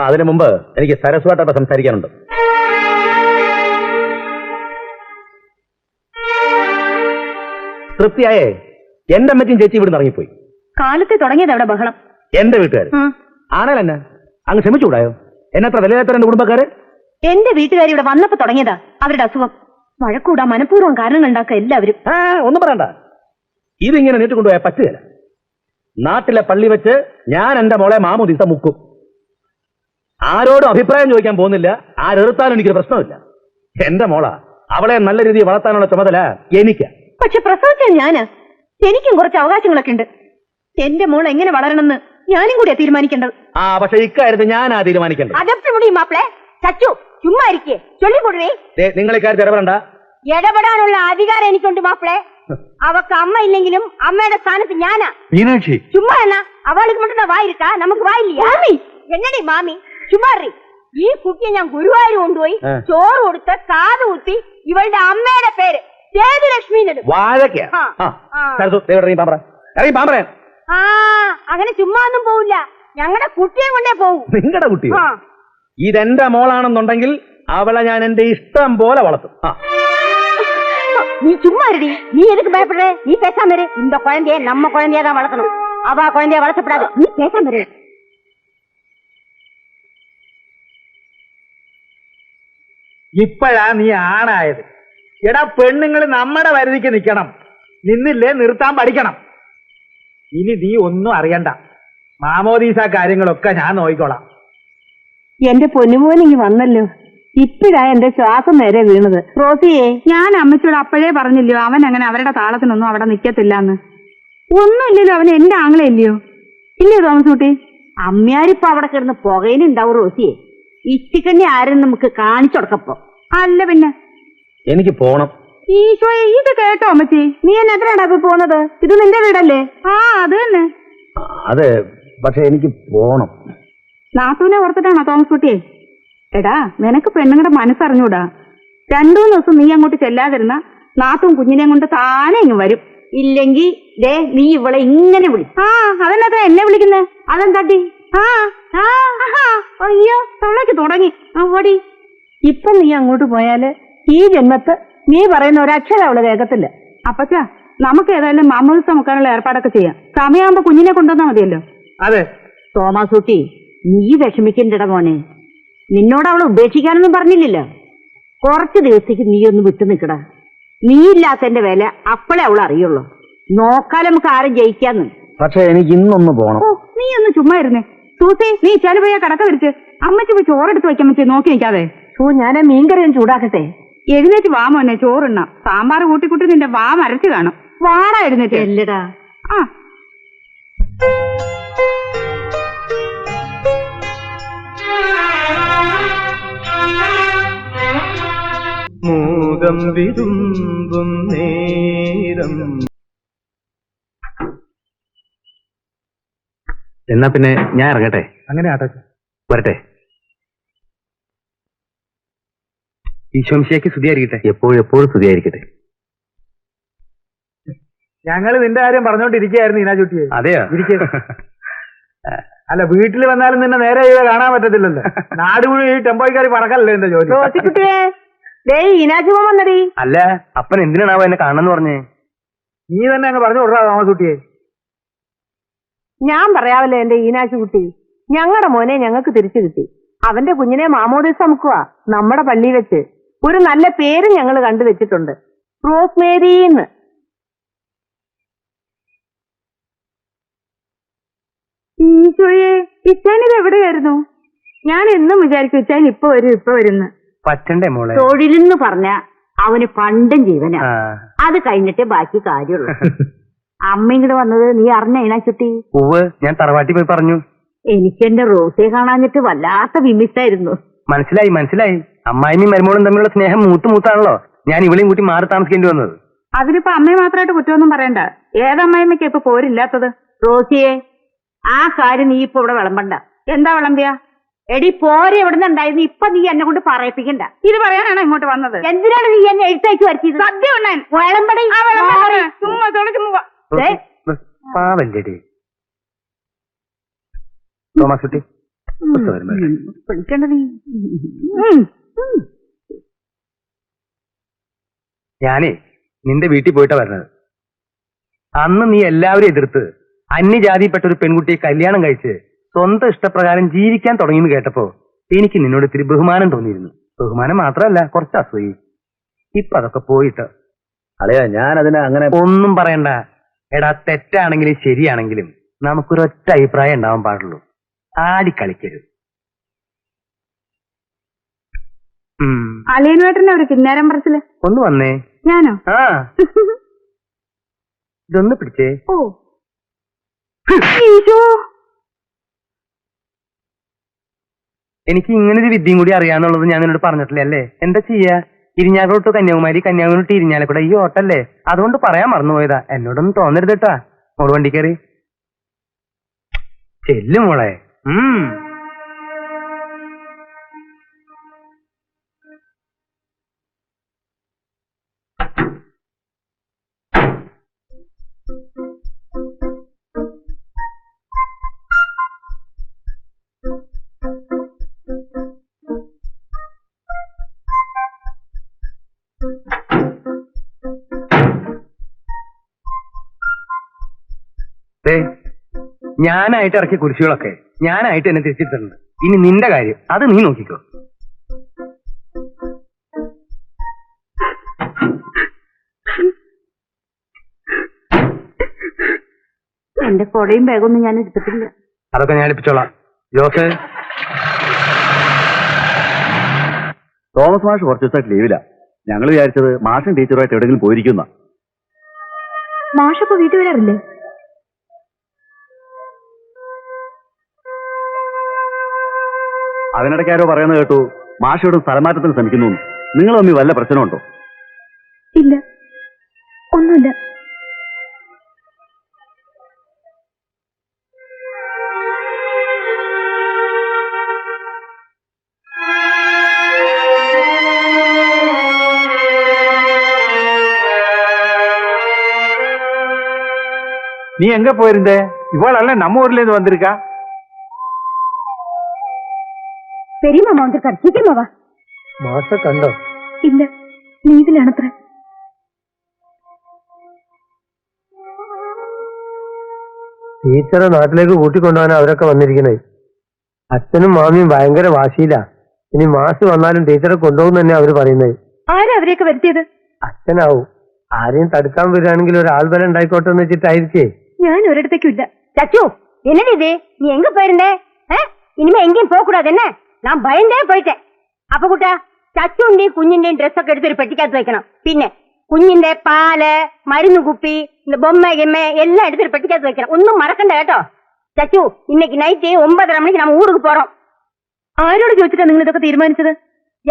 അതിനു മുമ്പ് എനിക്ക് സരസ്വായിട്ടൊക്കെ സംസാരിക്കാനുണ്ട്. തൃപ്തിയായേ? എന്റെ അമ്മച്ചും ചേച്ചി ഇവിടുന്ന് ഇറങ്ങിപ്പോയി. കാലത്ത് തുടങ്ങിയത് അവിടെ ബഹളം. എന്റെ വീട്ടുകാർ ആണല്ലോ എന്നെ അങ്ങ് ക്ഷമിച്ചുകൂടായോ? എന്നത്ര വിലയേത്ര എന്റെ കുടുംബക്കാര്. എന്റെ വീട്ടുകാർ ഇവിടെ വന്നപ്പോ തുടങ്ങിയതാ അവരുടെ അസുഖം. വഴക്കൂടാ മനഃപൂർവ്വം കാരണങ്ങൾ ഉണ്ടാക്കുക എല്ലാവരും. ഒന്നും പറയണ്ട, ഇതിങ്ങനെ നീട്ടിക്കൊണ്ടുപോയാൽ പറ്റുകയില്ല. നാട്ടിലെ പള്ളി വെച്ച് ഞാൻ എന്റെ മോളെ മാമുദിസ മുക്കും. ആരോടും അഭിപ്രായം ചോദിക്കാൻ പോകുന്നില്ല. ആരെറുത്താലും എനിക്കൊരു പ്രശ്നമില്ല. എന്റെ മോളാ, അവളെ നല്ല രീതിയിൽ വളർത്താനുള്ള ചുമതല എനിക്ക്. പക്ഷെ പ്രസവിച്ചാൽ ഞാന്, എനിക്കും കുറച്ച് അവകാശങ്ങളൊക്കെ ഉണ്ട്. എന്റെ മോൾ എങ്ങനെ വളരണമെന്ന് ഞാനും കൂടിയാ തീരുമാനിക്കേണ്ടത്. പക്ഷെ ഇക്കാര്യത്തിൽ ഞാനാ തീരുമാനിക്കേണ്ടത്. അതെപ്പോ മുടിയും മാപ്പിളെ ചച്ചു ചുമ്മാ ഇരിക്കേ ചൊല്ലിക്കൊടുവേ. നിങ്ങൾ ഇക്കാര്യത്തിൽ ഇടപെടണ്ട. ഇടപെടാനുള്ള അധികാരം എനിക്കുണ്ട് മാപ്പിളെ. അവക്ക് അമ്മ ഇല്ലെങ്കിലും അമ്മയുടെ സ്ഥാനത്ത് ഞാനാ. മീനാക്ഷി, ചുമ്മാ എന്നാ അവൾക്ക് மட்டும் വായിരിക്കാ, നമുക്ക് വായില്ല. എന്നടി മാമി ചുമ്മാറി. ഈ കുട്ടിയെ ഞാൻ ഗുരുവായൂർ കൊണ്ടുപോയി ചോറ് കൊടുത്ത് കാത് കുത്തി ഇവളുടെ അമ്മയുടെ പേര് സേതുലക്ഷ്മി വാഴയ്ക്ക. അങ്ങനെ ചുമ്മാ ഒന്നും പോവില്ല. ഞങ്ങളുടെ കുട്ടിയെ കൊണ്ടേ പോവും. നിങ്ങളുടെ കുട്ടി ഇതെന്റെ മോളാണെന്നുണ്ടെങ്കിൽ അവളെ ഞാൻ എന്റെ ഇഷ്ടം പോലെ വളർത്തും. நீ சும்மா இருடி. நீ எதுக்கு பயப்படுற? நீ பேசாம இரு. இந்த குழந்தைய நம்ம குழந்தையா தான் வளர்க்கணும். அவ குழந்தைய வளர்த்தப்படாது. நீ பேசாம இரு. ഇപ്പോഴാ നീ ആണായത്. എടാ, പെണ്ണുങ്ങൾ നമ്മുടെ വരുതിക്ക് നിൽക്കണം. നിന്നില്ലേ നിർത്താൻ പഠിക്കണം. ഇനി നീ ഒന്നും അറിയണ്ട. മാമോദീസ കാര്യങ്ങളൊക്കെ ഞാൻ നോക്കിക്കോളാം. എന്റെ പൊന്നുമോനിങ്ങി വന്നല്ലോ. ഇപ്പോഴാ എന്റെ ശ്വാസം നേരെ വീണത്. റോസിയെ, ഞാൻ അമ്മച്ചോട് അപ്പോഴേ പറഞ്ഞില്ലയോ അവൻ അങ്ങനെ അവരുടെ താളത്തിനൊന്നും അവിടെ നിക്കത്തില്ലെന്ന്. ഒന്നുമില്ലല്ലോ, അവൻ എന്റെ ആങ്ങളല്ലയോ. ഇല്ലയോ തോമസ് കുട്ടി? അമ്മയാരിപ്പോ അവിടെ കിടന്ന് പുകയിലുണ്ടാവും റോസിയെ. ഇച്ചിക്കണ്ണി ആരും നമുക്ക് കാണിച്ചു കൊടുക്കപ്പോ. അല്ല പിന്നെ എനിക്ക് പോണം. ഈശോയെ, ഇത് കേട്ടോ അമ്മച്ചി? നീ എന്നെ എത്രയാടാ ഇപ്പൊ പോകുന്നത്? ഇത് നിന്റെ വീടല്ലേ? അത് തന്നെ. അതെ, പക്ഷെ എനിക്ക് പോണം. നാത്തൂനെ ഓർത്തിട്ടാണോ തോമസ് കുട്ടിയെ? എടാ, നിനക്ക് പെണ്ണുങ്ങളുടെ മനസ്സറിഞ്ഞൂടാ. 2-3 ദിവസം നീ അങ്ങോട്ട് ചെല്ലാതിരുന്ന നാത്തും കുഞ്ഞിനെയും കൊണ്ട് താനെ ഇങ്ങ് വരും. ഇല്ലെങ്കിൽ നീ ഇവളെ ഇങ്ങനെ വിളി. അതെന്നാ എന്നെ വിളിക്കുന്നേ? അതെന്താട്ടി? അയ്യോ, തൊള്ളക്ക് തുടങ്ങി. ഓടി. ഇപ്പൊ നീ അങ്ങോട്ട് പോയാല് ഈ ജന്മത്ത് നീ പറയുന്ന ഒരക്ഷരം അവള് കേൾക്കത്തില്ല. അപ്പച്ചാ, നമുക്ക് ഏതായാലും മാമോദിസ മുക്കാനുള്ള ഏർപ്പാടൊക്കെ ചെയ്യാം. സമയമാകുമ്പോ കുഞ്ഞിനെ കൊണ്ടുവന്നാ മതിയല്ലോ. അതെ തോമസ് കുട്ടി, നീ വിഷമിക്കണ്ടട മോനെ. നിന്നോട് അവള് ഉപേക്ഷിക്കാനൊന്നും പറഞ്ഞില്ലല്ലോ. കുറച്ച് ദിവസത്തേക്ക് നീ ഒന്ന് വിട്ടു നിൽക്കടാ. നീ ഇല്ലാത്തന്റെ വില അപ്പോഴേ അവൾ അറിയുള്ളൂ. നോക്കാലും നമുക്ക് ആരും ജയിക്കാന്ന്. പക്ഷെ എനിക്ക് ഇന്നൊന്ന് പോണം. നീ ഒന്ന് ചുമ്മാ ഇരുന്നേ. സൂസി, നീ ചെലു പോയാ കടക്ക വിരിച്ച് അമ്മച്ചി പോയി ചോറെടുത്ത് വയ്ക്കാൻ പറ്റി നോക്കി നിൽക്കാതെ. ഞാൻ മീൻകറിയും ചൂടാക്കട്ടെ. എഴുന്നേറ്റ് വാ മോനെ, ചോറുണ്ണാം. സാമ്പാർ കൂട്ടിക്കുട്ടി നിന്റെ വാ മരച്ച് കാണും. വാടാ എഴുന്നേറ്റ്. എല്ലടാ. മൂകം വിതുമ്പും നേരം. എന്നാ പിന്നെ ഞാൻ ഇറങ്ങട്ടെ. അങ്ങനെ ആട്ടെ, വരട്ടെ. ഈശോമിശിഹായ്ക്ക് സ്തുതിയായിരിക്കട്ടെ. എപ്പോഴും സ്തുതിയായിരിക്കട്ടെ. ഞങ്ങള് നിന്റെ കാര്യം പറഞ്ഞോണ്ടിരിക്കുകയായിരുന്നു ഈനാചുട്ടിയെ. അതെയോ? അല്ല, വീട്ടിൽ വന്നാലും നിന്നെ നേരെ കാണാൻ പറ്റത്തില്ലല്ലോ. നാട് മുഴുവൻ ഈ ടെമ്പോയ്ക്കാരി പറക്കല്ലേ എന്റെ ജോലി. റോസിക്കുട്ടിയെ, ഈനാശുമ വന്നടി. അല്ല, അപ്പൻ എന്തിനാണാവോ എന്നെ കാണണമെന്ന് പറഞ്ഞേ? നീ തന്നെ അങ്ങ് പറഞ്ഞു വിടാ തോമസുട്ടിയെ. ഞാൻ പറയാവല്ലേ എന്റെ ഈനാശുകുട്ടി, ഞങ്ങളുടെ മോനെ ഞങ്ങൾക്ക് തിരിച്ചു കിട്ടി. അവന്റെ കുഞ്ഞിനെ മാമോദിസ മുക്കുക നമ്മുടെ പള്ളി വെച്ച്. ഒരു നല്ല പേര് ഞങ്ങൾ കണ്ടുവച്ചിട്ടുണ്ട്, റോസ്മേരിന്ന്. ഈശോയെ, ഇച്ചാനിത് എവിടെയായിരുന്നു? ഞാൻ എന്നും വിചാരിക്കും ഇച്ചാൻ ഇപ്പൊ വരുന്ന്. പറ്റണ്ടേ മോളെ? തൊഴിലെന്ന് പറഞ്ഞ അവന് പണ്ടും ജീവനാ. അത് കഴിഞ്ഞിട്ടേ ബാക്കി കാര്യമുള്ളൂ. അമ്മ ഇങ്ങോട്ട് വന്നത് നീ അറിഞ്ഞ ഈനാച്ചുട്ടി? ഞാൻ തറവാട്ടി പോയി പറഞ്ഞു. എനിക്കെന്റെ റോസയെ കാണാഞ്ഞിട്ട് വല്ലാത്ത വിമിഷ്ടായിരുന്നു. മനസ്സിലായി. അമ്മായിയും മരുമോളും തമ്മിലുള്ള സ്നേഹം മൂത്താണല്ലോ. ഞാൻ ഇവളെയും കൂട്ടി മാറി താമസിക്കേണ്ടി വന്നത്. അതിനിപ്പോ അമ്മയെ മാത്രമായിട്ട് കുറ്റമൊന്നും പറയണ്ട. ഏതമ്മായിമ്മയ്ക്ക് ഇപ്പൊ പോരില്ലാത്തത്? റോസിയെ, ആ കാര്യം നീ ഇപ്പൊ ഇവിടെ വിളമ്പണ്ട. എന്താ വിളമ്പിയ? എടി, പോരെ എവിടെ ഉണ്ടായിരുന്നു. ഇപ്പൊ നീ എന്നെ കൊണ്ട് പറയിപ്പിക്കണ്ട. ഇത് പറയാനാണ് ഇങ്ങോട്ട് വന്നത്. എന്തിനാണ് നീ എന്നെ എഴുത്തയച്ചു വരുത്തിയത്? സദ്യ ഉണ്ണാൻ. വിളമ്പടി. ചുമ്മാ പാവല്ലേ തോമാസുട്ടി? ഞാനേ നിന്റെ വീട്ടിൽ പോയിട്ടാ വരുന്നത്. അന്ന് നീ എല്ലാവരും എതിർത്ത് അന്യജാതിയിൽപ്പെട്ട ഒരു പെൺകുട്ടിയെ കല്യാണം കഴിച്ച് സ്വന്തം ഇഷ്ടപ്രകാരം ജീവിക്കാൻ തുടങ്ങിയെന്ന് കേട്ടപ്പോ എനിക്ക് നിന്നോട് ഇത്തിരി ബഹുമാനം തോന്നിയിരുന്നു. ബഹുമാനം മാത്രമല്ല, കുറച്ച് അസൂയി. ഇപ്പൊ അതൊക്കെ പോയിട്ട് അളയാ, ഞാൻ അതിനെ അങ്ങനെ ഒന്നും പറയണ്ട. എടാ, തെറ്റാണെങ്കിലും ശരിയാണെങ്കിലും നമുക്കൊരൊറ്റ അഭിപ്രായം ഉണ്ടാവാൻ പാടുള്ളൂ. ആടിക്കളിക്കരുത്. അളിയനുവേട്ടനെ ഒരു കിന്നാരം പറച്ചില്. ഒന്ന് വന്നേ. ഞാനോ? ആ ഇതൊന്ന് പിടിച്ചേ. ഓ ഈശോ. എനിക്ക് ഇങ്ങനെ ഒരു വിദ്യയും കൂടി അറിയാന്നുള്ളത് ഞാൻ നിന്നോട് പറഞ്ഞിട്ടില്ല അല്ലേ? എന്താ ചെയ്യാ? ഇരിഞ്ഞാലോട്ട് കന്യാകുമാരി, കന്യാകുമാരി ഇരിഞ്ഞാലക്കൂടെ ഈ ഓട്ടല്ലേ, അതുകൊണ്ട് പറയാൻ മറന്നുപോയതാ. എന്നോടൊന്നും തോന്നരുത് കേട്ടാ. മോള് വണ്ടി കയറി ചെല്ലു മോളെ. ഞാനായിട്ട് ഇറക്കിയ കുരിശുകളൊക്കെ ഞാനായിട്ട് എന്നെ തിരിച്ചിട്ടുണ്ട്. ഇനി നിന്റെ കാര്യം അത് നീ നോക്കിക്കോ. എന്റെ കൊടയും ബാഗൊന്നും ഞാൻ എടുത്തിട്ടില്ല. അതൊക്കെ ഞാൻ ഏൽപ്പിച്ചോളാം. ജോസ്, തോമസ് മാഷ് കുറച്ച് ദിവസമായിട്ട് ലീവില്ല. ഞങ്ങൾ വിചാരിച്ചത് മാഷും ടീച്ചറുമായിട്ട് എവിടെയെങ്കിലും പോയിരിക്കുന്ന. മാഷപ്പോ വീട്ടിൽ വരാറില്ലേ? അതിനിടയ്ക്ക് ആരോ പറയുന്നത് കേട്ടു മാഷയോട് സ്ഥലമാറ്റത്തിന് ശ്രമിക്കുന്നു. നിങ്ങൾ തമ്മിൽ വല്ല പ്രശ്നമുണ്ടോ? ഇല്ല, ഒന്നുമില്ല. நீ எங்க போயிருந்த? இவாளல்ல நம்ம ஊர்ல இருந்து வந்திருக்கா? பெரியம்மா வந்திருக்காரு, சீக்கிரமா வா. മാഷ കണ്ടോ? ഇല്ല, ലീവിലാണത്ര. ടീച്ചറെ നാട്ടിലേക്ക് കൂട്ടിക്കൊണ്ടുപോകാൻ അവരൊക്കെ വന്നിരിക്കണേ. അച്ഛനും മാമിയും ഭയങ്കര വാശിയില്ല. ഇനി മാഷ് വന്നാലും ടീച്ചറെ കൊണ്ടുപോകും തന്നെ അവര് പറയുന്നത്. ആരാ അവരെയൊക്കെ വരുത്തിയത്? അച്ഛനാവും. ആരെയും തടുക്കാൻ വരികയാണെങ്കിൽ ഒരു ആൾബലം ഉണ്ടായിക്കോട്ടെ എന്ന് വെച്ചിട്ടായിരിക്കേ. ഞാൻ ഒരിടത്തേക്കും ഇല്ല. சச்சு என்னடி இது? நீ எங்க போயிருந்தே? இனிமே எங்கேயும் போக கூடாது என்ன? நான் பயந்தே போயிட்டேன். அப்ப கூட்டா ചച്ചുണ്ടിയും കുഞ്ഞിന്റെയും ഡ്രസ്സൊക്കെ എടുത്ത് ഒരു പെട്ടിക്കകത്ത് വെക്കണം. പിന്നെ കുഞ്ഞിന്റെ പാല്, മരുന്ന് കുപ്പി, ബൊമ്മ ഗെമ്മ എല്ലാം എടുത്തൊരു പെട്ടിക്കകത്ത് വെക്കണം. ഒന്നും മറക്കണ്ട കേട്ടോ. ചച്ചു, இன்னைக்கு நைட்டு 9:30 மணிக்கு நம்ம ஊருக்கு போறோம். ആരോട് ചോദിച്ചിട്ടാ നിങ്ങൾ ഇതൊക്കെ തീരുമാനിച്ചത്?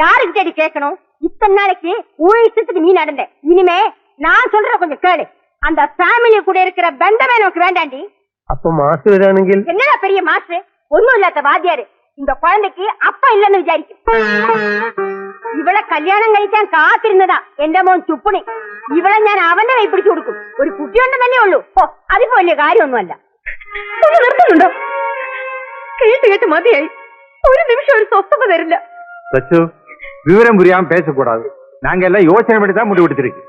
யாருக்கிட்டடி கேட்கணும்? இத்தனை நாளைக்கு உன் இஷ்டத்துக்கு நீ நடந்த. இனிமே நான் சொல்ற கொஞ்சம் கேளு. அந்த ஃபேமிலி கூட இருக்கிற பந்தமே நமக்கு வேண்டாண்டி. അപ്പൊ മാഷ് വരാണെങ്കിൽ என்னடா பெரிய மாஸ்டர், ஒண்ணும் இல்லாத வாத்தியாரு இந்த குழந்தைக்கு அப்பா இல்லன்னு விசாரிக்கும். ഇവളെ കല്യാണം കഴിക്കാൻ കാത്തിരുന്നതാ എന്റെ മോൻ ചുപ്പണി. ഇവളെ ഞാൻ അവന്റെ കൈ പിടിച്ചു കൊടുക്കും. ഒരു കുട്ടിയുണ്ടെന്നല്ലേ ഉള്ളൂ. ഓ, അതിപ്പോ വലിയ കാര്യമൊന്നുമല്ല. ഒന്ന് നിർത്തുന്നുണ്ടോ? കേട്ട് കേട്ട് മതിയായി. ഒരു നിമിഷം ഒരു സ്വസ്ഥത തരില്ല. சச்சு, விவரம் புரியாம பேசக்கூடாது. நாங்க எல்லாம் யோசனை பண்ணி தான் முடிவு எடுத்திருக்கு.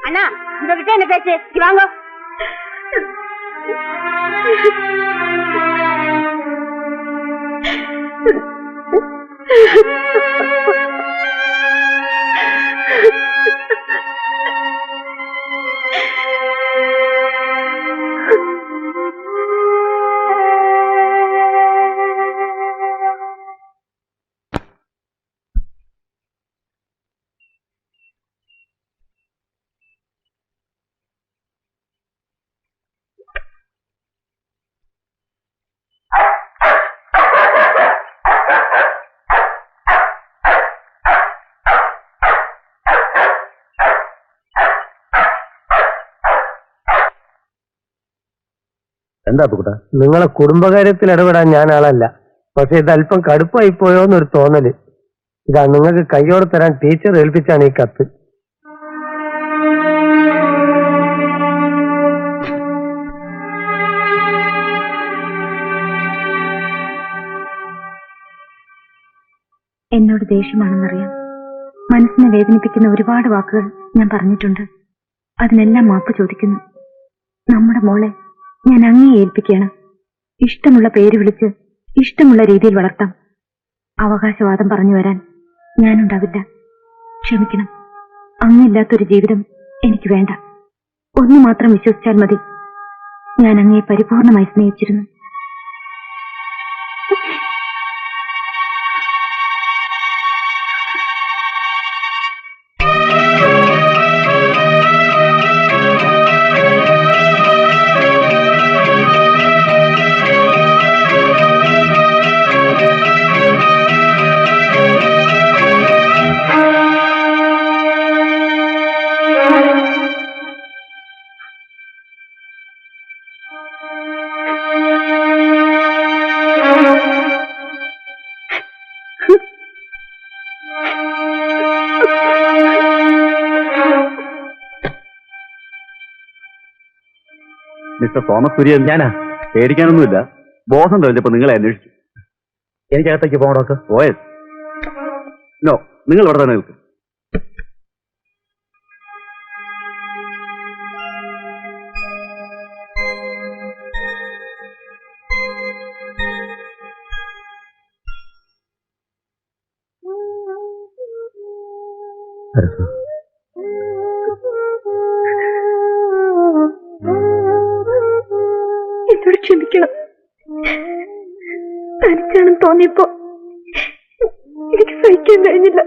அண்ணா, இவகிட்ட என்ன பேச்சு? வாங்க. എന്താ അപ്പുകുട്ടാ? നിങ്ങളെ കുടുംബകാര്യത്തിൽ ഇടപെടാൻ ഞാൻ ആളല്ല. പക്ഷെ ഇത് അല്പം കടുപ്പായി പോയോന്നൊരു തോന്നല്. ഇതാ നിങ്ങൾക്ക് കയ്യോടെ തരാൻ ടീച്ചർ ഏൽപ്പിച്ചാണ് ഈ കത്ത്. എന്നോട് ദേഷ്യമാണെന്നറിയാം. മനസ്സിനെ വേദനിപ്പിക്കുന്ന ഒരുപാട് വാക്കുകൾ ഞാൻ പറഞ്ഞിട്ടുണ്ട്. അതിനെല്ലാം മാപ്പ് ചോദിക്കുന്നു. നമ്മുടെ മോളെ ഞാൻ അങ്ങേ ഏൽപ്പിക്കുകയാണ്. ഇഷ്ടമുള്ള പേര് വിളിച്ച് ഇഷ്ടമുള്ള രീതിയിൽ വളർത്താം. അവകാശവാദം പറഞ്ഞു വരാൻ ഞാനുണ്ടാവില്ല. ക്ഷമിക്കണം. അങ്ങില്ലാത്തൊരു ജീവിതം എനിക്ക് വേണ്ട. ഒന്നു മാത്രം വിശ്വസിച്ചാൽ മതി. ഞാൻ അങ്ങയെ പരിപൂർണമായി സ്നേഹിച്ചിരുന്നു. മിസ്റ്റർ തോമസ് കുര്യൻ, ഞാനാ. പേടിക്കാനൊന്നുമില്ല. ബോധം തെളിഞ്ഞപ്പോ നിങ്ങളെ അന്വേഷിച്ചു. എനിക്കകത്തേക്ക് പോകണം ഡോക്ടർ. ഓയസ് നോ, നിങ്ങൾ ഇവിടെ തന്നെ നിൽക്കും. എന്നോട് ക്ഷമിക്കണം. തനിച്ചാണെന്ന് തോന്നിയപ്പോ എനിക്ക് സഹിക്കാൻ കഴിഞ്ഞില്ല.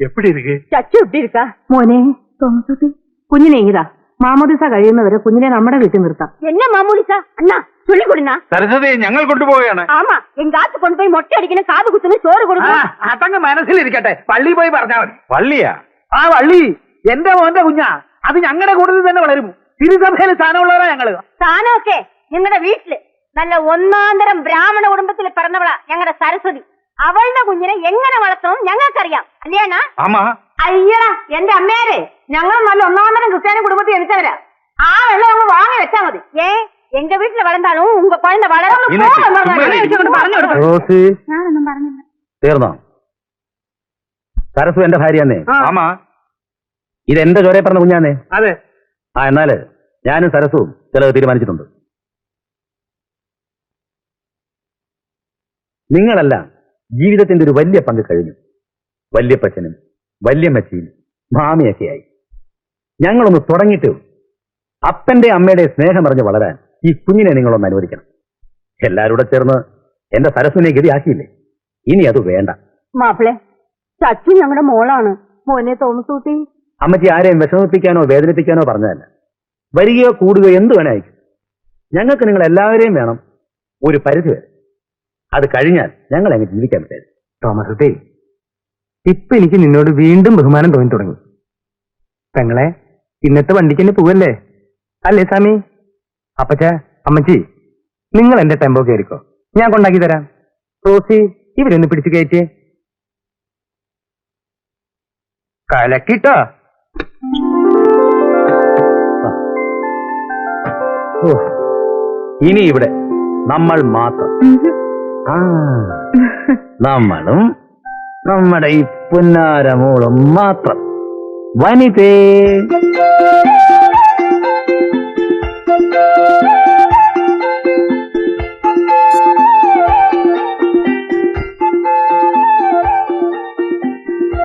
எப்படி இருக்கு? ചച്ചു ഇട്ടിരിക്ക. മോനെ തോമസൂട്ടി, കുഞ്ഞിനെ ഇതാ മാമോദിസ കഴിയുന്നവരെ കുഞ്ഞിനെ നമ്മുടെ വീട്ടിൽ നിർത്താം. என்ன மாமூலிசா அண்ணா சொல்லி கொடுனா. സരസ്വതി, ഞങ്ങൾ കൊണ്ടുപോവുകയാണ്. ஆமா, எங்க ஆத்து கொண்டு போய் மொட்டை அடிக்கணும், காது குத்துணும், சோறு கொடுக்கணும். അതങ്ങ് മനസ്സിലിരിക്കട്ടെ. പള്ളി പോയി പറഞ്ഞാൽ മതി. പള്ളിയാ? ആ വള്ളി എന്റെ മോന്റെ കുഞ്ഞാ. അത് ഞങ്ങളുടെ കൂട്ടത്തിൽ തന്നെ വളരും. തിരുസഭയിൽ സ്ഥാനമുള്ളവരാ ഞങ്ങള്. സാനമൊക്കെ ഞങ്ങളുടെ വീട്ടില് നല്ല ഒന്നാന്തരം ബ്രാഹ്മണ കുടുംബത്തിൽ പിറന്നവളാ ഞങ്ങളുടെ സരസ്വതി. അവളുടെ കുഞ്ഞിനെ എങ്ങനെ വളർത്തണം ഞങ്ങൾക്കറിയാം, അല്ലയാണ? ആമാ. അയ്യടാ എന്റെ അമ്മേരെ, ഞങ്ങൾ നല്ല ഒന്നാന്തരം ക്രിസ്ത്യാനി കുടുംബത്തിൽ എനിച്ചവരാ. ആ വെള്ളം അങ്ങ് വാങ്ങി വെച്ചാ മതി. எங்க வீட்டுல வளர்ந்தாலும் உங்க குழந்தை வளரும். പറഞ്ഞു കൊടുക്കും. റോസി, ഞാനൊന്നും പറഞ്ഞില്ല. തീർന്നോ? സരസു എന്റെ ഭാര്യയാന്നേ. ആമാ. ഇതെന്റെ ചോരെ പറഞ്ഞ കുഞ്ഞാന്നേ. അതെ. ആ, എന്നാല് ഞാനും സരസുവും ചിലത് തീരുമാനിച്ചിട്ടുണ്ട്. നിങ്ങളെല്ലാം ജീവിതത്തിന്റെ ഒരു വലിയ പങ്ക് കഴിഞ്ഞു. വല്യപ്പച്ചനും വല്യമ്മച്ചിയും മാമിയൊക്കെയായി. ഞങ്ങളൊന്ന് തുടങ്ങിയിട്ട് അപ്പന്റെ അമ്മയുടെ സ്നേഹമറിഞ്ഞ് വളരാൻ ഈ കുഞ്ഞിനെ നിങ്ങളൊന്ന് അനുവദിക്കണം. എല്ലാവരും കൂടെ ചേർന്ന് എന്റെ സരസ്വനെ ഗതിയാക്കിയില്ലേ, ഇനി അത് വേണ്ട. മാപ്പിളെ, ചച്ചു ഞങ്ങളുടെ മോളാണ്. മോനെ തോമസൂട്ടി. അമ്മച്ചി ആരെയും വിഷമിപ്പിക്കാനോ വേദനിപ്പിക്കാനോ പറഞ്ഞതല്ല. വരികയോ കൂടുകയോ എന്ത് വേണേ അയക്കും. ഞങ്ങൾക്ക് നിങ്ങൾ എല്ലാവരെയും വേണം ഒരു പരിധി വരെ. അത് കഴിഞ്ഞാൽ ഞങ്ങൾ അങ്ങ് ജീവിക്കാൻ പറ്റില്ല. തോമസത്തെ, ഇപ്പൊ എനിക്ക് നിന്നോട് വീണ്ടും ബഹുമാനം തോന്നി തുടങ്ങി. പെങ്ങളെ, ഇന്നത്തെ വണ്ടിക്ക് തന്നെ പോവല്ലേ? അല്ലേ സ്വാമി? അപ്പച്ച, അമ്മച്ചി, നിങ്ങൾ എന്റെ ടെമ്പോ കയറിക്കോ, ഞാൻ കൊണ്ടാക്കി തരാം. റോസി, ഇവരൊന്ന് പിടിച്ചു കയറ്റിയേ. കലക്കിട്ടോ. ഇനി ഇവിടെ നമ്മൾ മാത്രം. നമ്മളും നമ്മുടെ ഈ പുന്നാരമോളും മാത്രം. വനിതേ